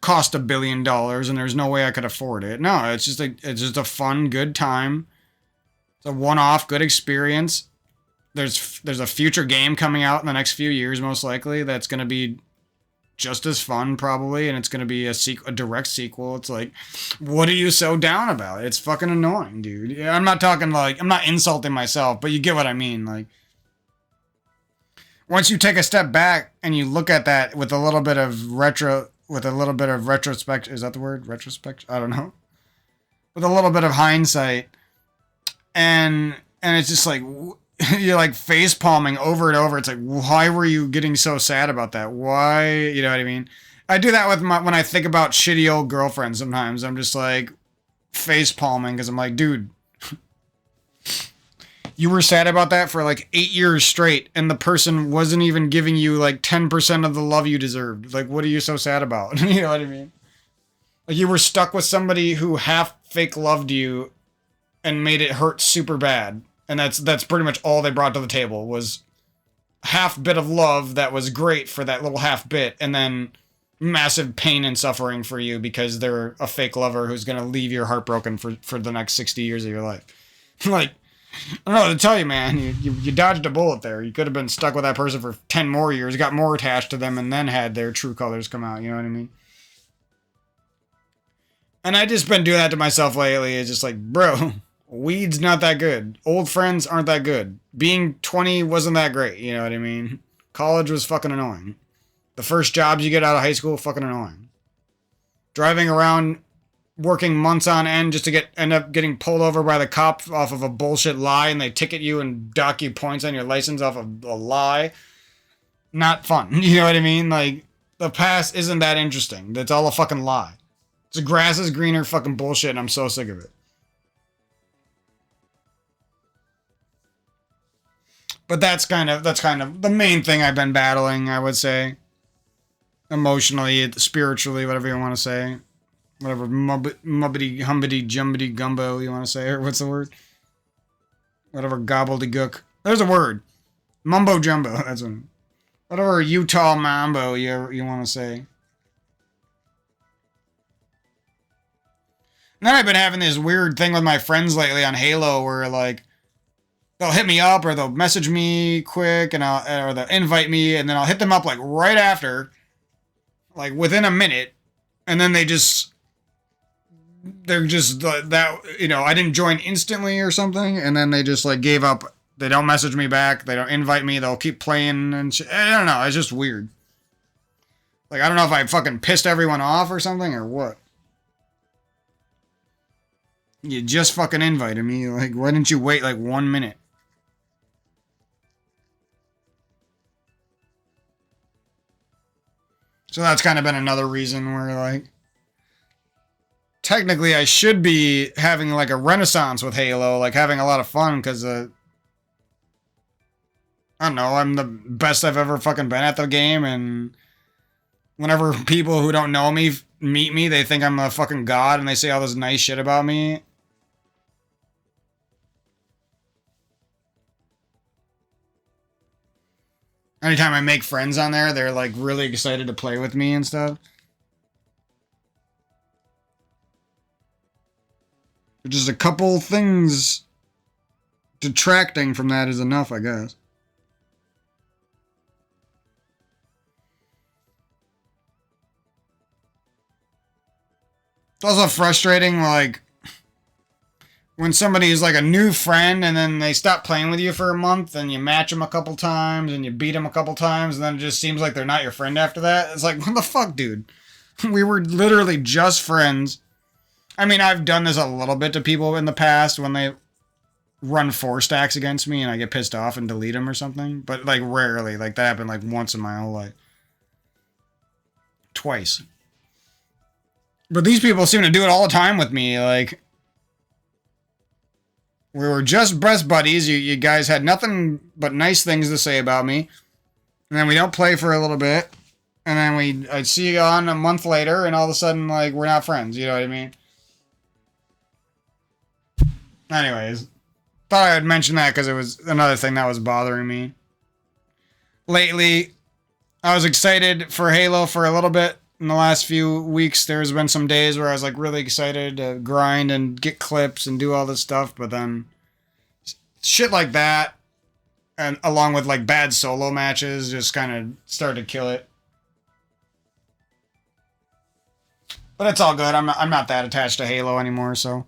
S1: cost $1 billion and there's no way I could afford it. No, it's just a fun, good time. It's a one-off, good experience. There's a future game coming out in the next few years, most likely, that's going to be just as fun, probably, and it's going to be a direct sequel. It's like, what are you so down about? It's fucking annoying, dude. I'm not talking like, I'm not insulting myself, but you get what I mean. Like, once you take a step back and you look at that with a little bit of retrospect, is that the word? Retrospect? I don't know. With a little bit of hindsight, and it's just like, you're like face palming over and over. It's like, why were you getting so sad about that? Why? You know what I mean? I do that with when I think about shitty old girlfriends sometimes. I'm just like face palming because I'm like, dude, you were sad about that for like 8 years straight and the person wasn't even giving you like 10% of the love you deserved. Like, what are you so sad about? You know what I mean? Like you were stuck with somebody who half fake loved you and made it hurt super bad. And that's pretty much all they brought to the table was half bit of love that was great for that little half bit, and then massive pain and suffering for you because they're a fake lover who's going to leave you heartbroken for the next 60 years of your life. Like, I don't know what to tell you, man. You dodged a bullet there. You could have been stuck with that person for 10 more years, got more attached to them, and then had their true colors come out. You know what I mean? And I just been doing that to myself lately. It's just like, bro, weed's not that good. Old friends aren't that good. Being 20 wasn't that great. You know what I mean? College was fucking annoying. The first jobs you get out of high school, fucking annoying. Driving around, working months on end just to end up getting pulled over by the cop off of a bullshit lie, and they ticket you and dock you points on your license off of a lie. Not fun. You know what I mean? Like, the past isn't that interesting. That's all a fucking lie. The grass is greener fucking bullshit, and I'm so sick of it. But that's kind of the main thing I've been battling, I would say. Emotionally, spiritually, whatever you want to say. Whatever mubbity, humbity, jumbity, gumbo you want to say, or what's the word? Whatever gobbledygook. There's a word. Mumbo jumbo, that's one. Whatever Utah mambo you want to say. And then I've been having this weird thing with my friends lately on Halo where, like, they'll hit me up or they'll message me quick or they'll invite me, and then I'll hit them up, like, right after, like, within a minute, and then they're just that, you know, I didn't join instantly or something, and then they just, like, gave up. They don't message me back. They don't invite me. They'll keep playing and shit. I don't know. It's just weird. Like, I don't know if I fucking pissed everyone off or something or what. You just fucking invited me. Like, why didn't you wait, like, 1 minute? So that's kind of been another reason where, like, technically I should be having, like, a renaissance with Halo, like, having a lot of fun, because, I don't know, I'm the best I've ever fucking been at the game, and whenever people who don't know me meet me, they think I'm a fucking god, and they say all this nice shit about me. Anytime I make friends on there, they're, like, really excited to play with me and stuff. Just a couple things detracting from that is enough, I guess. It's also frustrating, like, when somebody is like a new friend and then they stop playing with you for a month and you match them a couple times and you beat them a couple times and then it just seems like they're not your friend after that. It's like, what the fuck, dude? We were literally just friends. I mean, I've done this a little bit to people in the past when they run 4 stacks against me and I get pissed off and delete them or something. But, like, rarely. Like, that happened, like, once in my whole life. Twice. But these people seem to do it all the time with me. Like, we were just best buddies. You guys had nothing but nice things to say about me. And then we don't play for a little bit. And then I'd see you on a month later, and all of a sudden, like, we're not friends. You know what I mean? Anyways, thought I would mention that because it was another thing that was bothering me. Lately, I was excited for Halo for a little bit. In the last few weeks, there's been some days where I was like really excited to grind and get clips and do all this stuff, but then shit like that, and along with like bad solo matches, just kind of started to kill it. But it's all good. I'm not that attached to Halo anymore, so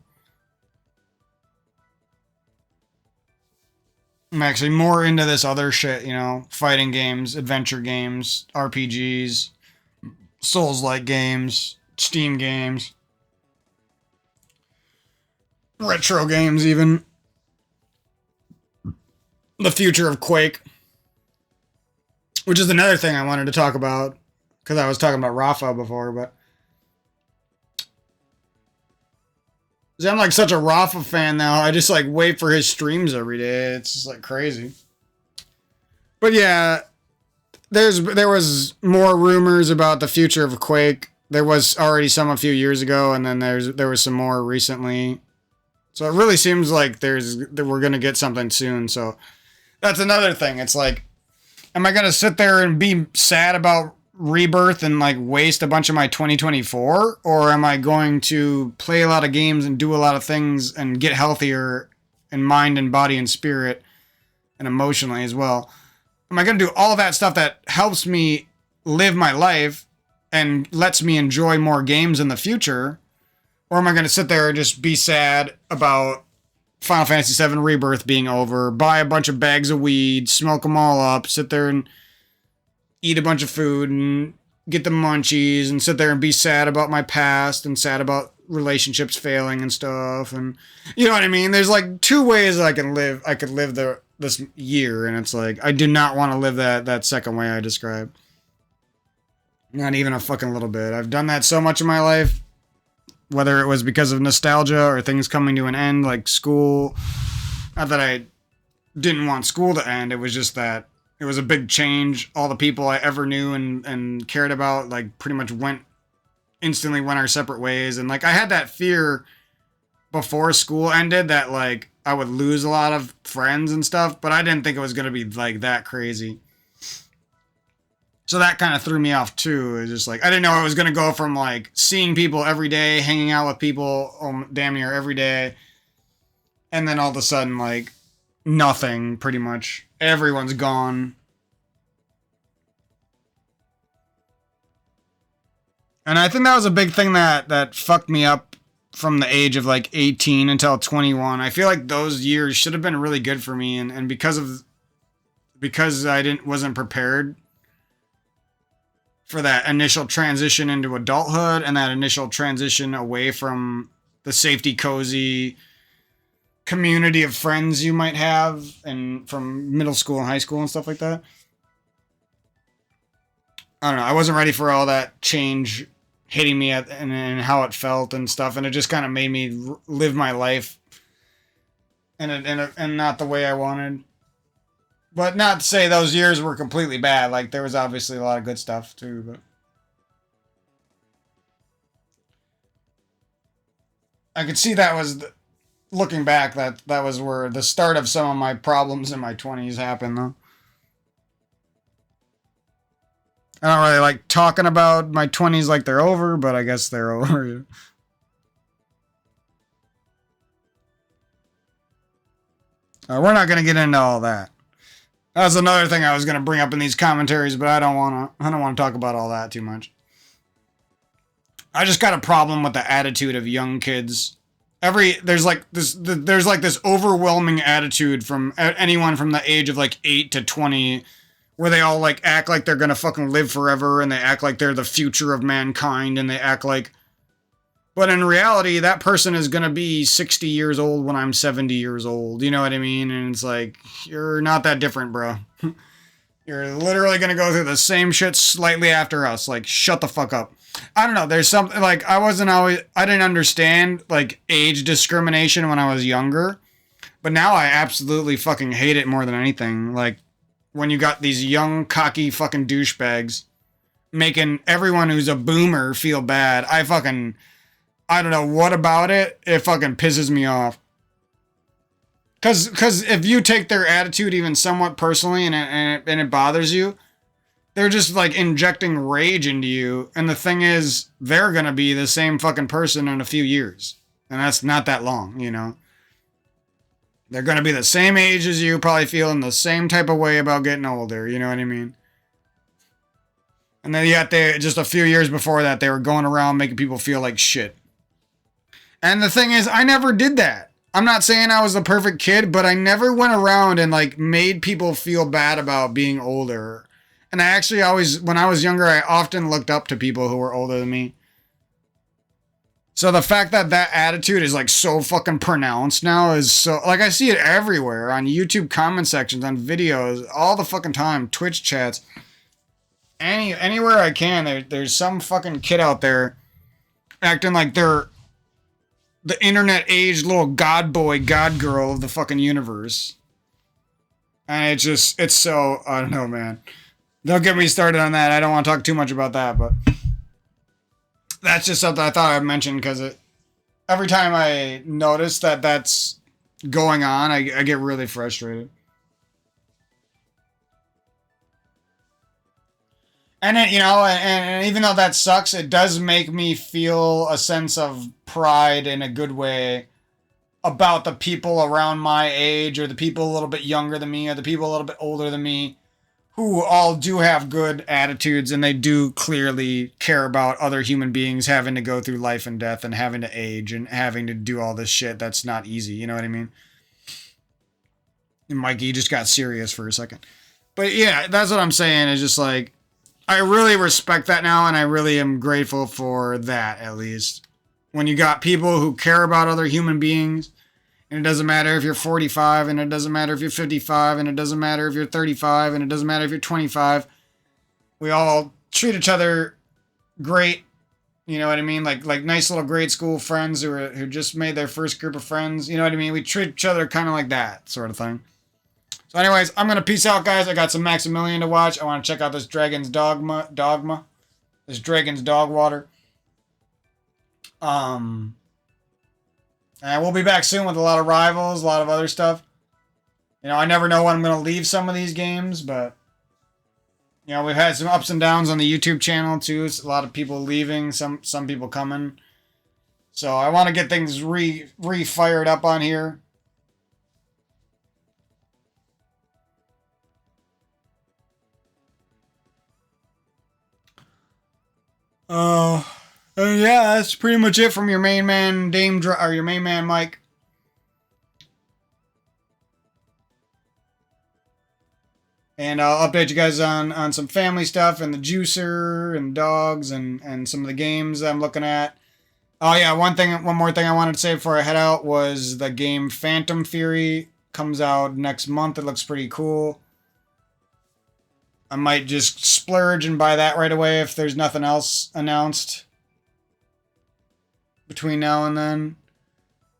S1: I'm actually more into this other shit, you know, fighting games, adventure games, RPGs, Souls-like games, Steam games, retro games even. The future of Quake, which is another thing I wanted to talk about, because I was talking about Rafa before, but see, I'm like such a Rafa fan now. I just like wait for his streams every day. It's just like crazy. But yeah, there was more rumors about the future of Quake. There was already some a few years ago, and then there was some more recently. So it really seems like we're gonna get something soon. So that's another thing. It's like, am I gonna sit there and be sad about Rebirth and like waste a bunch of my 2024, or am I going to play a lot of games and do a lot of things and get healthier in mind and body and spirit and emotionally as well? Am I going to do all that stuff that helps me live my life and lets me enjoy more games in the future? Or am I going to sit there and just be sad about Final Fantasy VII Rebirth being over, buy a bunch of bags of weed, smoke them all up, sit there and eat a bunch of food and get the munchies and sit there and be sad about my past and sad about relationships failing and stuff? And you know what I mean? There's like two ways I could live this year, and it's like I do not want to live that second way I described. Not even a fucking little bit. I've done that so much in my life, whether it was because of nostalgia or things coming to an end, like school. Not that I didn't want school to end, it was just that it was a big change. All the people I ever knew and cared about, like, pretty much instantly went our separate ways. And, like, I had that fear before school ended that, like, I would lose a lot of friends and stuff, but I didn't think it was going to be, like, that crazy. So that kind of threw me off, too. It was just, like, I didn't know I was going to go from, like, seeing people every day, hanging out with people damn near every day, and then all of a sudden, like, nothing, pretty much. Everyone's gone. And I think that was a big thing that fucked me up from the age of like 18 until 21. I feel like those years should have been really good for me, and because I wasn't prepared for that initial transition into adulthood and that initial transition away from the safety cozy community of friends you might have and from middle school and high school and stuff like that. I don't know. I wasn't ready for all that change hitting me and how it felt and stuff, and it just kind of made me live my life and not the way I wanted. But not to say those years were completely bad. Like, there was obviously a lot of good stuff too, but I could see that was looking back, that was where the start of some of my problems in my 20s happened, though. I don't really like talking about my 20s like they're over, but I guess they're over. We're not going to get into all that. That's another thing I was going to bring up in these commentaries, but I don't want to talk about all that too much. I just got a problem with the attitude of young kids. There's like this overwhelming attitude from anyone from the age of like 8 to 20, where they all like act like they're gonna fucking live forever, and they act like they're the future of mankind, and they act like, but in reality, that person is gonna be 60 years old when I'm 70 years old. You know what I mean? And it's like, you're not that different, bro. You're literally gonna go through the same shit slightly after us. Like, shut the fuck up. I don't know. There's something like I didn't understand like age discrimination when I was younger, but now I absolutely fucking hate it more than anything. Like when you got these young cocky fucking douchebags making everyone who's a boomer feel bad. I don't know what about it. It fucking pisses me off. Cause if you take their attitude even somewhat personally and it bothers you, they're just like injecting rage into you. And the thing is, they're gonna be the same fucking person in a few years, and that's not that long, you know. They're gonna be the same age as you, probably feeling the same type of way about getting older. You know what I mean? And then yet they just a few years before that they were going around making people feel like shit. And the thing is, I never did that. I'm not saying I was the perfect kid, but I never went around and like made people feel bad about being older. And I actually always, when I was younger, I often looked up to people who were older than me. So the fact that that attitude is like so fucking pronounced now is so, like I see it everywhere on YouTube comment sections, on videos, all the fucking time, Twitch chats. Anywhere I can, there's some fucking kid out there acting like they're the internet aged little god boy, god girl of the fucking universe. And it's so, I don't know, man. Don't get me started on that. I don't want to talk too much about that, but that's just something I thought I'd mention because every time I notice that that's going on, I get really frustrated. And it, you know, and even though that sucks, it does make me feel a sense of pride in a good way about the people around my age, or the people a little bit younger than me, or the people a little bit older than me, who all do have good attitudes, and they do clearly care about other human beings having to go through life and death and having to age and having to do all this shit that's not easy. You know what I mean? And Mikey just got serious for a second. But yeah, that's what I'm saying, is just like, I really respect that now, and I really am grateful for that, at least. When you got people who care about other human beings, and it doesn't matter if you're 45, and it doesn't matter if you're 55, and it doesn't matter if you're 35, and it doesn't matter if you're 25. We all treat each other great. You know what I mean? Like nice little grade school friends who just made their first group of friends. You know what I mean? We treat each other kind of like that sort of thing. So anyways, I'm going to peace out, guys. I got some Maximilian to watch. I want to check out this Dragon's Dogma. This Dragon's Dog Water. And we'll be back soon with a lot of Rivals, a lot of other stuff. You know, I never know when I'm going to leave some of these games, but you know, we've had some ups and downs on the YouTube channel too. It's a lot of people leaving, some people coming. So I want to get things re-fired up on here. Yeah, that's pretty much it from your main man, or your main man, Mike. And I'll update you guys on some family stuff and the juicer and dogs and some of the games I'm looking at. Oh yeah, one more thing I wanted to say before I head out was the game Phantom Fury comes out next month. It looks pretty cool. I might just splurge and buy that right away if there's nothing else announced between now and then.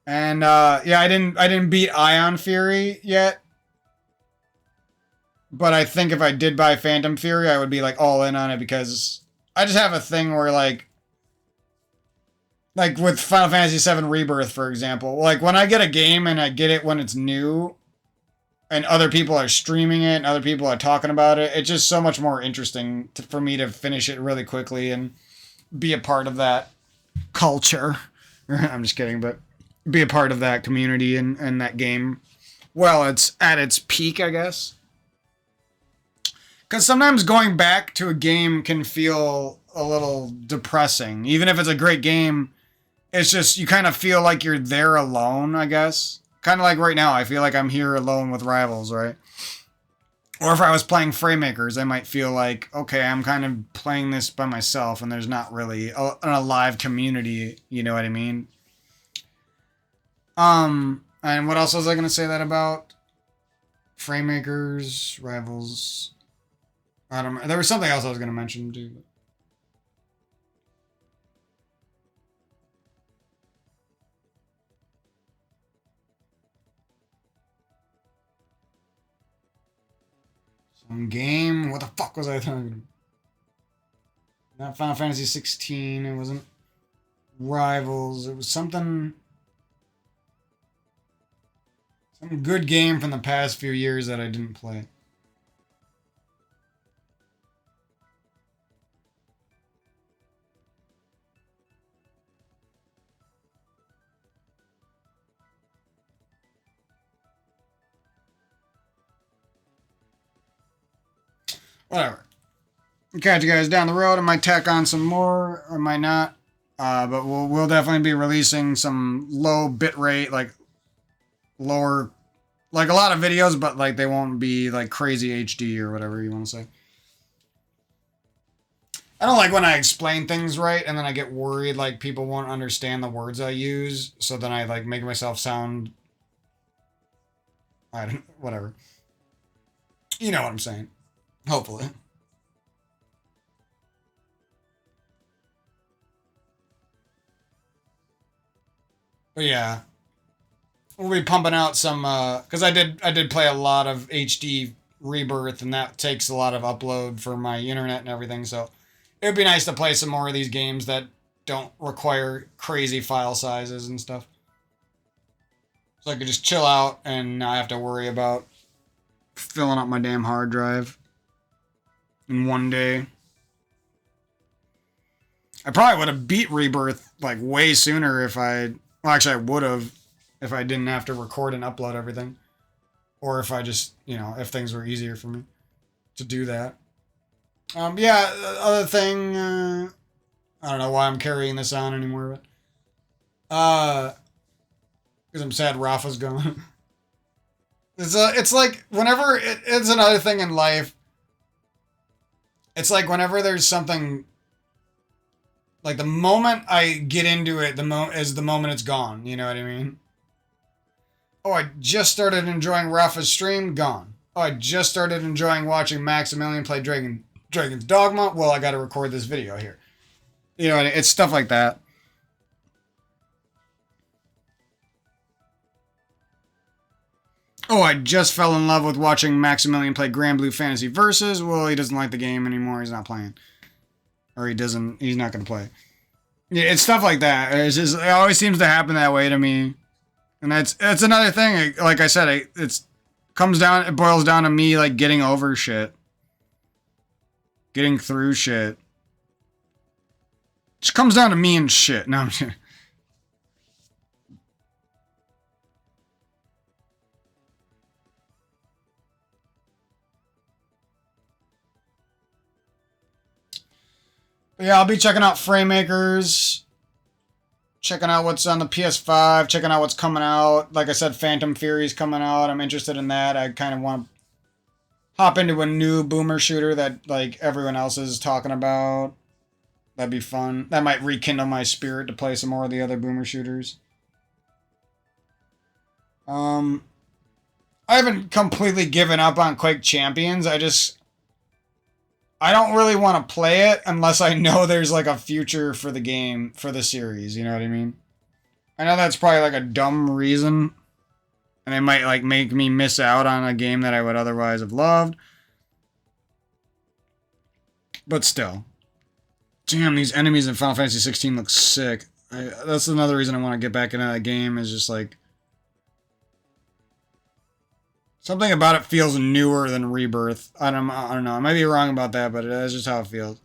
S1: And yeah, I didn't beat Ion Fury yet. But I think if I did buy Phantom Fury, I would be like all in on it, because I just have a thing where like with Final Fantasy VII Rebirth, for example, like when I get a game and I get it when it's new and other people are streaming it and other people are talking about it, it's just so much more interesting for me to finish it really quickly and be a part of that culture. I'm just kidding, but be a part of that community and that game. Well, it's at its peak, I guess. Because sometimes going back to a game can feel a little depressing. Even if it's a great game, it's just, you kind of feel like you're there alone, I guess. Kind of like right now, I feel like I'm here alone with Rivals, right? Or if I was playing Framemakers, I might feel like, okay, I'm kind of playing this by myself and there's not really an alive community, you know what I mean? And what else was I going to say that about? Framemakers, Rivals. I don't. There was something else I was gonna mention too. But... Some game. What the fuck was I thinking? Not Final Fantasy 16. It wasn't Rivals. It was something. Some good game from the past few years that I didn't play. Whatever. I'll catch you guys down the road. I might tack on some more, or might not. But we'll definitely be releasing some low bit rate, like lower, like a lot of videos, but like they won't be like crazy HD or whatever you want to say. I don't like when I explain things right and then I get worried like people won't understand the words I use, so then I like make myself sound, I don't, whatever. You know what I'm saying. Hopefully. But yeah. We'll be pumping out some because I did play a lot of HD Rebirth, and that takes a lot of upload for my internet and everything, so it would be nice to play some more of these games that don't require crazy file sizes and stuff. So I could just chill out and not have to worry about filling up my damn hard drive in one day. I probably would have beat Rebirth like way sooner if I... Well, actually I would have if I didn't have to record and upload everything. Or if I just, you know, if things were easier for me to do that. Yeah, other thing... I don't know why I'm carrying this on anymore, but... because I'm sad Rafa's gone. It's like whenever it's another thing in life. It's like whenever there's something, like the moment I get into it, is the moment it's gone. You know what I mean? Oh, I just started enjoying Rafa's stream. Gone. Oh, I just started enjoying watching Maximilian play Dragon's Dogma. Well, I got to record this video here. You know, it's stuff like that. Oh, I just fell in love with watching Maximilian play Grand Blue Fantasy Versus. Well, he doesn't like the game anymore. He's not playing. Or he's not going to play. Yeah, it's stuff like that. It always seems to happen that way to me. And it's another thing. Like I said, it boils down to me, like, getting over shit. Getting through shit. It just comes down to me and shit. No, I'm kidding. But yeah, I'll be checking out Framemakers. Checking out what's on the PS5. Checking out what's coming out. Like I said, Phantom Fury's coming out. I'm interested in that. I kind of want to hop into a new boomer shooter that like everyone else is talking about. That'd be fun. That might rekindle my spirit to play some more of the other boomer shooters. I haven't completely given up on Quake Champions. I don't really want to play it unless I know there's like a future for the game, for the series, you know what I mean? I know that's probably like a dumb reason, and it might like make me miss out on a game that I would otherwise have loved. But still. Damn, these enemies in Final Fantasy 16 look sick. That's another reason I want to get back into that game, is just like... something about it feels newer than Rebirth. I don't know. I might be wrong about that, but that's just how it feels.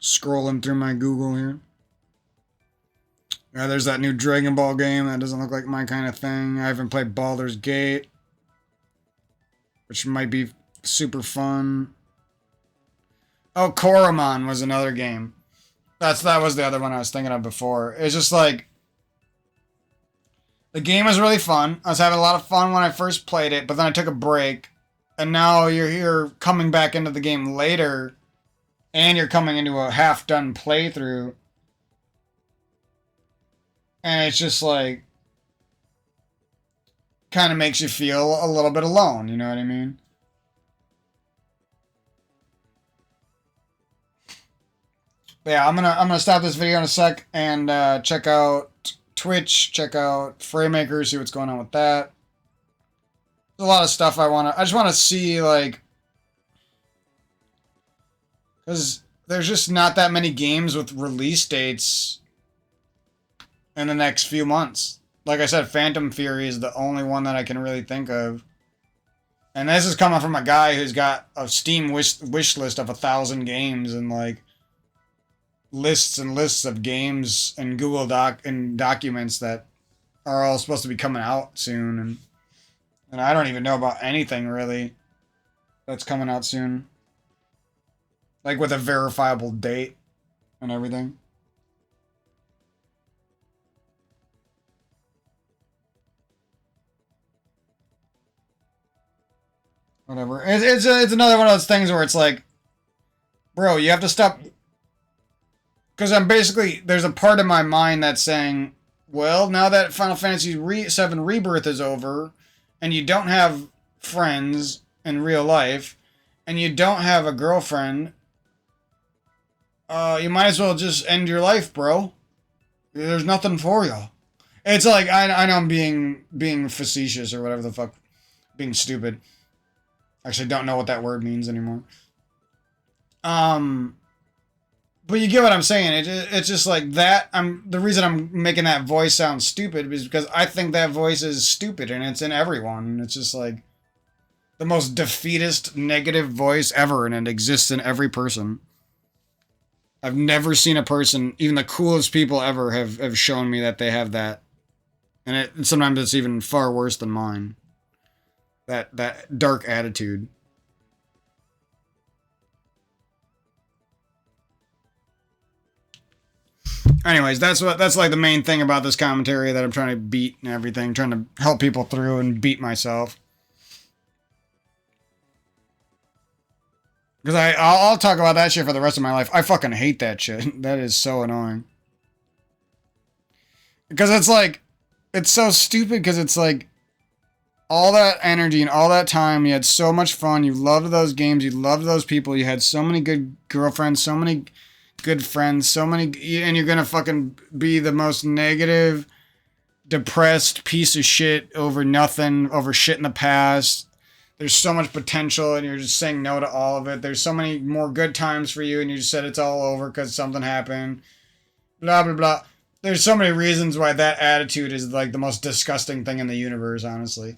S1: Scrolling through my Google here. Yeah, there's that new Dragon Ball game. That doesn't look like my kind of thing. I haven't played Baldur's Gate, which might be super fun. Oh, Koromon was another game. That was the other one I was thinking of before. It's just like... the game was really fun. I was having a lot of fun when I first played it, but then I took a break. And now you're here coming back into the game later, and you're coming into a half-done playthrough. And it's just like, kind of makes you feel a little bit alone, you know what I mean? But yeah, I'm gonna stop this video in a sec and check out Twitch, check out FrameMaker, see what's going on with that. There's a lot of stuff I just wanna see, like, because there's just not that many games with release dates in the next few months. Like I said, Phantom Fury is the only one that I can really think of. And this is coming from a guy who's got a Steam wish list of 1,000 games and like lists and lists of games and Google Doc and documents that are all supposed to be coming out soon, and I don't even know about anything really that's coming out soon. Like with a verifiable date and everything. Whatever. It's another one of those things where it's like, bro, you have to stop. Because I'm basically, there's a part of my mind that's saying, well, now that Final Fantasy VII Rebirth is over, and you don't have friends in real life, and you don't have a girlfriend, you might as well just end your life, bro. There's nothing for you. It's like, I know I'm being facetious or whatever the fuck, being stupid. Actually, don't know what that word means anymore. But you get what I'm saying. It's just like that. The reason I'm making that voice sound stupid is because I think that voice is stupid, and it's in everyone. It's just like the most defeatist, negative voice ever, and it exists in every person. I've never seen a person, even the coolest people ever, have shown me that they have that, and sometimes it's even far worse than mine. That dark attitude. Anyways, that's like the main thing about this commentary that I'm trying to beat and everything, trying to help people through and beat myself. Because I'll talk about that shit for the rest of my life. I fucking hate that shit. That is so annoying. Because it's like, it's so stupid because it's like, all that energy and all that time, you had so much fun, you loved those games, you loved those people, you had so many good girlfriends, so many good friends, so many, and you're gonna fucking be the most negative, depressed piece of shit over nothing, over shit in the past. There's so much potential and you're just saying no to all of it. There's so many more good times for you and you just said it's all over because something happened. Blah, blah, blah. There's so many reasons why that attitude is like the most disgusting thing in the universe, honestly.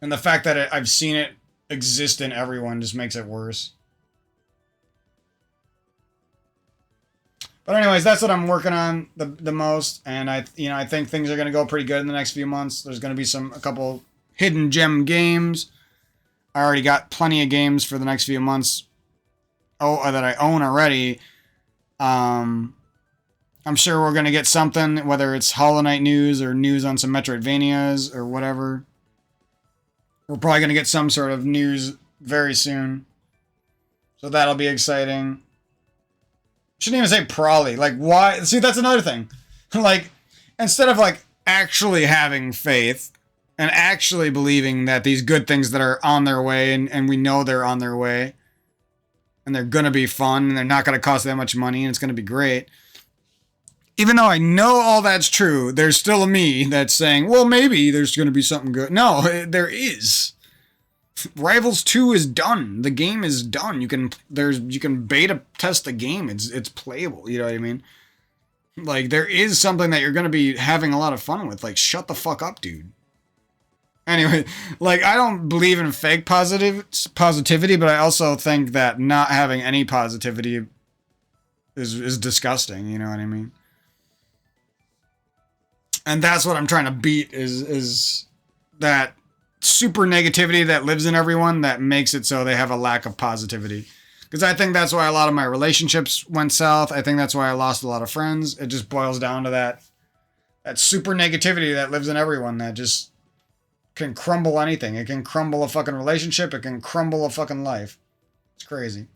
S1: And the fact that I've seen it exist in everyone just makes it worse. But anyways, that's what I'm working on the most, and I think things are going to go pretty good in the next few months. There's going to be a couple hidden gem games. I already got plenty of games for the next few months. That I own already. I'm sure we're going to get something, whether it's Hollow Knight news or news on some Metroidvanias or whatever. We're probably going to get some sort of news very soon. So that'll be exciting. Shouldn't even say probably. Like, why? See, that's another thing. Like, instead of, like, actually having faith and actually believing that these good things that are on their way, and we know they're on their way, and they're going to be fun, and they're not going to cost that much money, and it's going to be great. Even though I know all that's true, there's still a me that's saying, well, maybe there's going to be something good. No, there is. Rivals 2 is done. The game is done. You can beta test the game. It's playable. You know what I mean? Like, there is something that you're going to be having a lot of fun with. Like, shut the fuck up, dude. Anyway, like, I don't believe in fake positivity, but I also think that not having any positivity is disgusting. You know what I mean? And that's what I'm trying to beat is that super negativity that lives in everyone that makes it so they have a lack of positivity. Because I think that's why a lot of my relationships went south. I think that's why I lost a lot of friends. It just boils down to that super negativity that lives in everyone that just can crumble anything. It can crumble a fucking relationship. It can crumble a fucking life. It's crazy.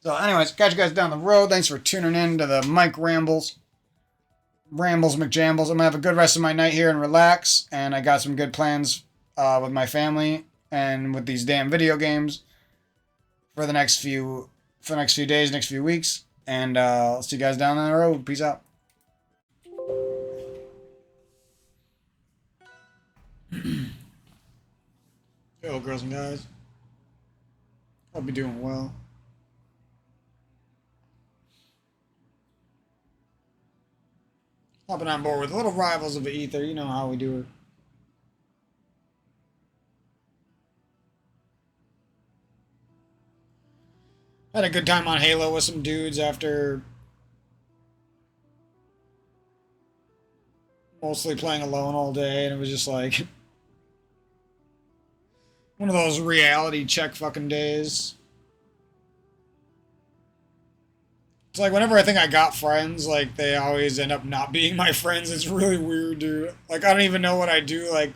S1: So anyways, catch you guys down the road. Thanks for tuning in to the Mike Rambles. Rambles McJambles. I'm going to have a good rest of my night here and relax. And I got some good plans with my family and with these damn video games for the next few days, next few weeks. And I'll see you guys down the road. Peace out. Hello, girls and guys. Hope you're doing well. Hopping on board with little rivals of Aether. You know how we do it. Had a good time on Halo with some dudes after mostly playing alone all day, and it was just like one of those reality check fucking days. It's like whenever I think I got friends, like they always end up not being my friends. It's really weird, dude. Like I don't even know what I do. Like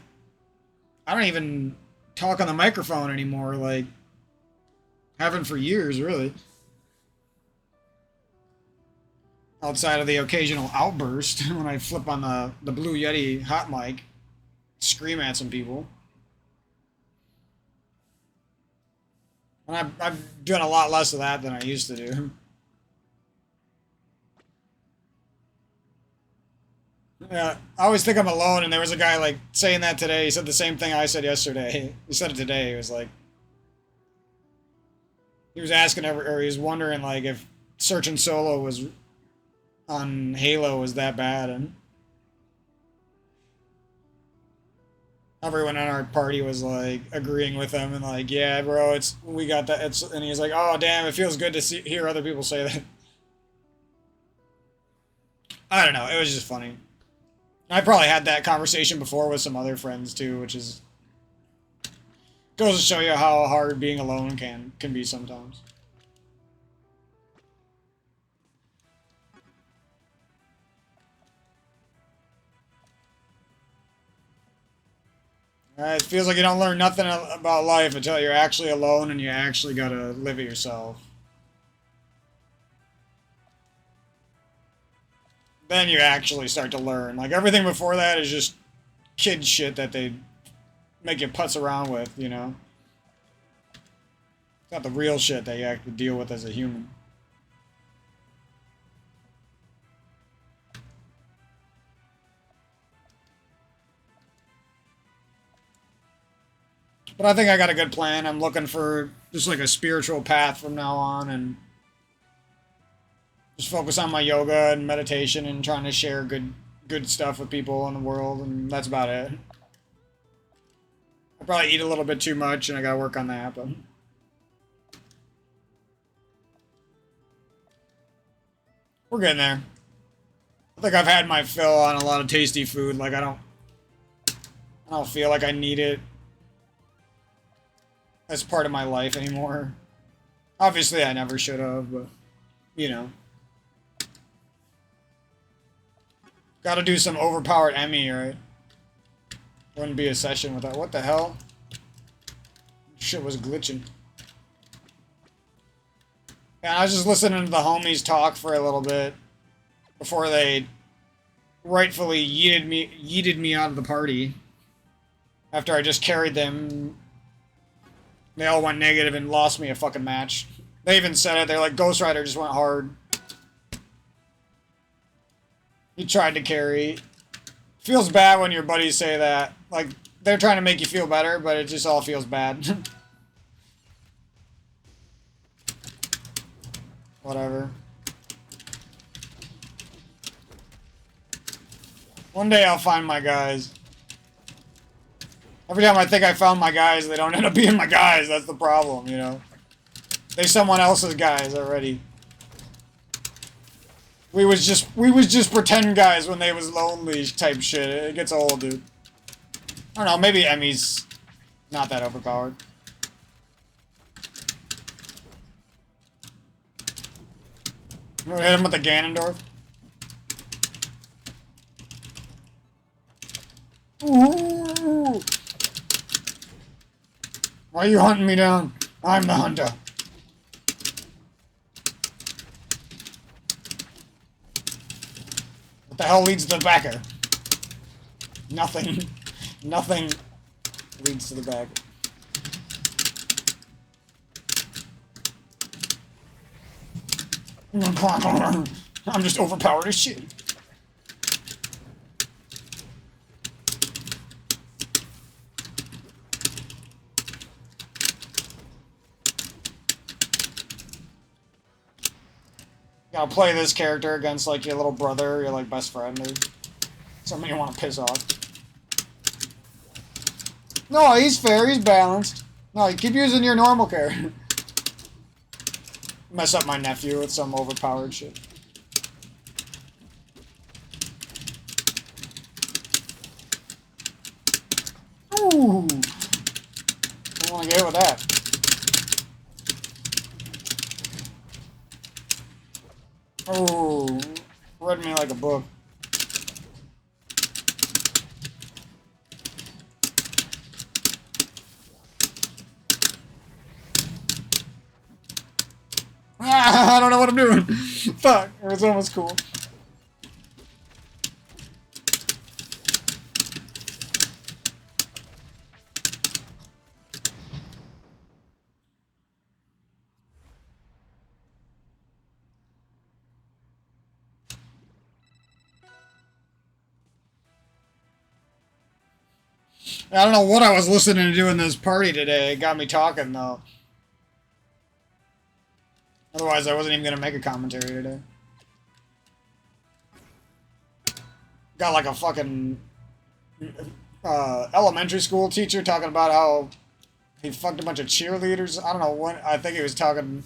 S1: I don't even talk on the microphone anymore. Like haven't for years, really. Outside of the occasional outburst when I flip on the Blue Yeti hot mic, scream at some people. And I've done a lot less of that than I used to do. Yeah, I always think I'm alone, and there was a guy like saying that today. He said the same thing I said yesterday. He said it today. He was like, he was asking, or he was wondering like if searching solo was on Halo was that bad, and everyone on our party was like agreeing with him and like, yeah, bro, we got that. And he's like, oh damn, it feels good to hear other people say that. I don't know. It was just funny. I probably had that conversation before with some other friends too, which is goes to show you how hard being alone can be sometimes. It feels like you don't learn nothing about life until you're actually alone and you actually gotta live it yourself. Then you actually start to learn. Like, everything before that is just kid shit that they make you putz around with, you know? It's not the real shit that you have to deal with as a human. But I think I got a good plan. I'm looking for just like a spiritual path from now on, and just focus on my yoga and meditation and trying to share good stuff with people in the world, and that's about it. I probably eat a little bit too much, and I gotta work on that, but we're getting there. I think I've had my fill on a lot of tasty food. Like I don't feel like I need it as part of my life anymore. Obviously, I never should have, but you know. Gotta do some overpowered Emmy, right? Wouldn't be a session without. What the hell? Shit was glitching. Yeah, I was just listening to the homies talk for a little bit before they rightfully yeeted me out of the party. After I just carried them, they all went negative and lost me a fucking match. They even said it. They're like, Ghost Rider just went hard. He tried to carry. Feels bad when your buddies say that. Like, they're trying to make you feel better, but it just all feels bad. Whatever. One day I'll find my guys. Every time I think I found my guys, they don't end up being my guys. That's the problem, you know? They're someone else's guys already. We was just pretend guys when they was lonely type shit. It gets old, dude. I don't know, maybe Emmy's not that overpowered. You wanna hit him with the Ganondorf? Ooh! Why are you hunting me down? I'm the hunter. What the hell leads to the backer? Nothing. Nothing leads to the backer. I'm just overpowered as shit. Gotta play this character against like your little brother, your like best friend, or somebody you want to piss off. No, he's fair, he's balanced. No, you keep using your normal character. Mess up my nephew with some overpowered shit. Ooh! I want to get hit with that. Oh, read me like a book. I don't know what I'm doing. Fuck, it was almost cool. I don't know what I was listening to in this party today. It got me talking, though. Otherwise, I wasn't even going to make a commentary today. Got like a fucking elementary school teacher talking about how he fucked a bunch of cheerleaders. I don't know when. I think he was talking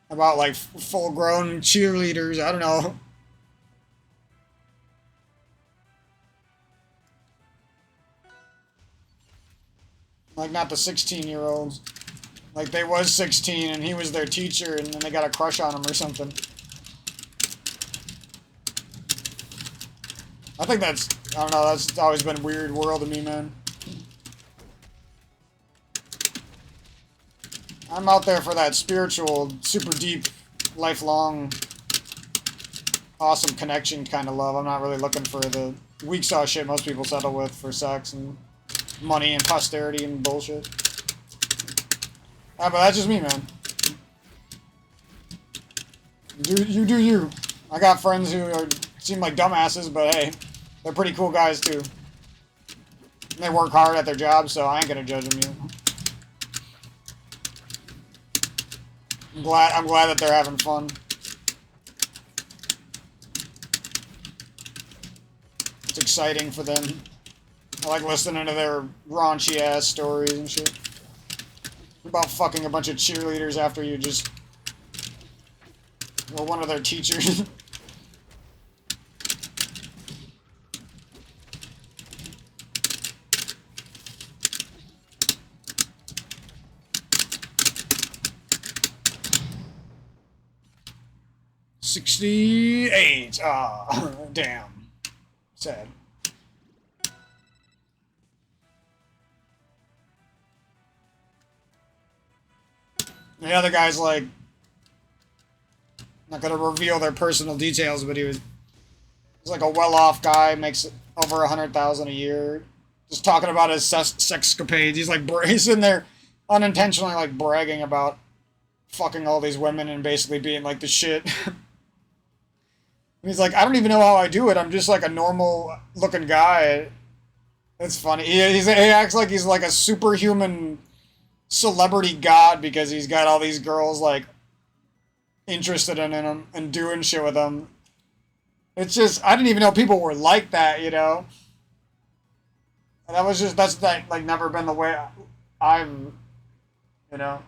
S1: about like full-grown cheerleaders. I don't know. Like, not the 16-year-olds. Like, they was 16 and he was their teacher and then they got a crush on him or something. I think that's, I don't know, that's always been a weird world to me, man. I'm out there for that spiritual, super deep, lifelong, awesome connection kind of love. I'm not really looking for the weak sauce shit most people settle with for sex and money and posterity and bullshit. But that's just me, man. You do you. I got friends who seem like dumbasses, but hey, they're pretty cool guys too. And they work hard at their jobs, so I ain't gonna judge them. I'm glad that they're having fun. It's exciting for them. I like listening to their raunchy ass stories and shit. About fucking a bunch of cheerleaders after you just were one of their teachers. $68. Ah, damn. Sad. The other guy's like, not gonna reveal their personal details, but he's like a well-off guy, makes over 100,000 a year, just talking about his sexcapades. He's like, he's sitting there unintentionally like bragging about fucking all these women and basically being like the shit. He's like, I don't even know how I do it. I'm just like a normal-looking guy. It's funny. He acts like he's like a superhuman celebrity god because he's got all these girls like interested in him and doing shit with him. It's just, I didn't even know people were like that, you know? And that's like never been the way I've, you know,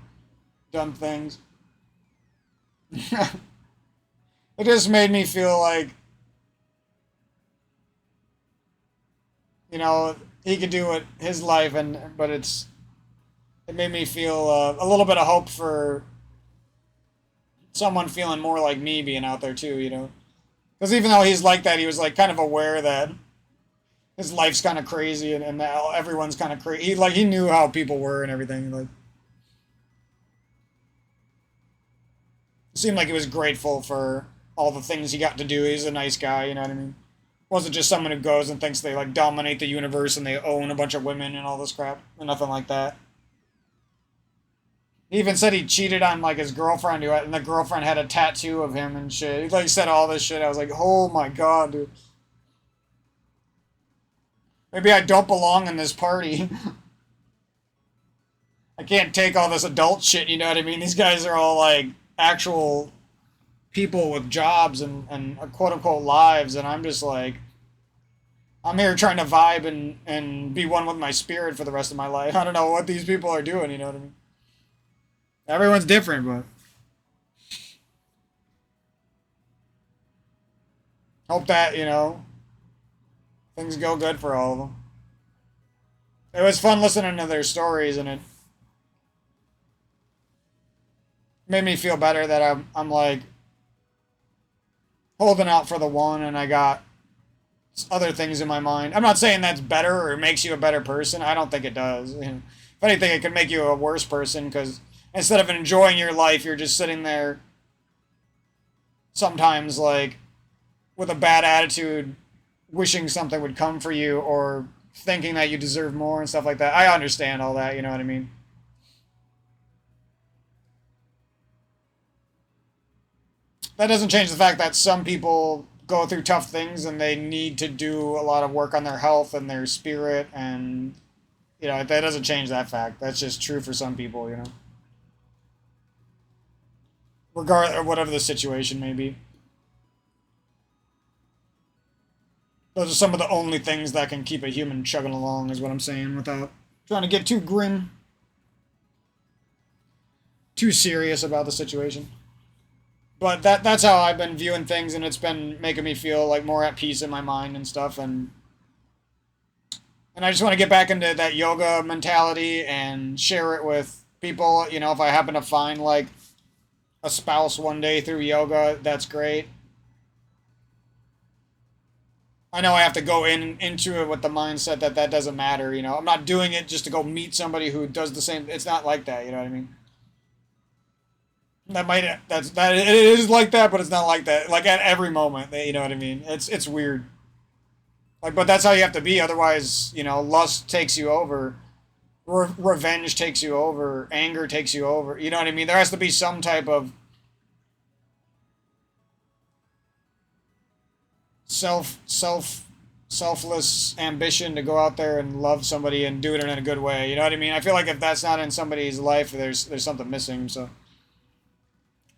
S1: done things. It just made me feel like, you know, he could do it his life, but it made me feel a little bit of hope for someone feeling more like me being out there too, you know? Because even though he's like that, he was like kind of aware that his life's kind of crazy and that everyone's kind of crazy. He knew how people were and everything. Like, Seemed like he was grateful for all the things he got to do. He's a nice guy, you know what I mean? Wasn't just someone who goes and thinks they like dominate the universe and they own a bunch of women and all this crap. Nothing like that. He even said he cheated on like his girlfriend, and the girlfriend had a tattoo of him and shit. He like said all this shit. I was like, oh my god, dude. Maybe I don't belong in this party. I can't take all this adult shit, you know what I mean? These guys are all like actual people with jobs and quote unquote lives, and I'm just like, I'm here trying to vibe and be one with my spirit for the rest of my life. I don't know what these people are doing, you know what I mean? Everyone's different, but hope that, you know, things go good for all of them. It was fun listening to their stories, and it made me feel better that I'm like holding out for the one, and I got other things in my mind. I'm not saying that's better or makes you a better person. I don't think it does. You know, if anything, it could make you a worse person because instead of enjoying your life, you're just sitting there sometimes like with a bad attitude, wishing something would come for you or thinking that you deserve more and stuff like that. I understand all that, you know what I mean? That doesn't change the fact that some people go through tough things and they need to do a lot of work on their health and their spirit, and you know that doesn't change that fact. That's just true for some people, you know, regardless, or whatever the situation may be. Those are some of the only things that can keep a human chugging along, is what I'm saying, without trying to get too grim, too serious about the situation. But that's how I've been viewing things, and it's been making me feel like more at peace in my mind and stuff, and I just want to get back into that yoga mentality and share it with people. You know, if I happen to find like a spouse one day through yoga, that's great. I know I have to go into it with the mindset that that doesn't matter. You know, I'm not doing it just to go meet somebody who does the same. It's not like that. You know what I mean? That it is like that, but it's not like that. Like at every moment, you know what I mean? It's weird. Like, but that's how you have to be. Otherwise, you know, lust takes you over, revenge takes you over, anger takes you over. You know what I mean? There has to be some type of selfless ambition to go out there and love somebody and do it in a good way. You know what I mean? I feel like if that's not in somebody's life, there's something missing. So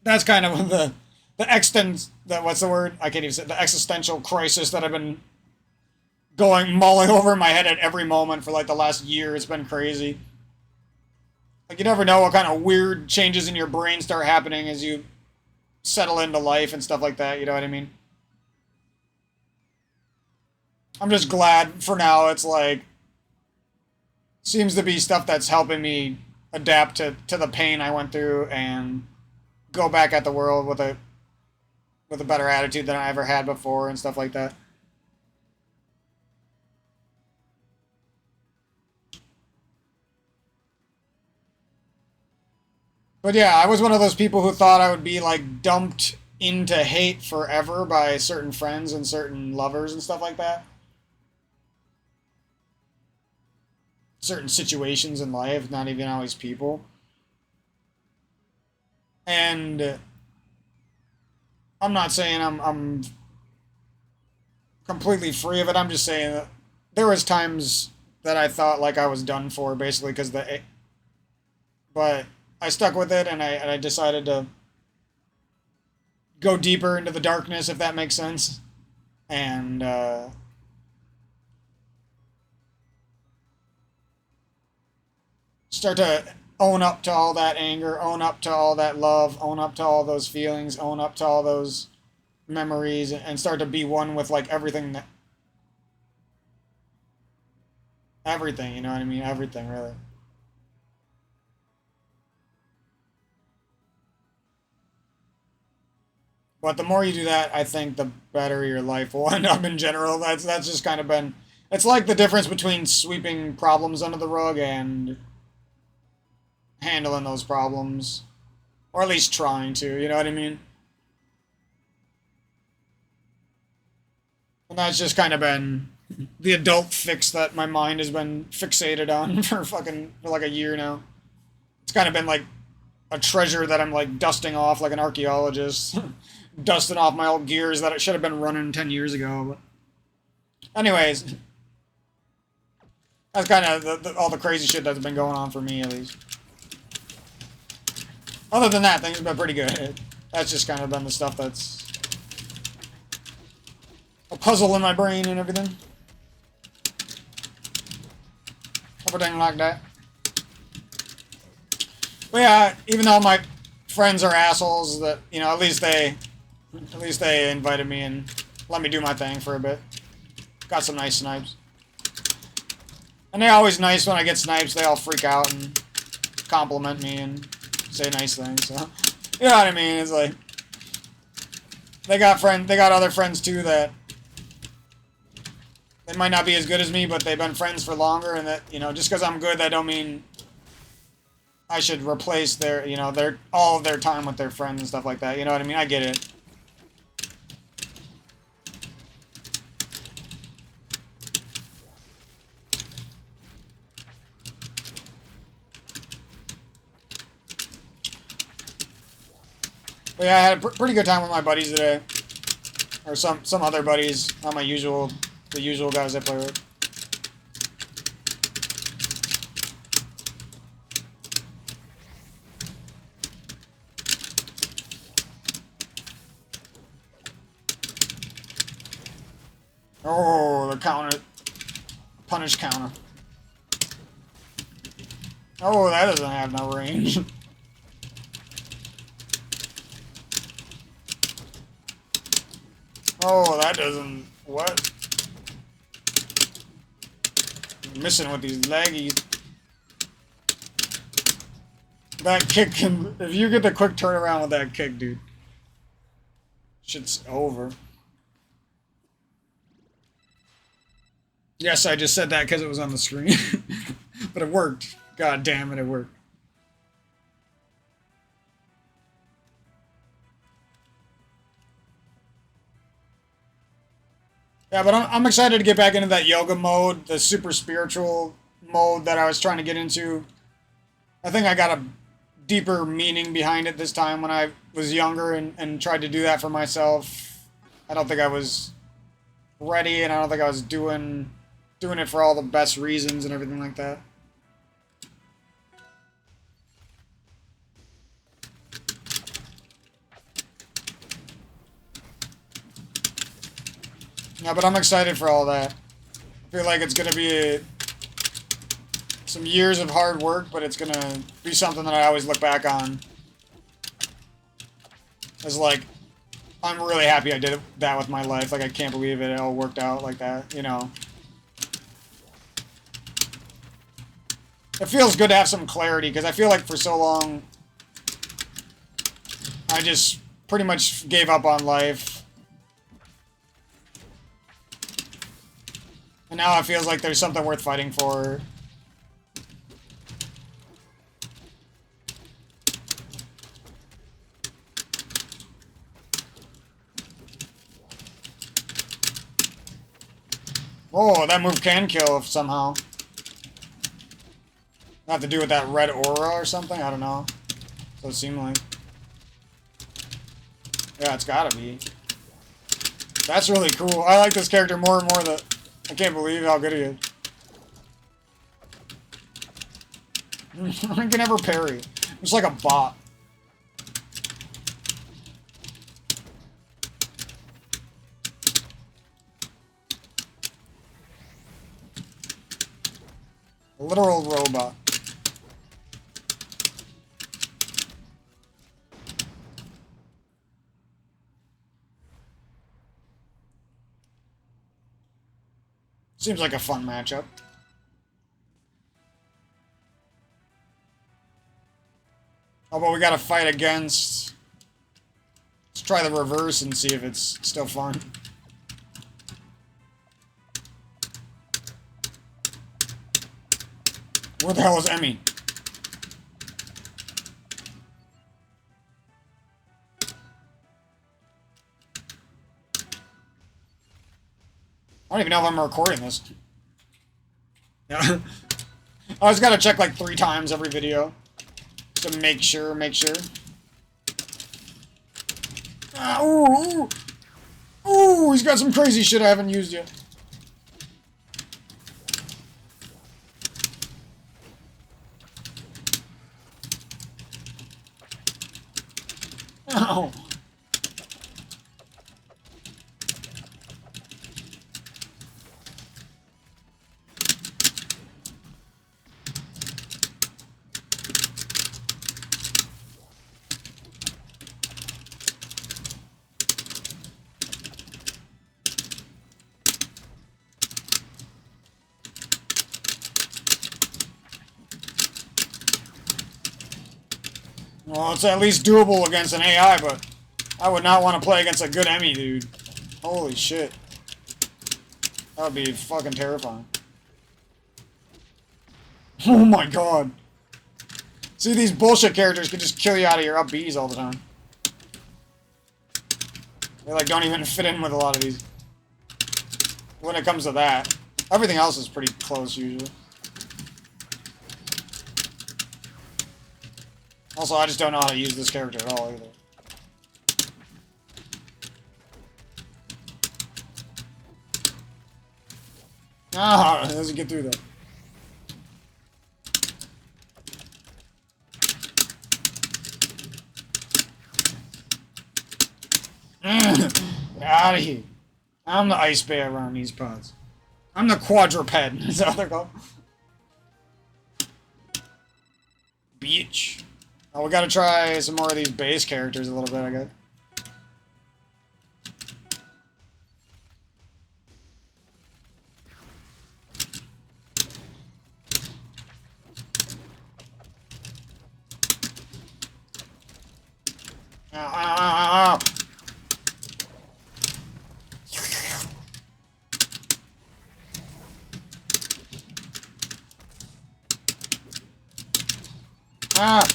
S1: that's kind of the extent that what's the word? I can't even say the existential crisis that I've been mulling over in my head at every moment for like the last year. It's been crazy. Like you never know what kind of weird changes in your brain start happening as you settle into life and stuff like that. You know what I mean? I'm just glad for now. It's like seems to be stuff that's helping me adapt to the pain I went through and go back at the world with a better attitude than I ever had before and stuff like that. But yeah, I was one of those people who thought I would be like dumped into hate forever by certain friends and certain lovers and stuff like that. Certain situations in life, not even always people. And I'm not saying I'm completely free of it. I'm just saying that there was times that I thought like I was done for, basically, but I stuck with it, and I decided to go deeper into the darkness, if that makes sense, and start to own up to all that anger, own up to all that love, own up to all those feelings, own up to all those memories, and start to be one with like everything, you know what I mean? Everything, really. But the more you do that, I think the better your life will end up in general. That's just kind of been. It's like the difference between sweeping problems under the rug and handling those problems. Or at least trying to, you know what I mean? And that's just kind of been the adult fix that my mind has been fixated on for like a year now. It's kind of been like a treasure that I'm like dusting off like an archaeologist. Dusting off my old gears that it should have been running 10 years ago. But anyways, that's kind of all the crazy shit that's been going on for me, at least. Other than that, things have been pretty good. That's just kind of been the stuff that's a puzzle in my brain and everything. Everything like that. But yeah, even though my friends are assholes, that, you know, at least they invited me and let me do my thing for a bit. Got some nice snipes. And they're always nice when I get snipes. They all freak out and compliment me and say nice things. So, you know what I mean? It's like they got other friends too that they might not be as good as me, but they've been friends for longer, and that, you know, just because I'm good, that don't mean I should replace their, you know, all of their time with their friends and stuff like that. You know what I mean? I get it. But yeah, I had a pretty good time with my buddies today, or some other buddies, not the usual guys I play with. Oh, the counter, punish counter. Oh, that doesn't have no range. Oh, that doesn't... What? I'm missing with these laggies. That kick can... If you get the quick turnaround with that kick, dude. Shit's over. Yes, I just said that because it was on the screen. But it worked. God damn it, it worked. Yeah, but I'm excited to get back into that yoga mode, the super spiritual mode that I was trying to get into. I think I got a deeper meaning behind it this time when I was younger and tried to do that for myself. I don't think I was ready, and I don't think I was doing it for all the best reasons and everything like that. Yeah, but I'm excited for all that. I feel like it's going to be some years of hard work, but it's going to be something that I always look back on as like, I'm really happy I did that with my life. Like, I can't believe it all worked out like that, you know. It feels good to have some clarity, because I feel like for so long I just pretty much gave up on life. And now it feels like there's something worth fighting for. Oh, that move can kill somehow. Have to do with that red aura or something? I don't know. So it seemed like. Yeah, it's gotta be. That's really cool. I like this character more and more. That I can't believe how good he is. I can never parry. It's like a bot. A literal robot. Seems like a fun matchup. Oh, but we gotta fight against... Let's try the reverse and see if it's still fun. Where the hell is Emmy? I don't even know if I'm recording this. Yeah. I always gotta check like 3 times every video. To make sure. Ah, ooh, ooh. Ooh, he's got some crazy shit I haven't used yet. Ow. Well, it's at least doable against an AI, but I would not want to play against a good Emmy, dude. Holy shit. That would be fucking terrifying. Oh my god. See, these bullshit characters can just kill you out of your up Bs all the time. They, like, don't even fit in with a lot of these. When it comes to that. Everything else is pretty close, usually. Also, I just don't know how to use this character at all, either. Ah, it doesn't get through that. Get out of here. I'm the ice bear around these pods. I'm the quadruped. Is that what they're called? Bitch. Oh, we gotta try some more of these base characters a little bit, I guess. Ow, ow, ow, ow, ow. Ah!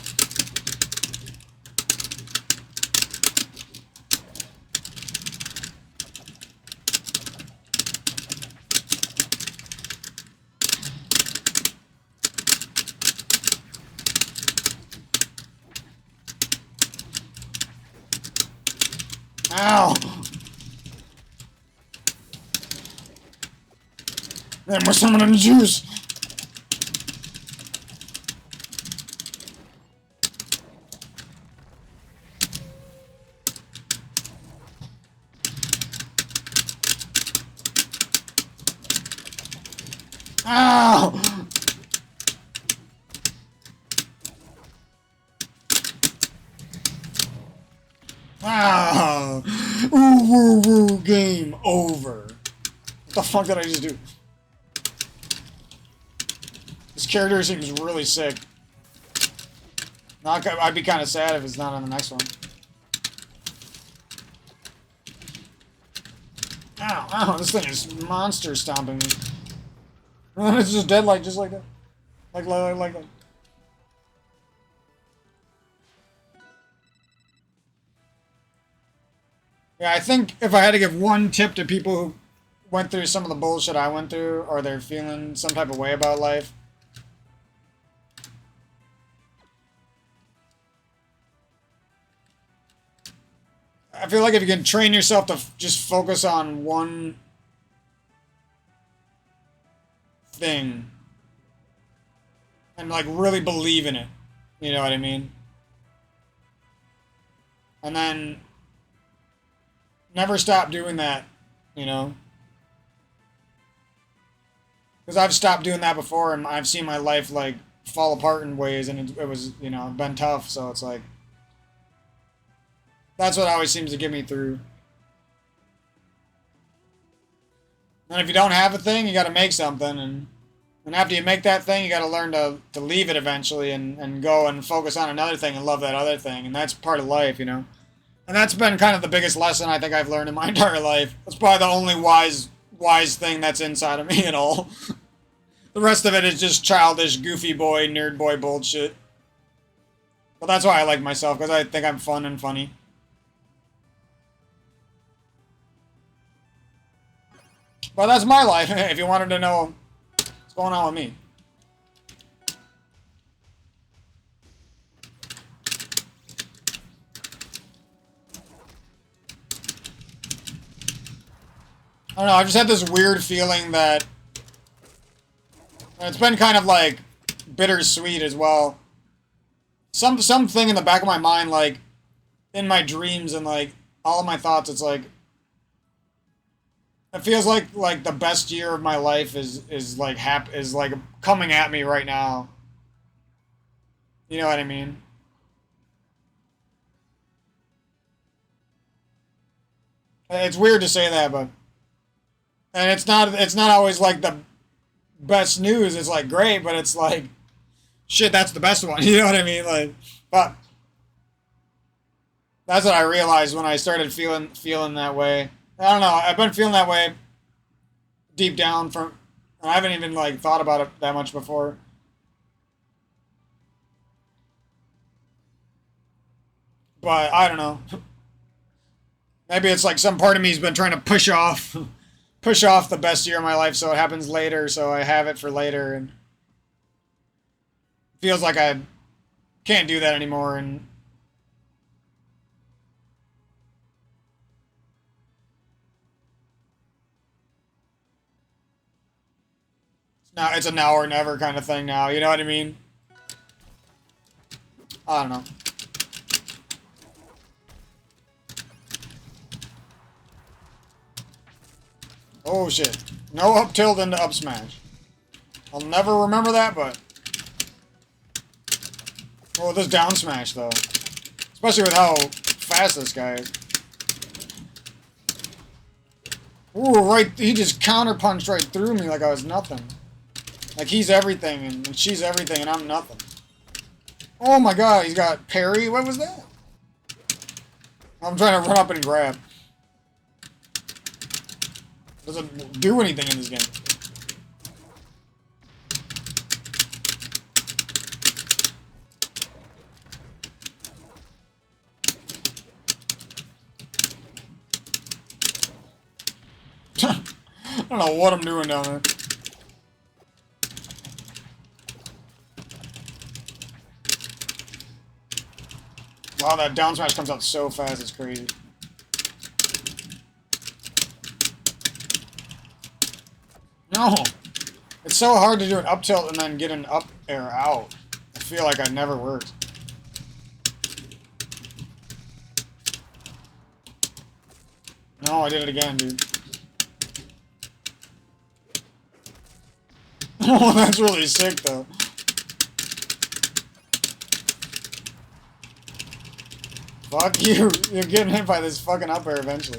S1: Ow! Then we're summoning the juice! Ow! Ow! Ooh, woo, woo, game over. What the fuck did I just do? This character seems really sick. I'd be kind of sad if it's not on the next one. Ow, ow, this thing is monster stomping me. And it's just dead just like that. Like that. Yeah, I think if I had to give one tip to people who went through some of the bullshit I went through, or they're feeling some type of way about life, I feel like if you can train yourself to just focus on one thing and like really believe in it, you know what I mean? And then never stop doing that, you know? Because I've stopped doing that before and I've seen my life like fall apart in ways and it was, you know, been tough, so it's like that's what always seems to get me through. And if you don't have a thing, you got to make something, and after you make that thing, you got to learn to leave it eventually and go and focus on another thing and love that other thing, and that's part of life, you know. And that's been kind of the biggest lesson I think I've learned in my entire life. It's probably the only wise thing that's inside of me at all. The rest of it is just childish, goofy boy, nerd boy bullshit. But that's why I like myself, because I think I'm fun and funny. But that's my life, if you wanted to know what's going on with me. I don't know, I've just had this weird feeling that it's been kind of like bittersweet as well. Something in the back of my mind, like in my dreams and like all of my thoughts, it's like it feels like the best year of my life is like is like coming at me right now. You know what I mean? It's weird to say that, but and it's not always like the best news. It's like great, but it's like shit. That's the best one. You know what I mean? Like, but that's what I realized when I started feeling that way. I don't know. I've been feeling that way deep down from. I haven't even like thought about it that much before. But I don't know. Maybe it's like some part of me's been trying to push off the best year of my life so it happens later, so I have it for later, and it feels like I can't do that anymore. And now it's a now or never kind of thing now. You know what I mean? I don't know. Oh shit. No up tilt into up smash. I'll never remember that, but... Oh, this down smash, though. Especially with how fast this guy is. Ooh, right... He just counter-punched right through me like I was nothing. Like he's everything, and she's everything, and I'm nothing. Oh my god, he's got parry? What was that? I'm trying to run up and grab. Doesn't do anything in this game. I don't know what I'm doing down there. Wow, that down smash comes out so fast, it's crazy. No! It's so hard to do an up tilt and then get an up air out. I feel like it never works. No, I did it again, dude. Oh, that's really sick, though. Fuck you. You're getting hit by this fucking up air eventually.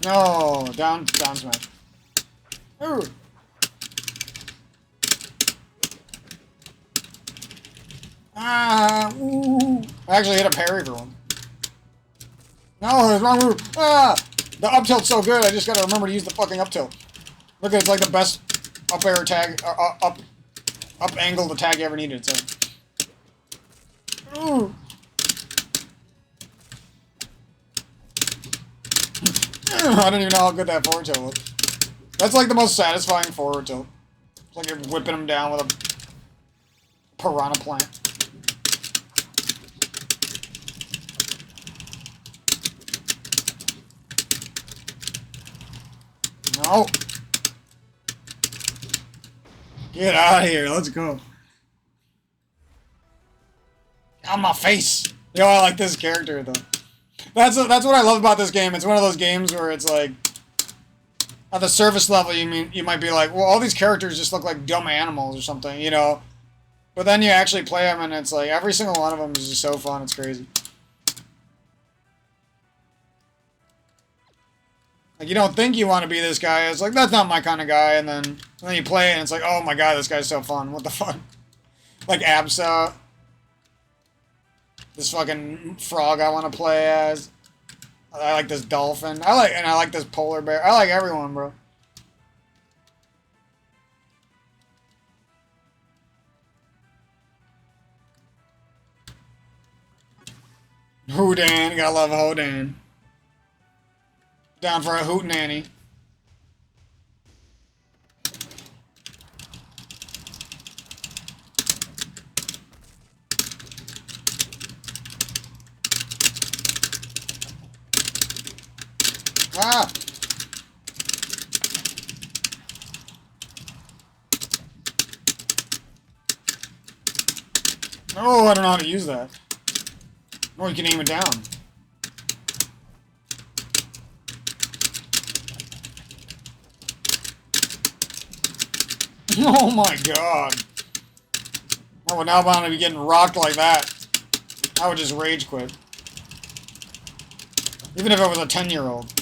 S1: No, down smash. Ooh. Ah, ooh. I actually hit a parry for one. No, it's wrong move. Ah, the up tilt's so good. I just gotta remember to use the fucking up tilt. Look, it's like the best up air tag, up angle the tag you ever needed. So. Ooh. I don't even know how good that forward tilt was. That's like the most satisfying forward tilt. It's like you're whipping him down with a piranha plant. No. Get out of here. Let's go. On my face. Yo, I like this character though. That's what I love about this game. It's one of those games where it's like, at the surface level, you might be like, well, all these characters just look like dumb animals or something, you know. But then you actually play them, and it's like every single one of them is just so fun. It's crazy. Like you don't think you want to be this guy. It's like that's not my kind of guy, and then you play it, and it's like, oh my god, this guy's so fun. What the fuck? Like Absa. This fucking frog I want to play as. I like this dolphin. I like this polar bear. I like everyone, bro. Hodan, gotta love Hodan. Down for a hootenanny. Ah! Oh, I don't know how to use that. Oh, you can aim it down. Oh my god. Oh, now I'm going to be getting rocked like that. I would just rage quit. Even if I was a 10-year-old.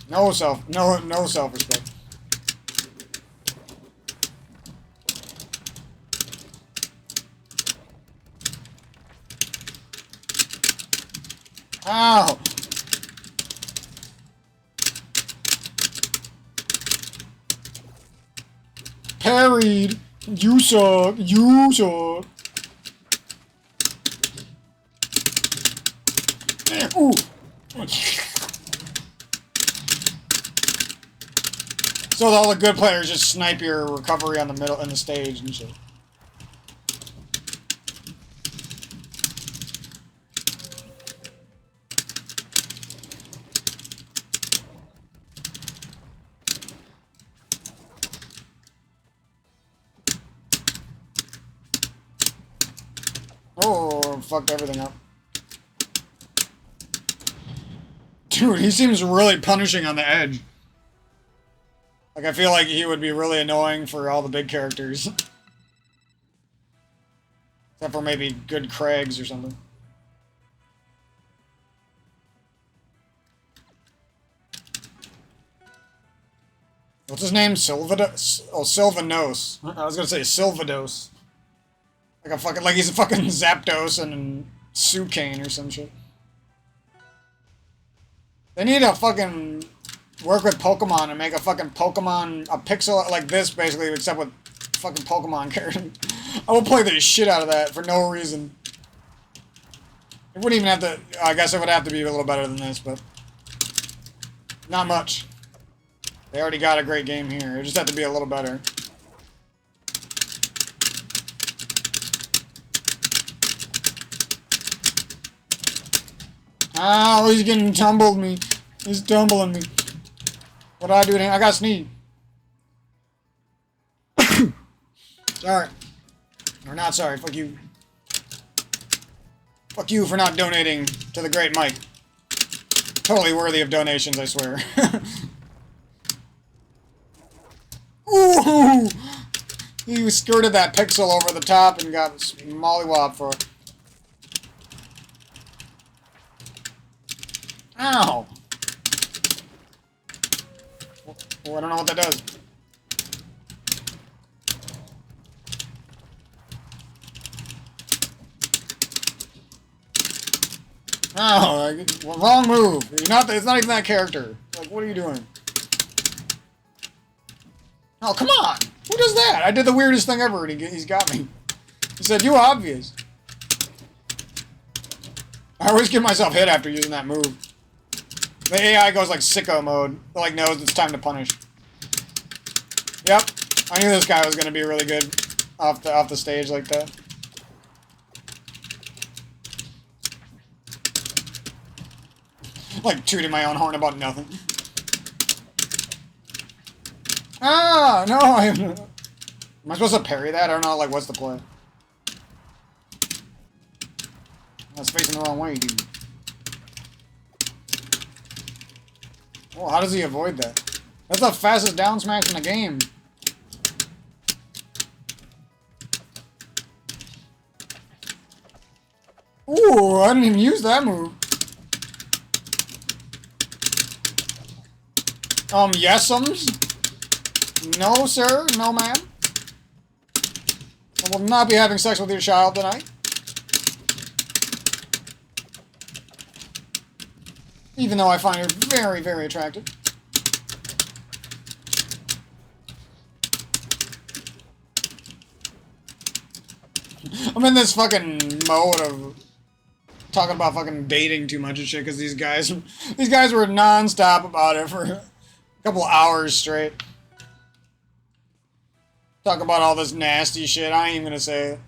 S1: No self-respect. Ow! Parried! You suck! You suck! Ooh! So all the good players just snipe your recovery on the middle in the stage and shit. Oh, fucked everything up. Dude, he seems really punishing on the edge. Like, I feel like he would be really annoying for all the big characters. Except for maybe good Craigs or something. What's his name? Sylvados? Oh, Sylvanos. I was gonna say Sylvados. Like he's a fucking Zapdos and Sucane or some shit. They need to fucking work with Pokemon and make a fucking Pokemon, a pixel like this, basically, except with fucking Pokemon characters. I will play the shit out of that for no reason. It wouldn't even have to, I guess it would have to be a little better than this, but not much. They already got a great game here. It just had to be a little better. Ow, he's getting tumbled me. He's tumbling me. What do I do to him? I got sneeze. Sorry. Or not sorry, fuck you. Fuck you for not donating to the great Mike. Totally worthy of donations, I swear. Ooh! He skirted that pixel over the top and got mollywop for it. Ow! Well, I don't know what that does. Oh, well, wrong move. You're not. It's not even that character. Like, what are you doing? Oh, come on! Who does that? I did the weirdest thing ever, and he's got me. He said, "You obvious." I always get myself hit after using that move. The AI goes like sicko mode. It like knows it's time to punish. Yep, I knew this guy was gonna be really good off the stage like that. Like tooting my own horn about nothing. Ah, no, am I supposed to parry that? I don't know, like, what's the play? That's facing the wrong way, dude. Oh, how does he avoid that? That's the fastest down smash in the game. Ooh, I didn't even use that move. Yes'ums? No, sir. No, ma'am. I will not be having sex with your child tonight. Even though I find her very, very attractive. I'm in this fucking mode of talking about fucking dating too much and shit because these guys were non-stop about it for a couple hours straight. Talk about all this nasty shit. I ain't even gonna say it.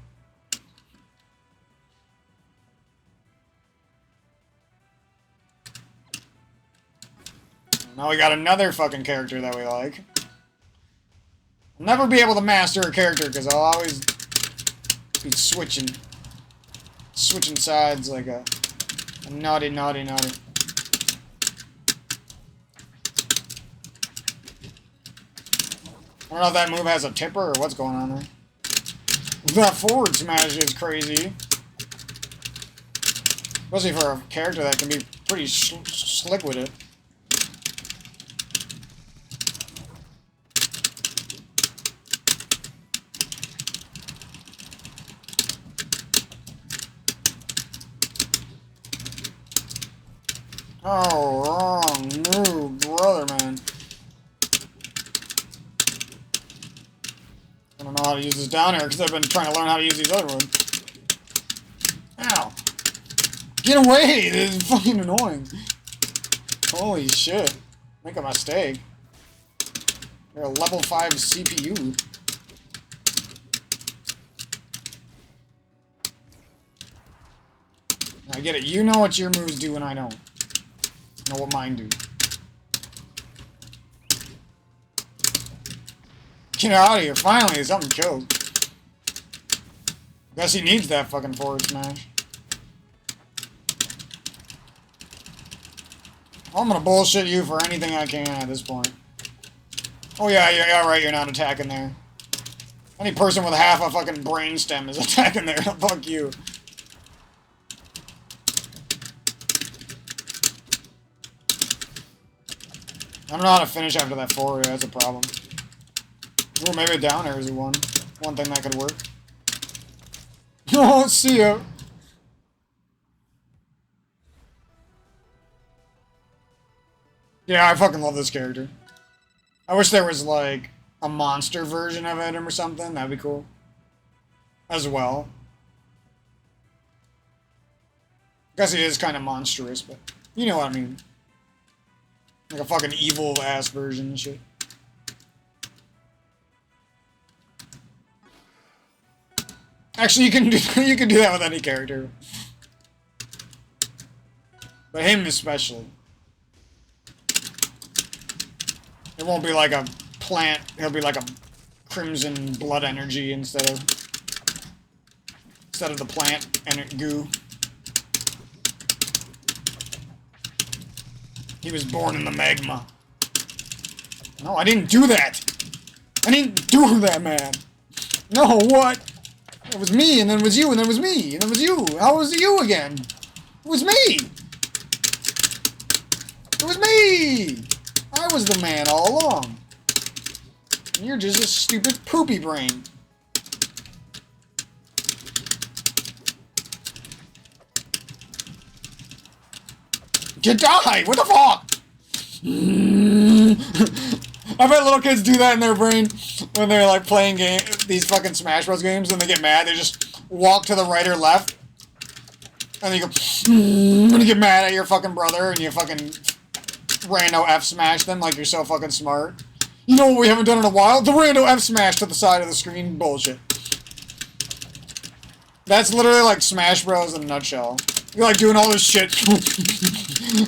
S1: Now we got another fucking character that we like. I'll never be able to master a character because I'll always be switching sides like a naughty. I don't know if that move has a tipper or what's going on there. That forward smash is crazy. Especially for a character that can be pretty slick with it. Oh, wrong move, brother, man. I don't know how to use this down air because I've been trying to learn how to use these other ones. Ow. Get away! This is fucking annoying. Holy shit. Make a mistake. You're a level 5 CPU. I get it. You know what your moves do and I don't. I know what mine do. Get out of here. Finally, something killed. Guess he needs that fucking forward smash. I'm gonna bullshit you for anything I can at this point. Oh yeah, right, you're not attacking there. Any person with half a fucking brainstem is attacking there. Fuck you. I don't know how to finish after that forward, that's a problem. Ooh, maybe a down air is one thing that could work. Oh, see ya. Yeah, I fucking love this character. I wish there was, like, a monster version of it or something. That'd be cool. As well. Guess he is kind of monstrous, but you know what I mean. Like a fucking evil-ass version and shit. Actually, you can do that with any character. But him especially. It won't be like a plant, he'll be like a crimson blood energy instead of the plant and goo. He was born in the magma. No, I didn't do that. I didn't do that, man. No, what? It was me, and then it was you, and then it was me, and then it was you. How was it you again? It was me. It was me. I was the man all along. And you're just a stupid poopy brain. You die! What the fuck? I bet little kids do that in their brain when they're like playing these fucking Smash Bros games and they get mad. They just walk to the right or left. And then you go, and you get mad at your fucking brother and you fucking rando F smash them like you're so fucking smart. You know what we haven't done in a while? The rando F smash to the side of the screen bullshit. That's literally like Smash Bros in a nutshell. You're like doing all this shit.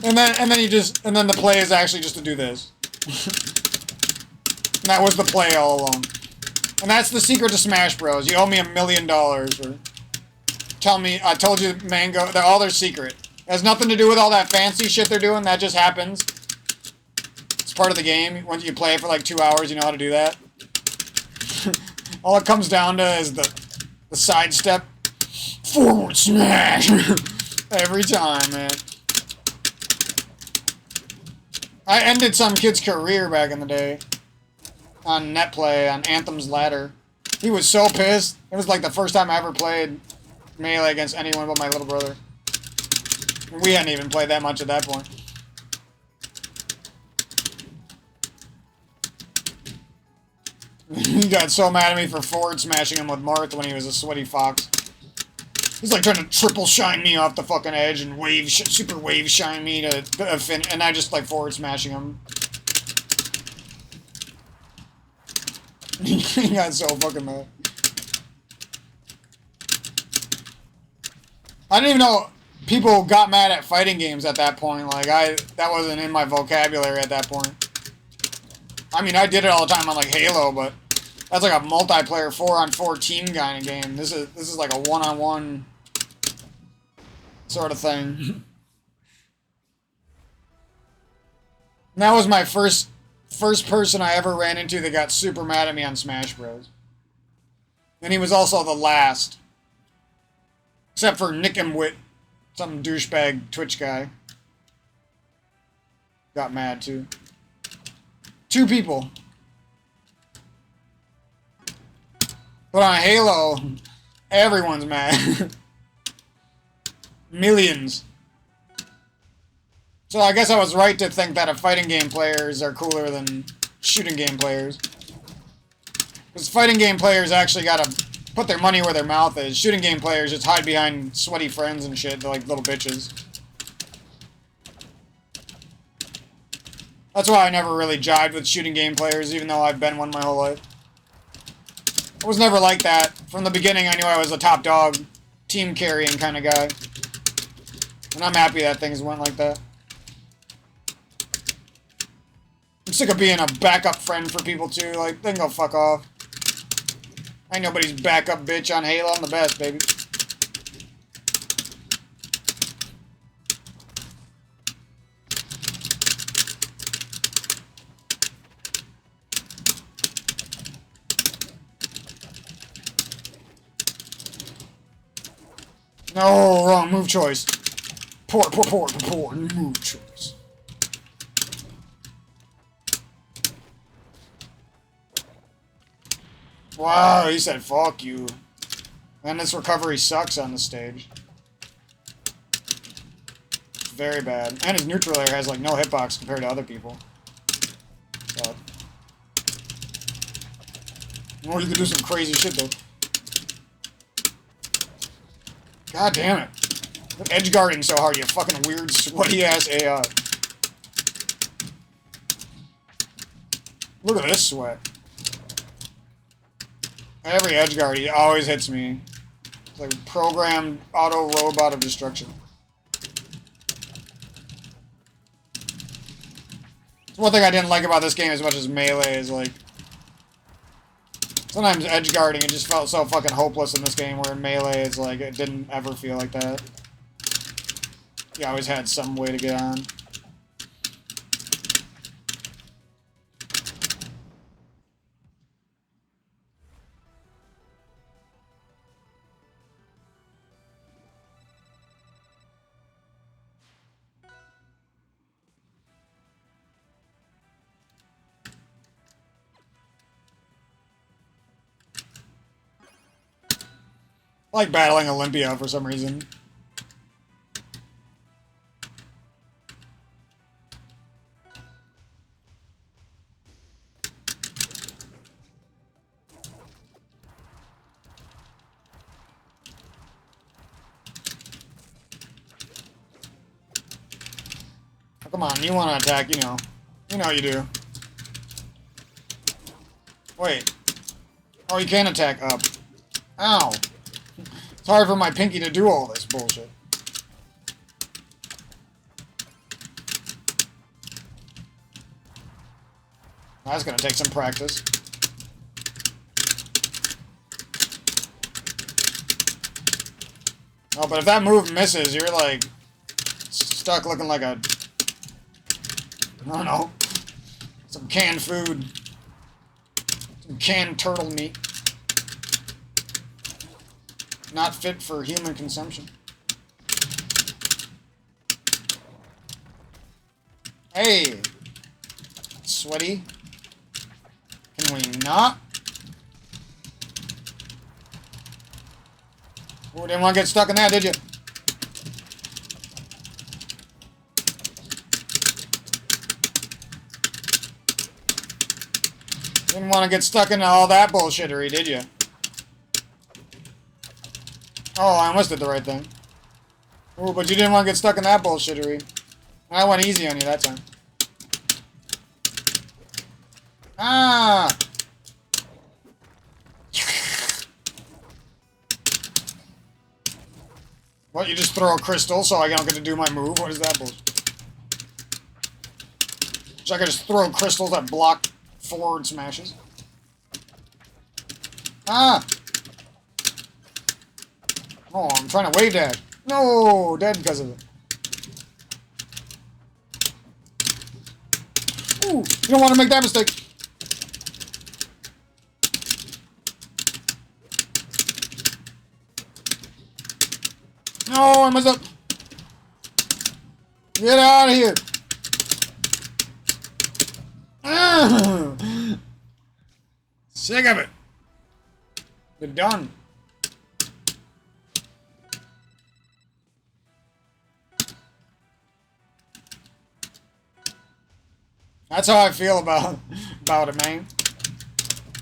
S1: and then the play is actually just to do this. And that was the play all along. And that's the secret to Smash Bros. You owe me $1 million for tell me I told you Mango they're all their secret. It has nothing to do with all that fancy shit they're doing, that just happens. It's part of the game. Once you play it for like 2 hours, you know how to do that. All it comes down to is the sidestep forward smash. Every time, man. I ended some kid's career back in the day on netplay on Anthem's Ladder. He was so pissed. It was like the first time I ever played Melee against anyone but my little brother. We hadn't even played that much at that point. He got so mad at me for forward smashing him with Marth when he was a sweaty fox. He's like trying to triple shine me off the fucking edge and super wave shine me to and I just like forward smashing him. He got so fucking mad. I didn't even know people got mad at fighting games at that point. Like that wasn't in my vocabulary at that point. I mean, I did it all the time on like Halo, but that's like a multiplayer 4-on-4 team kind of game. This is like a 1-on-1 sort of thing. And that was my first person I ever ran into that got super mad at me on Smash Bros. And he was also the last. Except for Nick and Wit, some douchebag Twitch guy. Got mad too. 2 people. But on Halo, everyone's mad. Millions. So I guess I was right to think that fighting game players are cooler than shooting game players. Because fighting game players actually gotta put their money where their mouth is. Shooting game players just hide behind sweaty friends and shit. They're like little bitches. That's why I never really jived with shooting game players, even though I've been one my whole life. I was never like that. From the beginning, I knew I was a top dog, team carrying kind of guy. And I'm happy that things went like that. I'm sick of being a backup friend for people too. Like, they can go fuck off. I ain't nobody's backup bitch on Halo. I'm the best, baby. No, wrong move choice. Poor move choice. Wow, he said fuck you. And this recovery sucks on the stage. It's very bad. And his neutral air has like no hitbox compared to other people. So. Or you could do some crazy shit though. God damn it. Quit edge guarding so hard, you fucking weird, sweaty ass AI. Look at this sweat. Every edge guard, he always hits me. It's like programmed auto robot of destruction. One thing I didn't like about this game as much as Melee is like... Sometimes edge guarding, it just felt so fucking hopeless in this game, where in Melee, it's like, it didn't ever feel like that. You always had some way to get on. I like battling Olympia for some reason. Oh, come on, you want to attack, you know. You know you do. Wait. Oh, you can attack up. Ow. It's hard for my pinky to do all this bullshit. That's gonna take some practice. Oh, but if that move misses, you're like stuck looking like a... I don't know. Some canned food. Some canned turtle meat. Not fit for human consumption. Hey! Sweaty. Can we not? Oh, didn't want to get stuck in that, did you? Didn't want to get stuck into all that bullshittery, did you? Oh, I almost did the right thing. Oh, but you didn't want to get stuck in that bullshittery. I went easy on you that time. Ah! What, you just throw a crystal so I don't get to do my move? What is that bullshit? So I can just throw crystals that block forward smashes? Ah! Oh, I'm trying to wave dash. No! Dead because of it. Ooh! You don't want to make that mistake! No, I messed up. Get out of here. Sick of it. You're done. That's how I feel about it, man.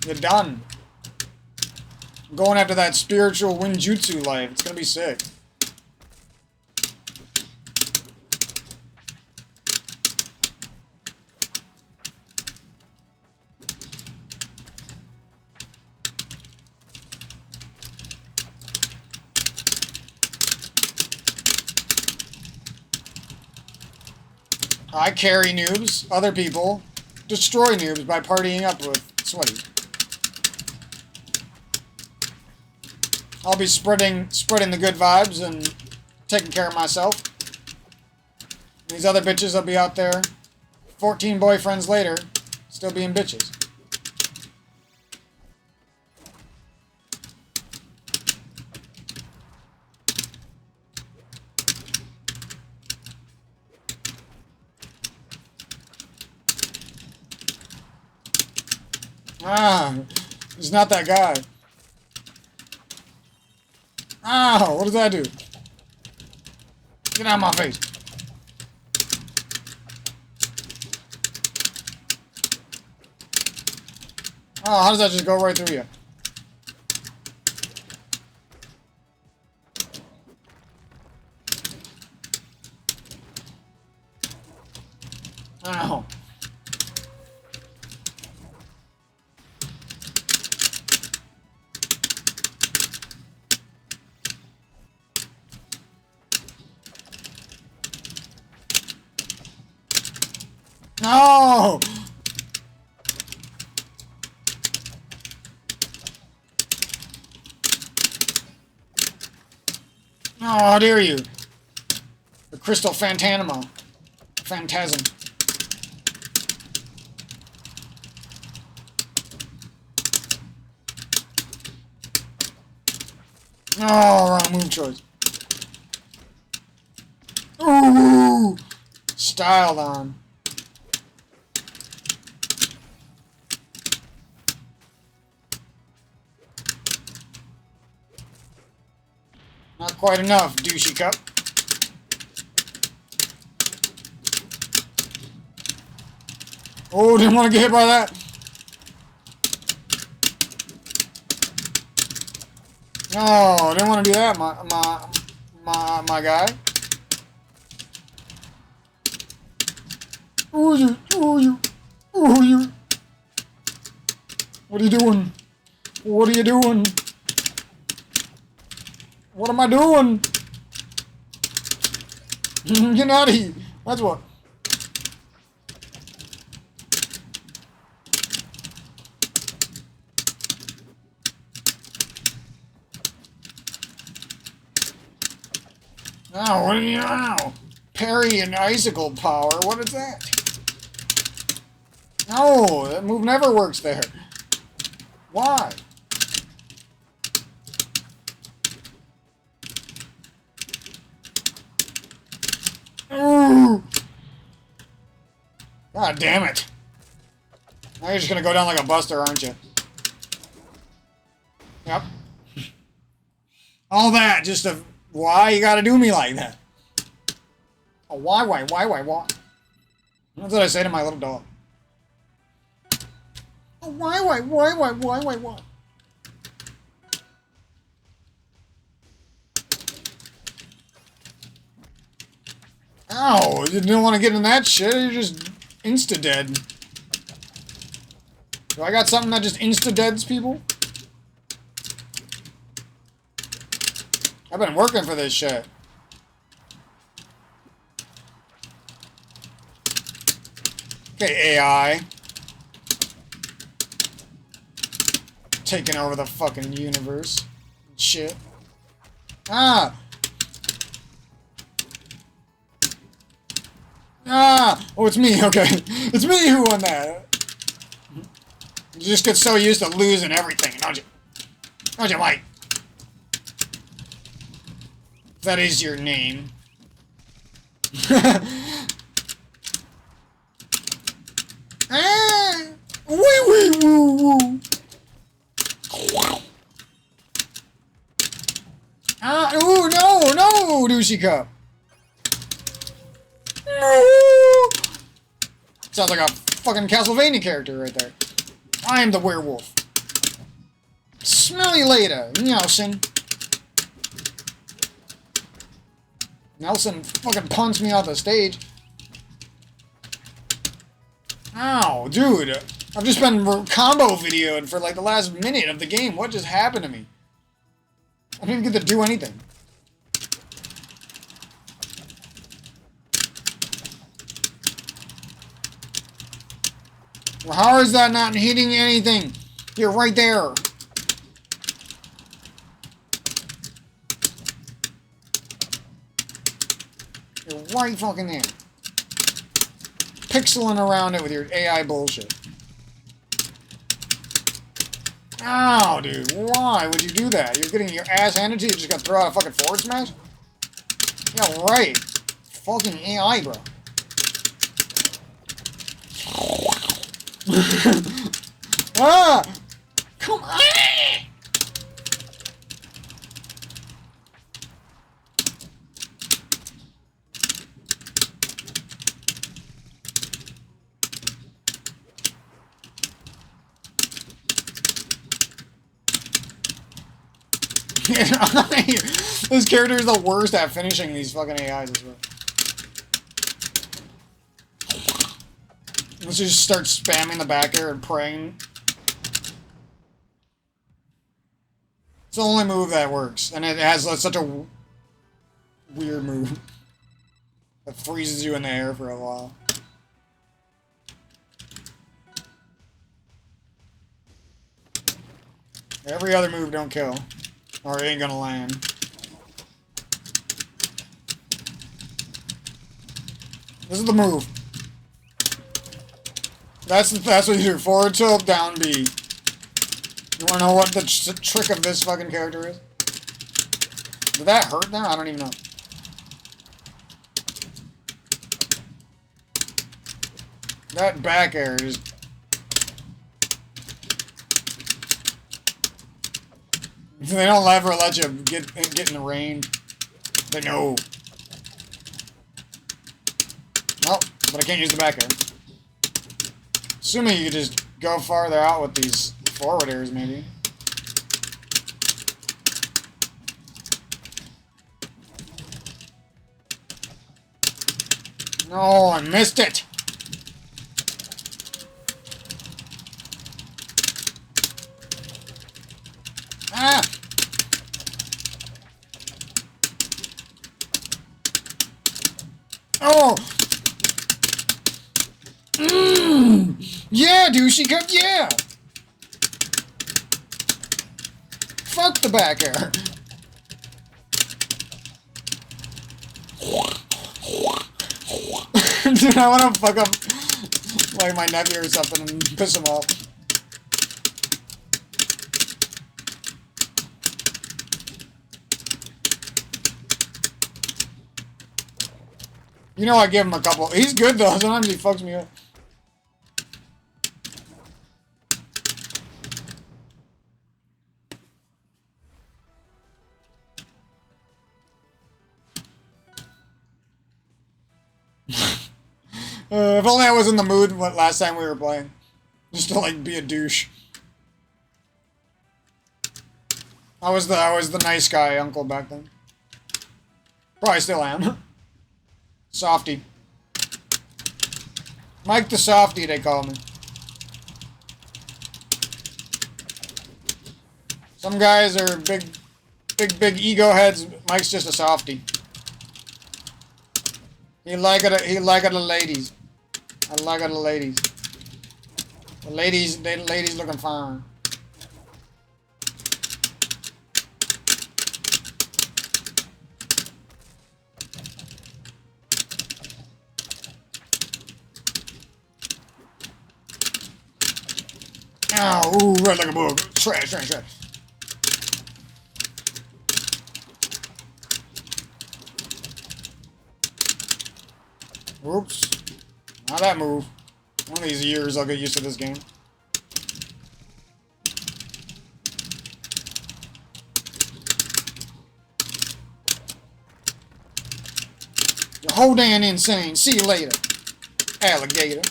S1: You're done. I'm going after that spiritual Winjutsu life. It's gonna be sick. I carry noobs. Other people destroy noobs by partying up with Sweaty. I'll be spreading the good vibes and taking care of myself. These other bitches will be out there 14 boyfriends later, still being bitches. Ah, he's not that guy. Ow, what does that do? Get out of my face. Oh, how does that just go right through you? Ow. No! Oh, how dare you? The Crystal Phantasm. Oh, wrong move choice. Ooh! Styled on. Not quite enough, douchey cup. Oh, didn't want to get hit by that. No, didn't want to do that, my guy. Ooh, you. What are you doing? What are you doing? What am I doing? You're naughty. That's what. Oh, what are you now? Parry and icicle power. What is that? No, that move never works there. Why? Ooh. God damn it. Now you're just gonna go down like a buster, aren't you? Yep. All that just to... Why you gotta do me like that? Oh, why? That's what I say to my little dog. Oh, why? Ow, you didn't want to get in that shit, you're just insta-dead. Do I got something that just insta-deads people? I've been working for this shit. Okay, AI. Taking over the fucking universe. Shit. Ah! Ah! Oh, it's me, okay. It's me who won that. You just get so used to losing everything, don't you? Don't you, Mike? That is your name. Ah! Wee wee woo woo! Ah! Ooh, no! No, douchey cup! No! Sounds like a fucking Castlevania character right there. I am the werewolf. Smell you later, Nelson. Nelson fucking punched me off the stage. Ow, dude. I've just been combo videoed for like the last minute of the game. What just happened to me? I didn't get to do anything. Well, how is that not hitting anything? You're right there. You're right fucking there. Pixeling around it with your AI bullshit. Ow, dude. Why would you do that? You're getting your ass handed to you, just gonna throw out a fucking forward smash? Yeah, right. Fucking AI, bro. Ah! Come on! This character is the worst at finishing these fucking AIs as well. Let's just start spamming the back air and praying. It's the only move that works, and it has such a weird move that freezes you in the air for a while. Every other move don't kill, or it ain't gonna land. This is the move. That's what you do. Forward tilt, down B. You wanna know what the trick of this fucking character is? Did that hurt now? I don't even know. That back air is... They don't ever let you get in the range. They know. Nope, but I can't use the back air. Assuming you could just go farther out with these forward airs, maybe. No, I missed it! Ah! Oh! Yeah, douchey cup, yeah! Fuck the back air. Dude, I wanna fuck up like my nephew or something and piss him off. You know, I give him a couple. He's good though. Sometimes he fucks me up. If only I was in the mood last time we were playing. Just to like be a douche. I was the nice guy uncle back then. Probably still am. Softy. Mike the Softy, they call me. Some guys are big ego heads. Mike's just a softy. He like it the ladies. I like it the ladies. The ladies looking fine. Ow, ooh, red like a bug. Trash. Oops. Not that move. One of these years I'll get used to this game. You're whole damn insane. See you later, alligator.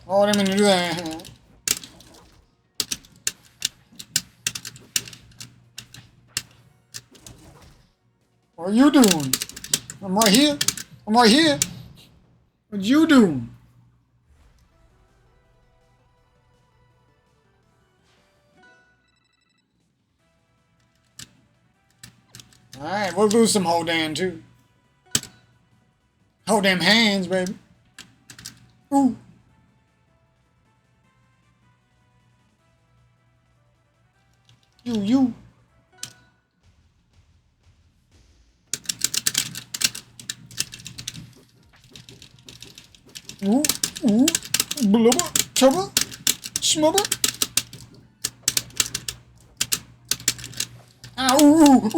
S1: Oh, I didn't mean to do that. What are you doing? I'm right here. I'm right here. What you doing? Alright, we'll lose some whole damn too. Whole damn hands, baby. Ooh. You. Ooh. Blubber. Chubber. Smubber. Ah, ooh.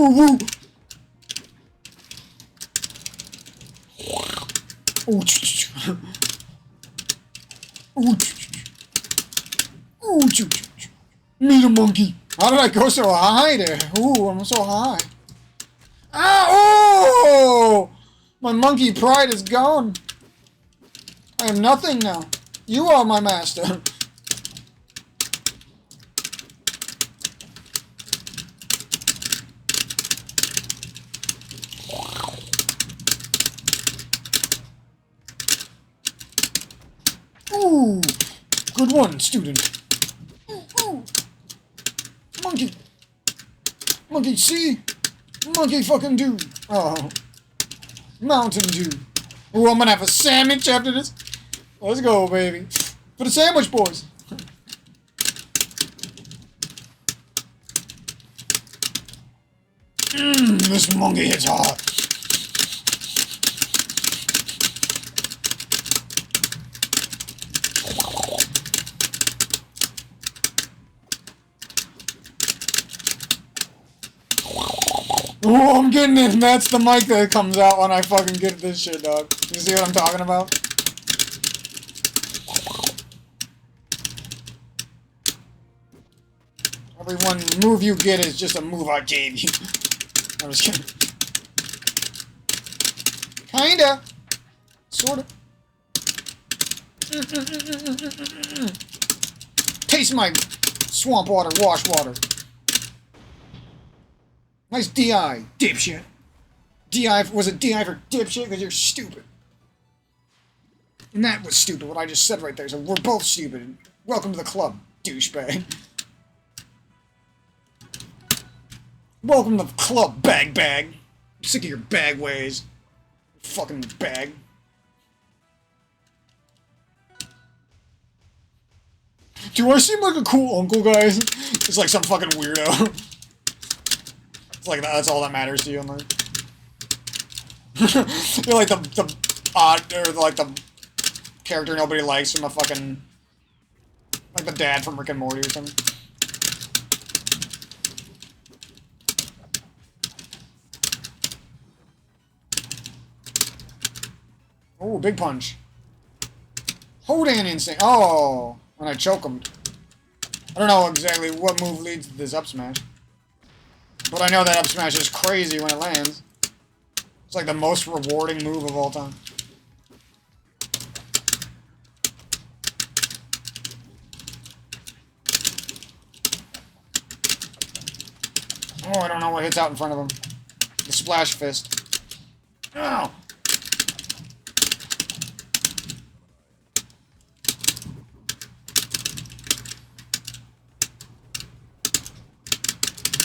S1: Meet a monkey. How did I go so high there? Ooh, I'm so high. Ah, oh! My monkey pride is gone. I am nothing now. You are my master. Ooh, good one, student. Ooh. Monkey see? Monkey fucking do. Oh. Mountain Dew. Ooh, I'm gonna have a sandwich after this. Let's go, baby. For the sandwich boys. This monkey hits hard. Oh, I'm getting it. That's the mic that comes out when I fucking get this shit, dog. You see what I'm talking about? Every one move you get is just a move I gave you. I'm just kidding. Kinda. Sorta. Taste my swamp water, wash water. Nice DI, dipshit. DI, was it DI for dipshit? Because you're stupid. And that was stupid, what I just said right there. So we're both stupid. Welcome to the club, douchebag. Welcome to the club, bag. I'm sick of your bag ways. Fucking bag. Do I seem like a cool uncle, guys? It's like some fucking weirdo. It's like that's all that matters to you, I'm like. You're like the odd, or like the character nobody likes from a fucking, like the dad from Rick and Morty or something. Oh, big punch. Hodan insane. Oh, when I choke him. I don't know exactly what move leads to this up smash. But I know that up smash is crazy when it lands. It's like the most rewarding move of all time. Oh, I don't know what hits out in front of him. The splash fist. Oh!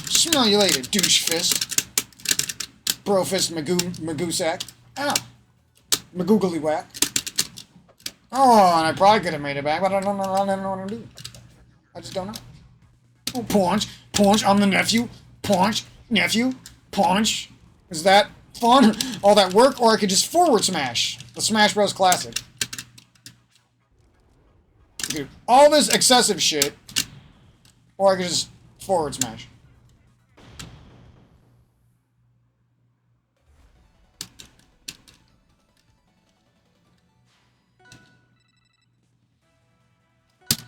S1: Smell you later, douche fist. Bro fist magoo sack. Ow! Magoogly whack. Oh, and I probably could have made it back, but I don't know what to do. I just don't know. Oh, punch! Punch! I'm the nephew! Punch! Nephew! Punch! Is that fun? All that work? Or I could just forward smash. The Smash Bros. Classic. Do all this excessive shit. Or I could just forward smash.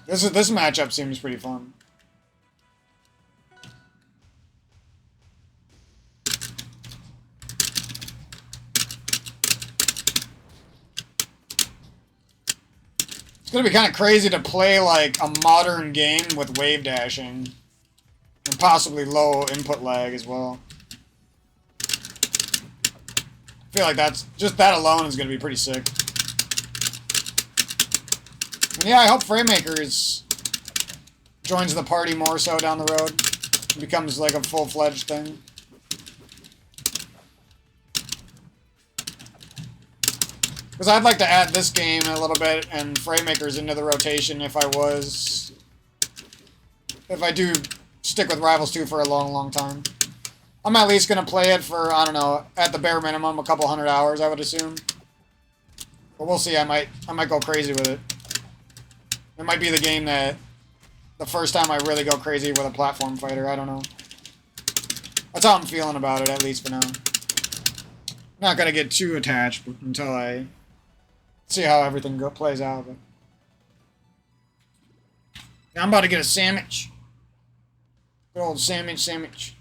S1: This matchup seems pretty fun. It's gonna be kind of crazy to play like a modern game with wave dashing and possibly low input lag as well. I feel like that alone is gonna be pretty sick. And yeah, I hope Framemakers joins the party more so down the road. It becomes like a full-fledged thing. Because I'd like to add this game a little bit and Framemakers into the rotation if I do stick with Rivals 2 for a long, long time. I'm at least going to play it for, I don't know, at the bare minimum, a couple 100 hours, I would assume. But we'll see, I might go crazy with it. It might be the game that the first time I really go crazy with a platform fighter. I don't know. That's how I'm feeling about it, at least for now. Not gonna get too attached until I see how everything plays out. But yeah, I'm about to get a sandwich. Good old sandwich.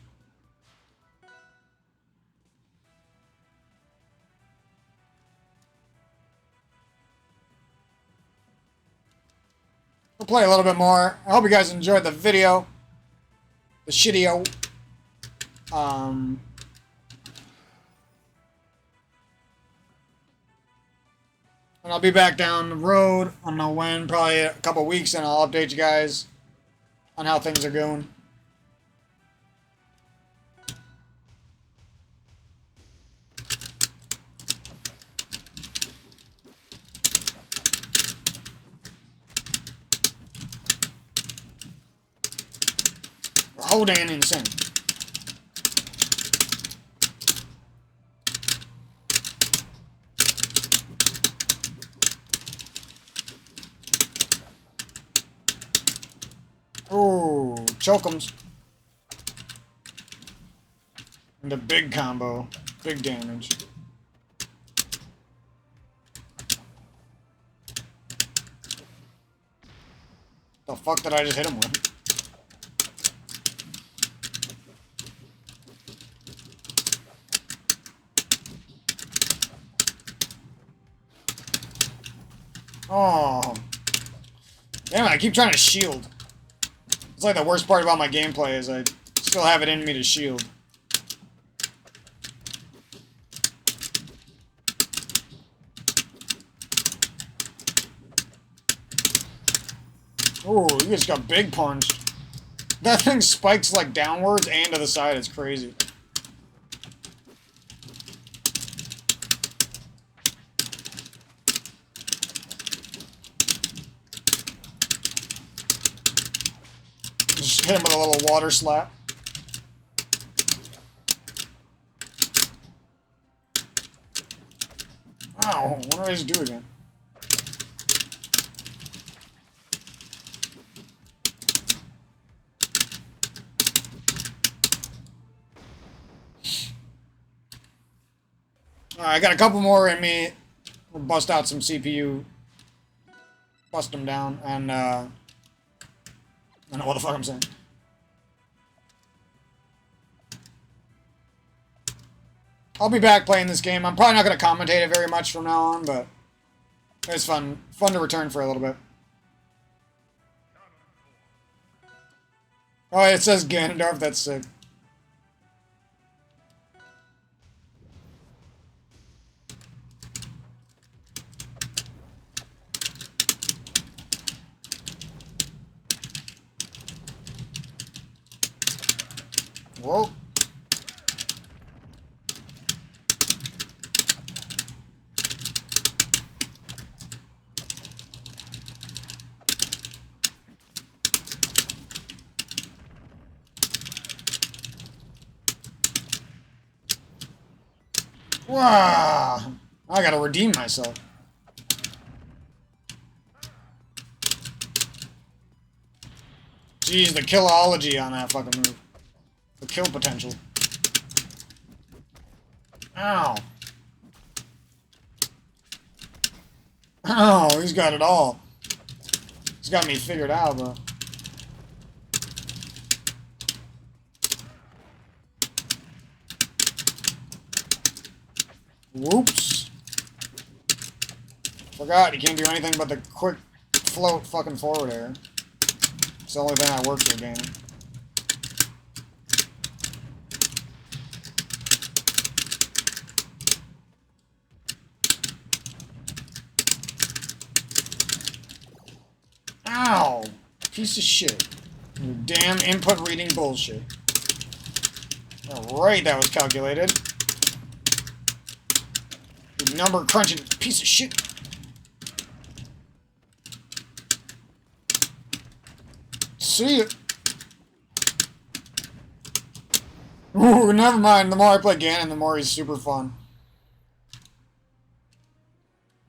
S1: We'll play a little bit more. I hope you guys enjoyed the video. The shitty-o. And I'll be back down the road. I don't know when, probably a couple weeks, and I'll update you guys on how things are going. Rodan insane. Ooh, choke'ems. And a big combo. Big damage. The fuck did I just hit him with? Oh. Damn it, I keep trying to shield. It's like the worst part about my gameplay is I still have it in me to shield. Oh, you just got big punched. That thing spikes like downwards and to the side. It's crazy. Just hit him with a little water slap. Ow, what did I just do again? Alright, I got a couple more in me. We'll bust out some CPU. Bust them down, and I don't know what the fuck I'm saying. I'll be back playing this game. I'm probably not going to commentate it very much from now on, but it's fun. Fun to return for a little bit. Oh, it says Ganondorf. That's sick. Whoa. Wow. I gotta redeem myself. Jeez, the killology on that fucking move. The kill potential. Ow. Oh, he's got it all. He's got me figured out, bro. Whoops. Forgot, you can't do anything but the quick float fucking forward air. It's the only thing that works for the game. Ow! Piece of shit. You damn input reading bullshit. Alright, that was calculated. You number crunching piece of shit. See it. Ooh, never mind. The more I play Ganon, the more he's super fun.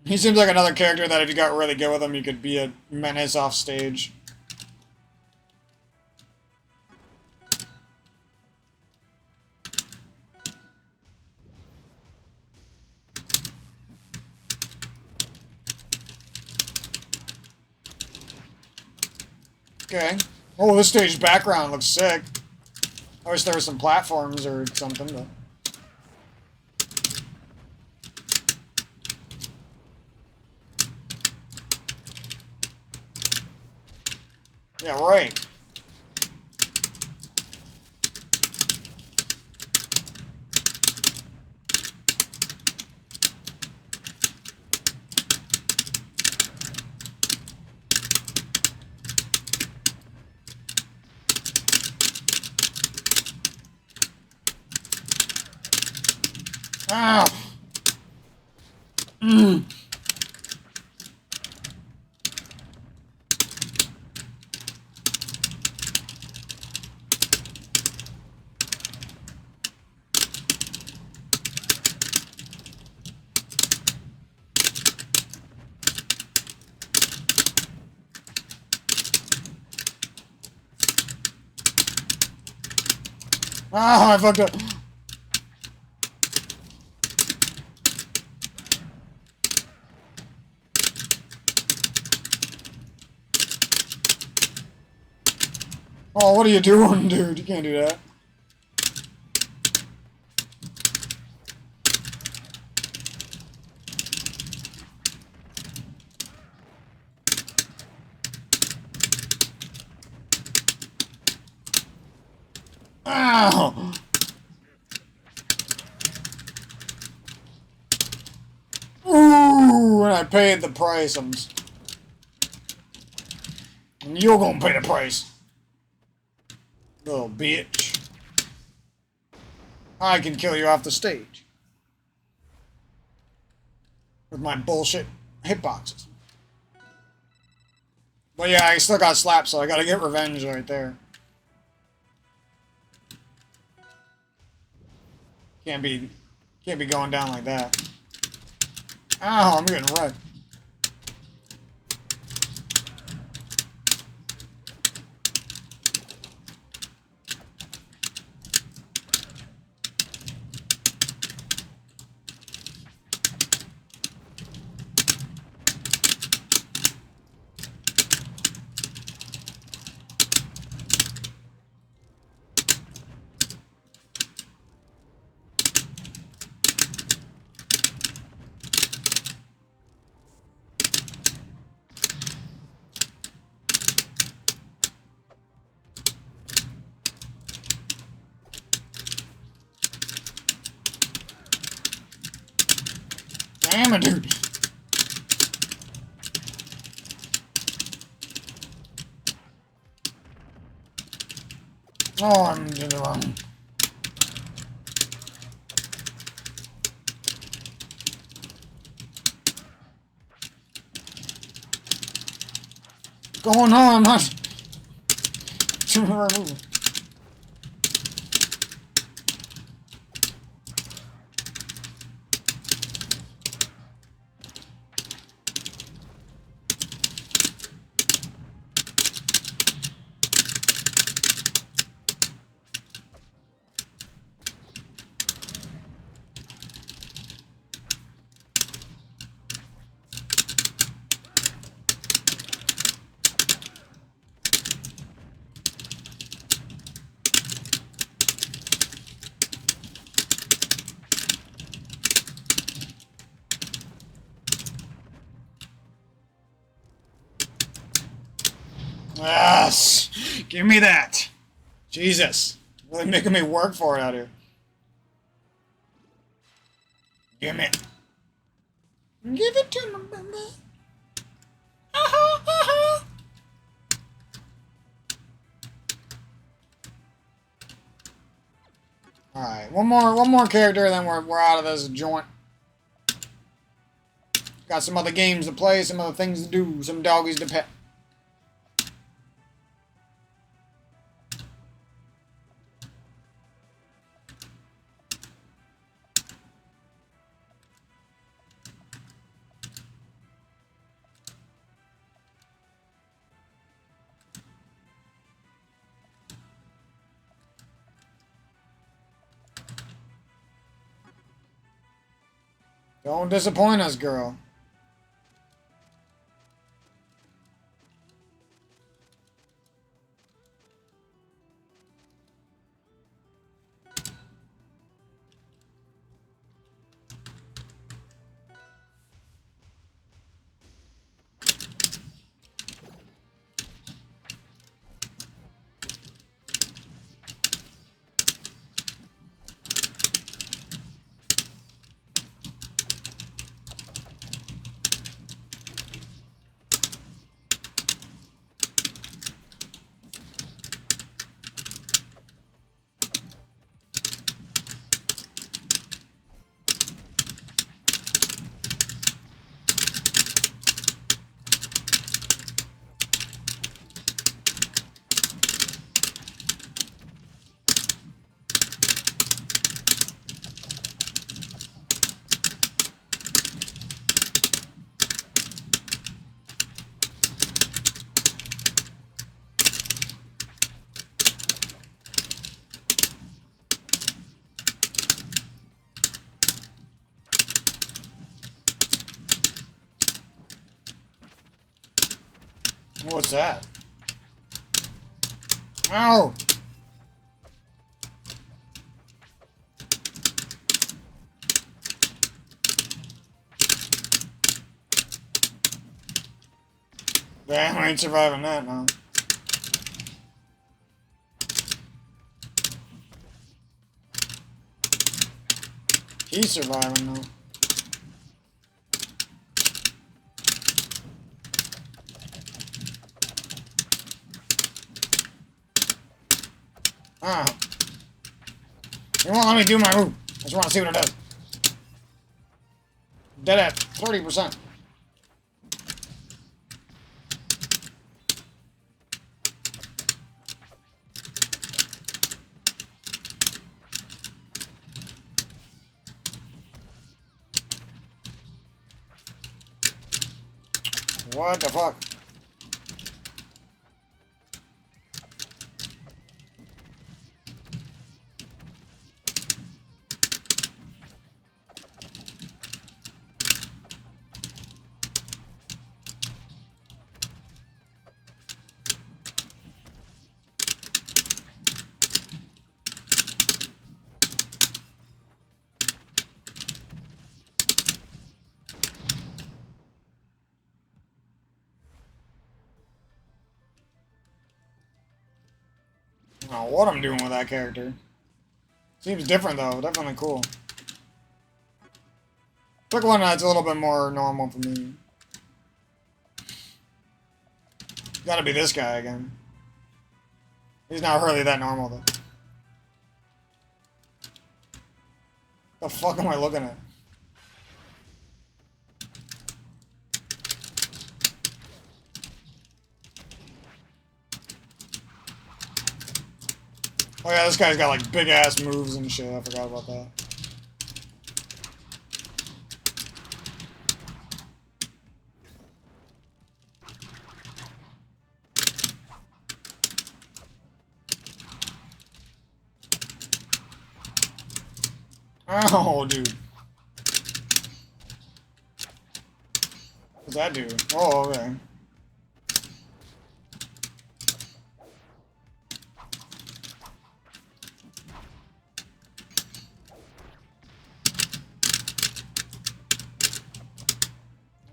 S1: He seems like another character that if you got really good with him, you could be a menace off stage. Okay. Oh, this stage background looks sick. I wish there were some platforms or something, but... Yeah, right. Ow! Mm. Oh, I fucked up. Oh, what are you doing, dude? You can't do that. Ow! Ooh, and I paid the price. And you're gonna pay the price. Little bitch. I can kill you off the stage. With my bullshit hitboxes. But yeah, I still got slapped, so I gotta get revenge right there. Can't be going down like that. Ow, I'm getting wrecked. Damn it, dude. Oh, I'm doing it wrong. going on? I'm not. Too moving. Yes! Give me that! Jesus. Really making me work for it out here. Give me it. Give it to me, baby. Alright, one more character, then we're out of this joint. Got some other games to play, some other things to do, some doggies to pet. Don't disappoint us, girl. What's that? Ow! Damn, I ain't surviving that now. He's surviving though. Ah. You won't let me do my move. I just want to see what it does. Dead at 30%. What the fuck? I don't know what I'm doing with that character. Seems different though, definitely cool. Pick one that's a little bit more normal for me. Gotta be this guy again. He's not really that normal though. The fuck am I looking at? Oh yeah, this guy's got like big ass moves and shit. I forgot about that. Oh, dude. What's that do? Oh, okay.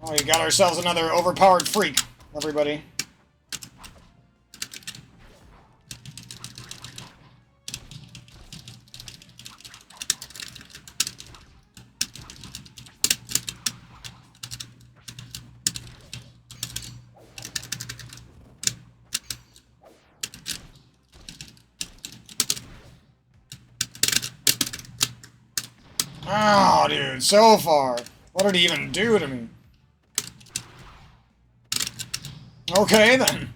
S1: Oh, we got ourselves another overpowered freak, everybody. Oh, dude, so far. What did he even do to me? Okay, then.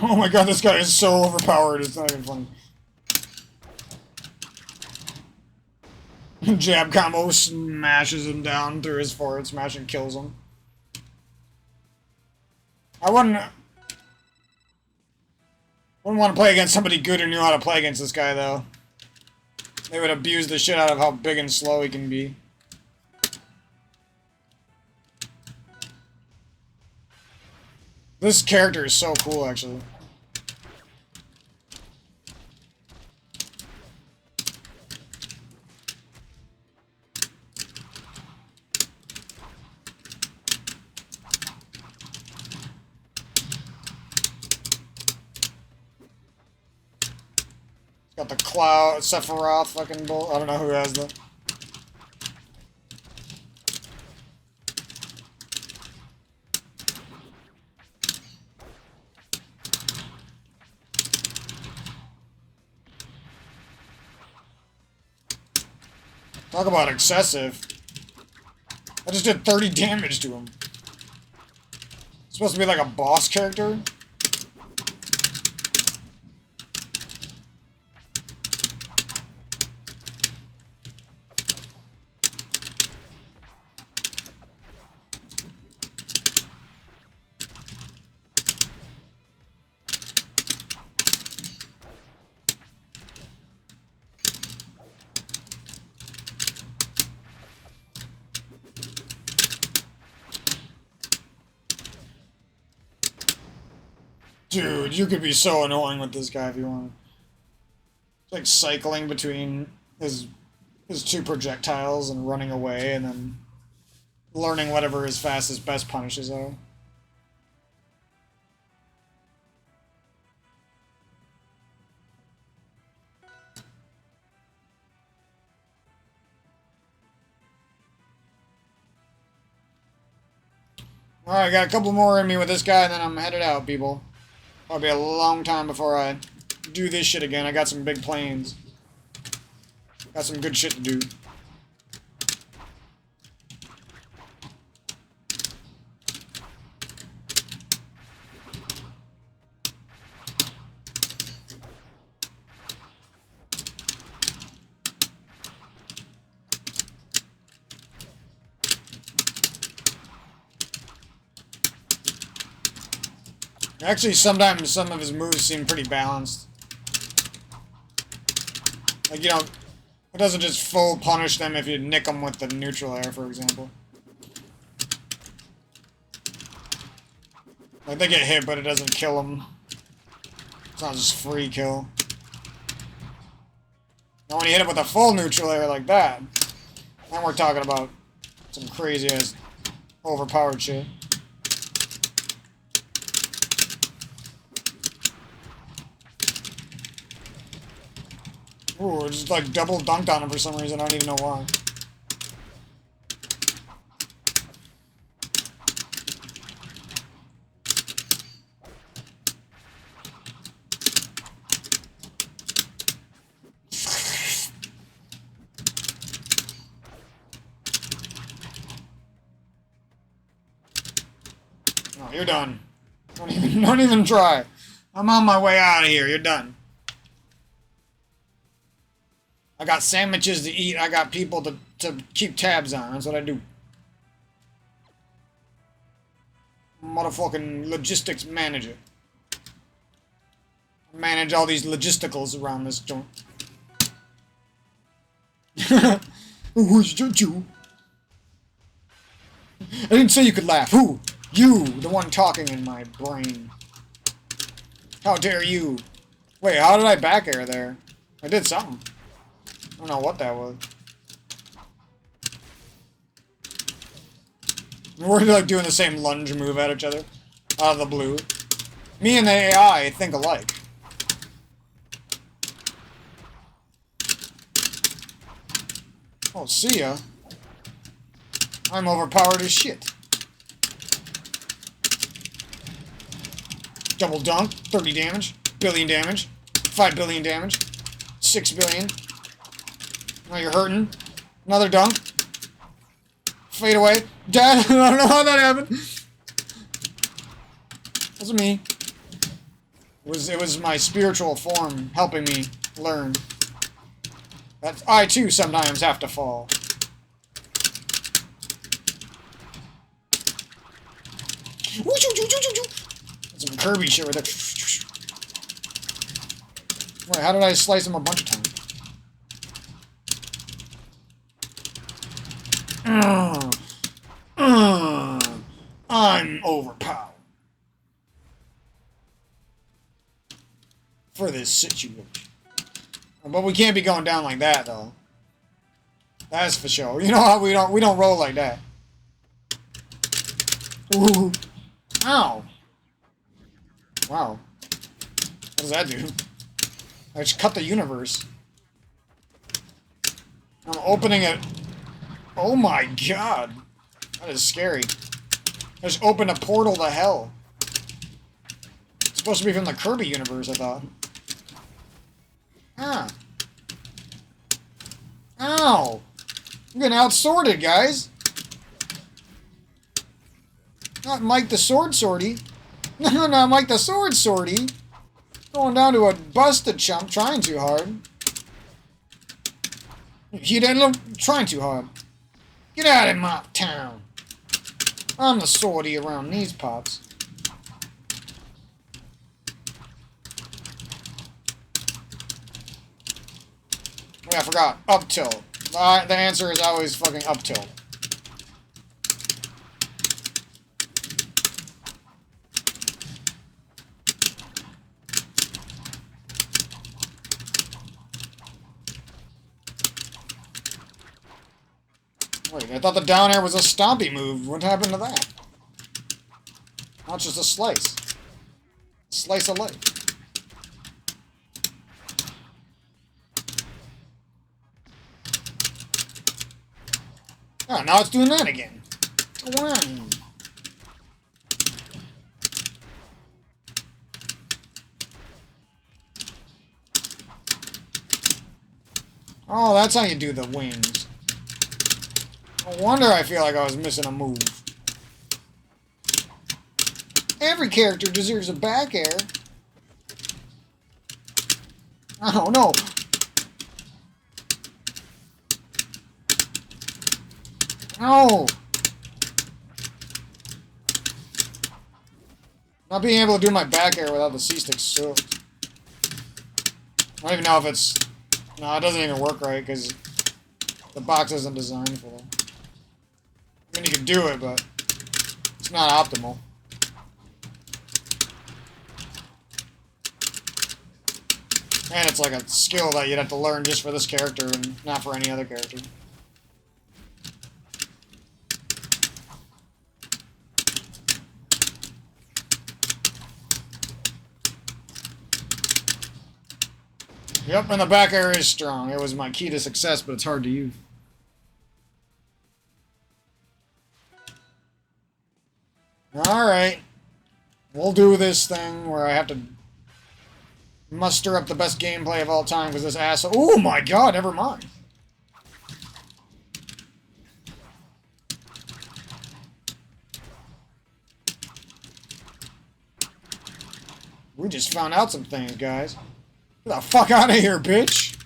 S1: Oh my god, this guy is so overpowered, it's not even funny. Jab combo smashes him down through his forward smash and kills him. I wouldn't want to play against somebody good who knew how to play against this guy, though. They would abuse the shit out of how big and slow he can be. This character is so cool, actually. Got the Cloud, Sephiroth fucking bull. I don't know who has the. Talk about excessive. I just did 30 damage to him. It's supposed to be like a boss character. Dude, you could be so annoying with this guy if you want. It's like cycling between his two projectiles and running away and then learning whatever his fastest best punishes are. Alright, got a couple more in me with this guy and then I'm headed out, people. Probably a long time before I do this shit again. I got some big plans. Got some good shit to do. Actually, sometimes some of his moves seem pretty balanced. Like, you know, it doesn't just full punish them if you nick them with the neutral air, for example. Like, they get hit, but it doesn't kill them. It's not just free kill. Now, when you hit it with a full neutral air like that, then we're talking about some crazy-ass overpowered shit. Ooh, it just like double dunked on him for some reason. I don't even know why. Oh, you're done. Don't even try. I'm on my way out of here. You're done. I got sandwiches to eat. I got people to keep tabs on. That's what I do. Motherfucking logistics manager. Manage all these logisticals around this joint. Who's you? I didn't say you could laugh. Who? You, the one talking in my brain. How dare you? Wait, how did I back air there? I did something. I don't know what that was. We're like doing the same lunge move at each other. Out of the blue. Me and the AI think alike. Oh, see ya. I'm overpowered as shit. Double dunk, 30 damage, billion damage, 5 billion damage, 6 billion. Now you're hurting. Another dunk. Fade away. Dad, I don't know how that happened. Wasn't me. It was my spiritual form helping me learn. That I too sometimes have to fall. That's some Kirby shit right there. Wait, how did I slice him a bunch of times? I'm overpowered. For this situation. But we can't be going down like that, though. That's for sure. You know how we don't roll like that. Ooh. Ow. Wow. What does that do? I just cut the universe. I'm opening it. Oh my god. That is scary. I just opened a portal to hell. It's supposed to be from the Kirby universe, I thought. Ah. Ow! I'm getting outsorted, guys. Not Mike the Sword Sortie. No, not Mike the Sword Sortie. Going down to a busted chump, trying too hard. He didn't look trying too hard. Get out of my town. I'm the sortie around these parts. Oh, yeah, I forgot. Up tilt. The answer is always fucking up tilt. Wait, I thought the down air was a stompy move. What happened to that? Now it's just a slice. Slice of life. Oh, now it's doing that again. Go on. Oh, that's how you do the wings. No wonder I feel like I was missing a move. Every character deserves a back air. Oh, no. No! Not being able to do my back air without the C-stick sucks. I don't even know if it's... No, it doesn't even work right, because the box isn't designed for it. I mean, you can do it, but it's not optimal. And it's like a skill that you'd have to learn just for this character and not for any other character. Yep, and the back air is strong. It was my key to success, but it's hard to use. Alright. We'll do this thing where I have to muster up the best gameplay of all time because this asshole... Oh my god, never mind. We just found out some things, guys. Get the fuck out of here, bitch.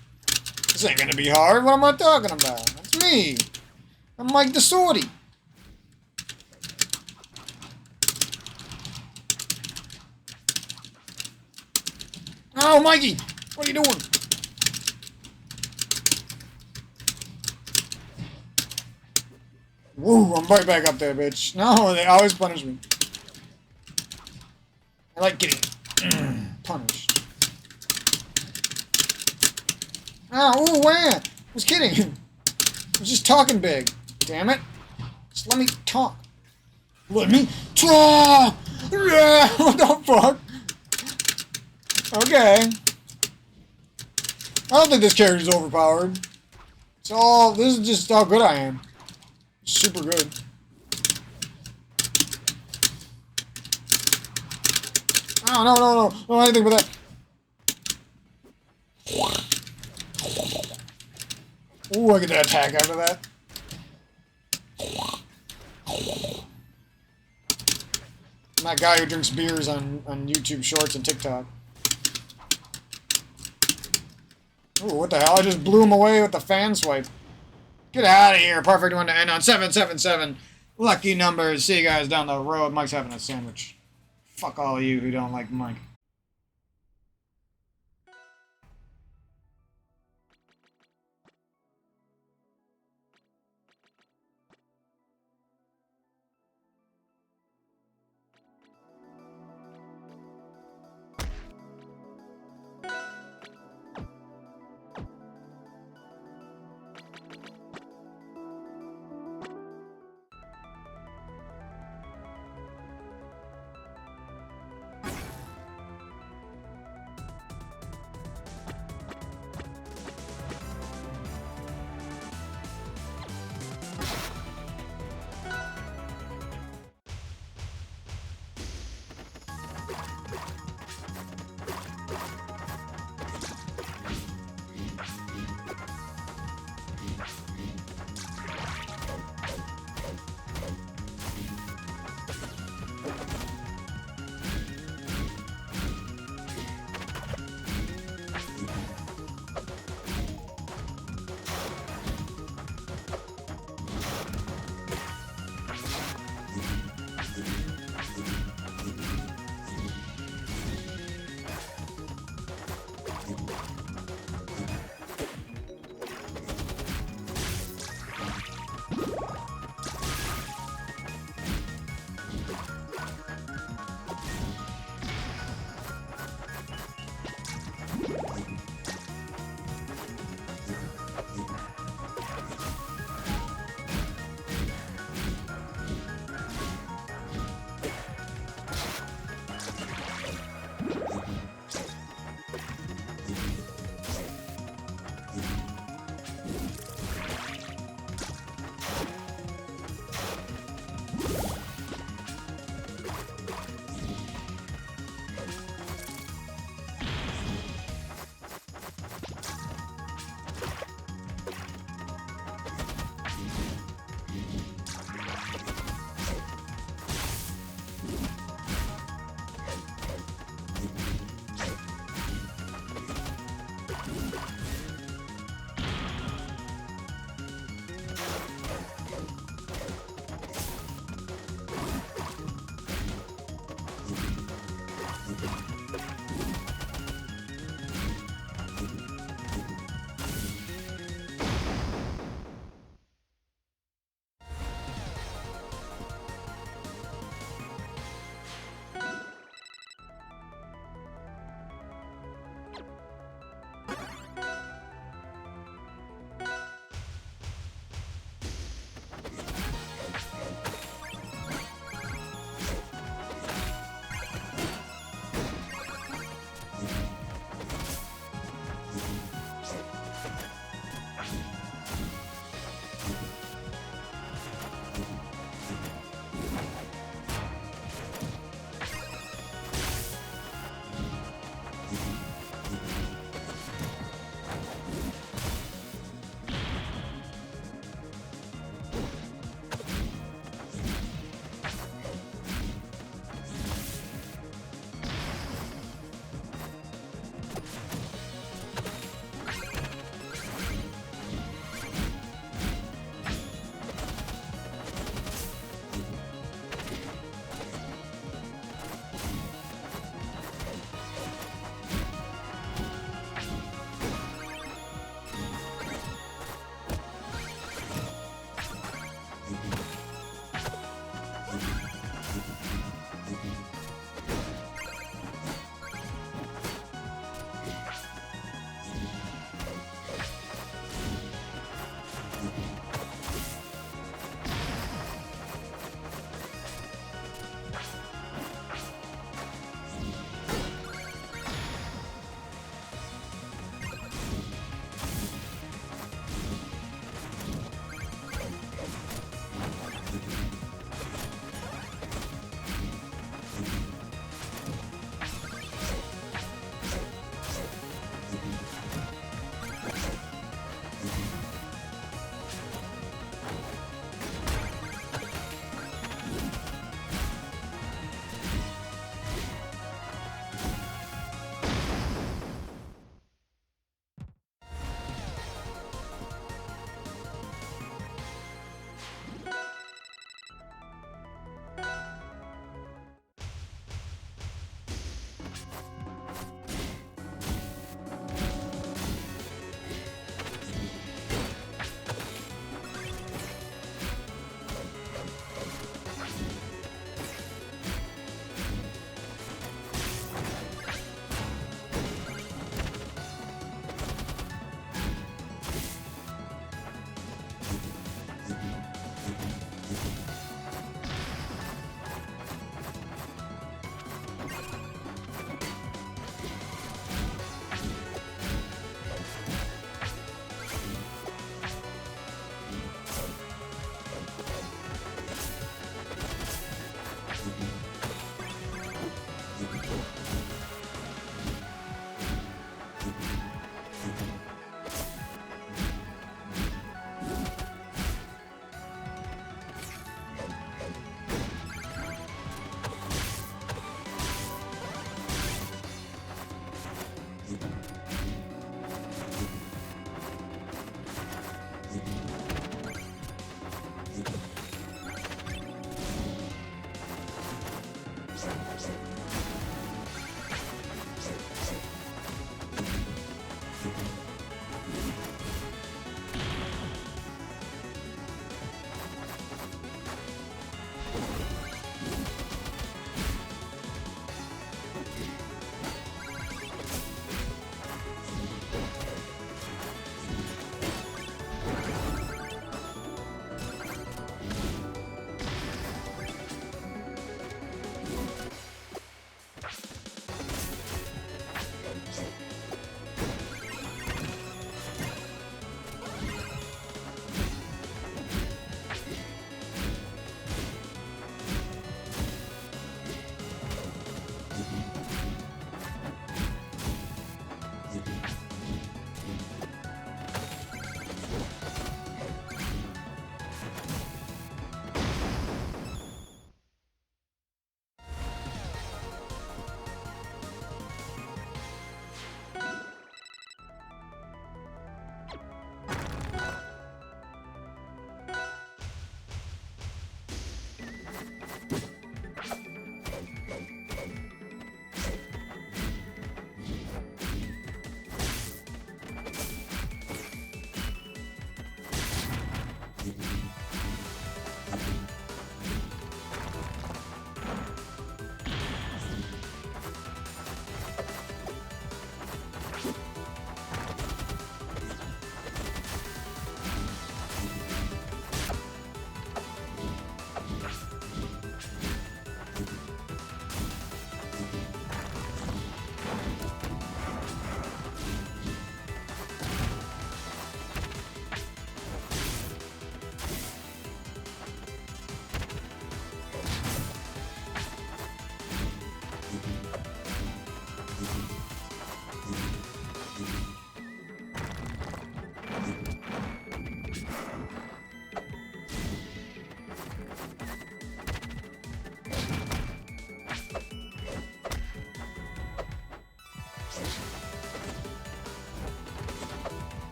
S1: This ain't gonna be hard. What am I talking about? That's me. I'm Mike the Swordy. Oh, Mikey! What are you doing? Woo, I'm right back up there, bitch. No, they always punish me. I like getting punished. Oh, ooh, where? I was kidding. I was just talking big. Damn it. Just let me talk. Let me talk! Yeah, what the fuck? Okay. I don't think this character's overpowered. This is just how good I am. Super good. Oh, no, don't anything but that. Ooh, I get that attack after that. I'm that guy who drinks beers on YouTube Shorts and TikTok. Ooh, what the hell? I just blew him away with the fan swipe. Get out of here. Perfect one to end on. 777. Lucky numbers. See you guys down the road. Mike's having a sandwich. Fuck all of you who don't like Mike.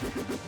S1: you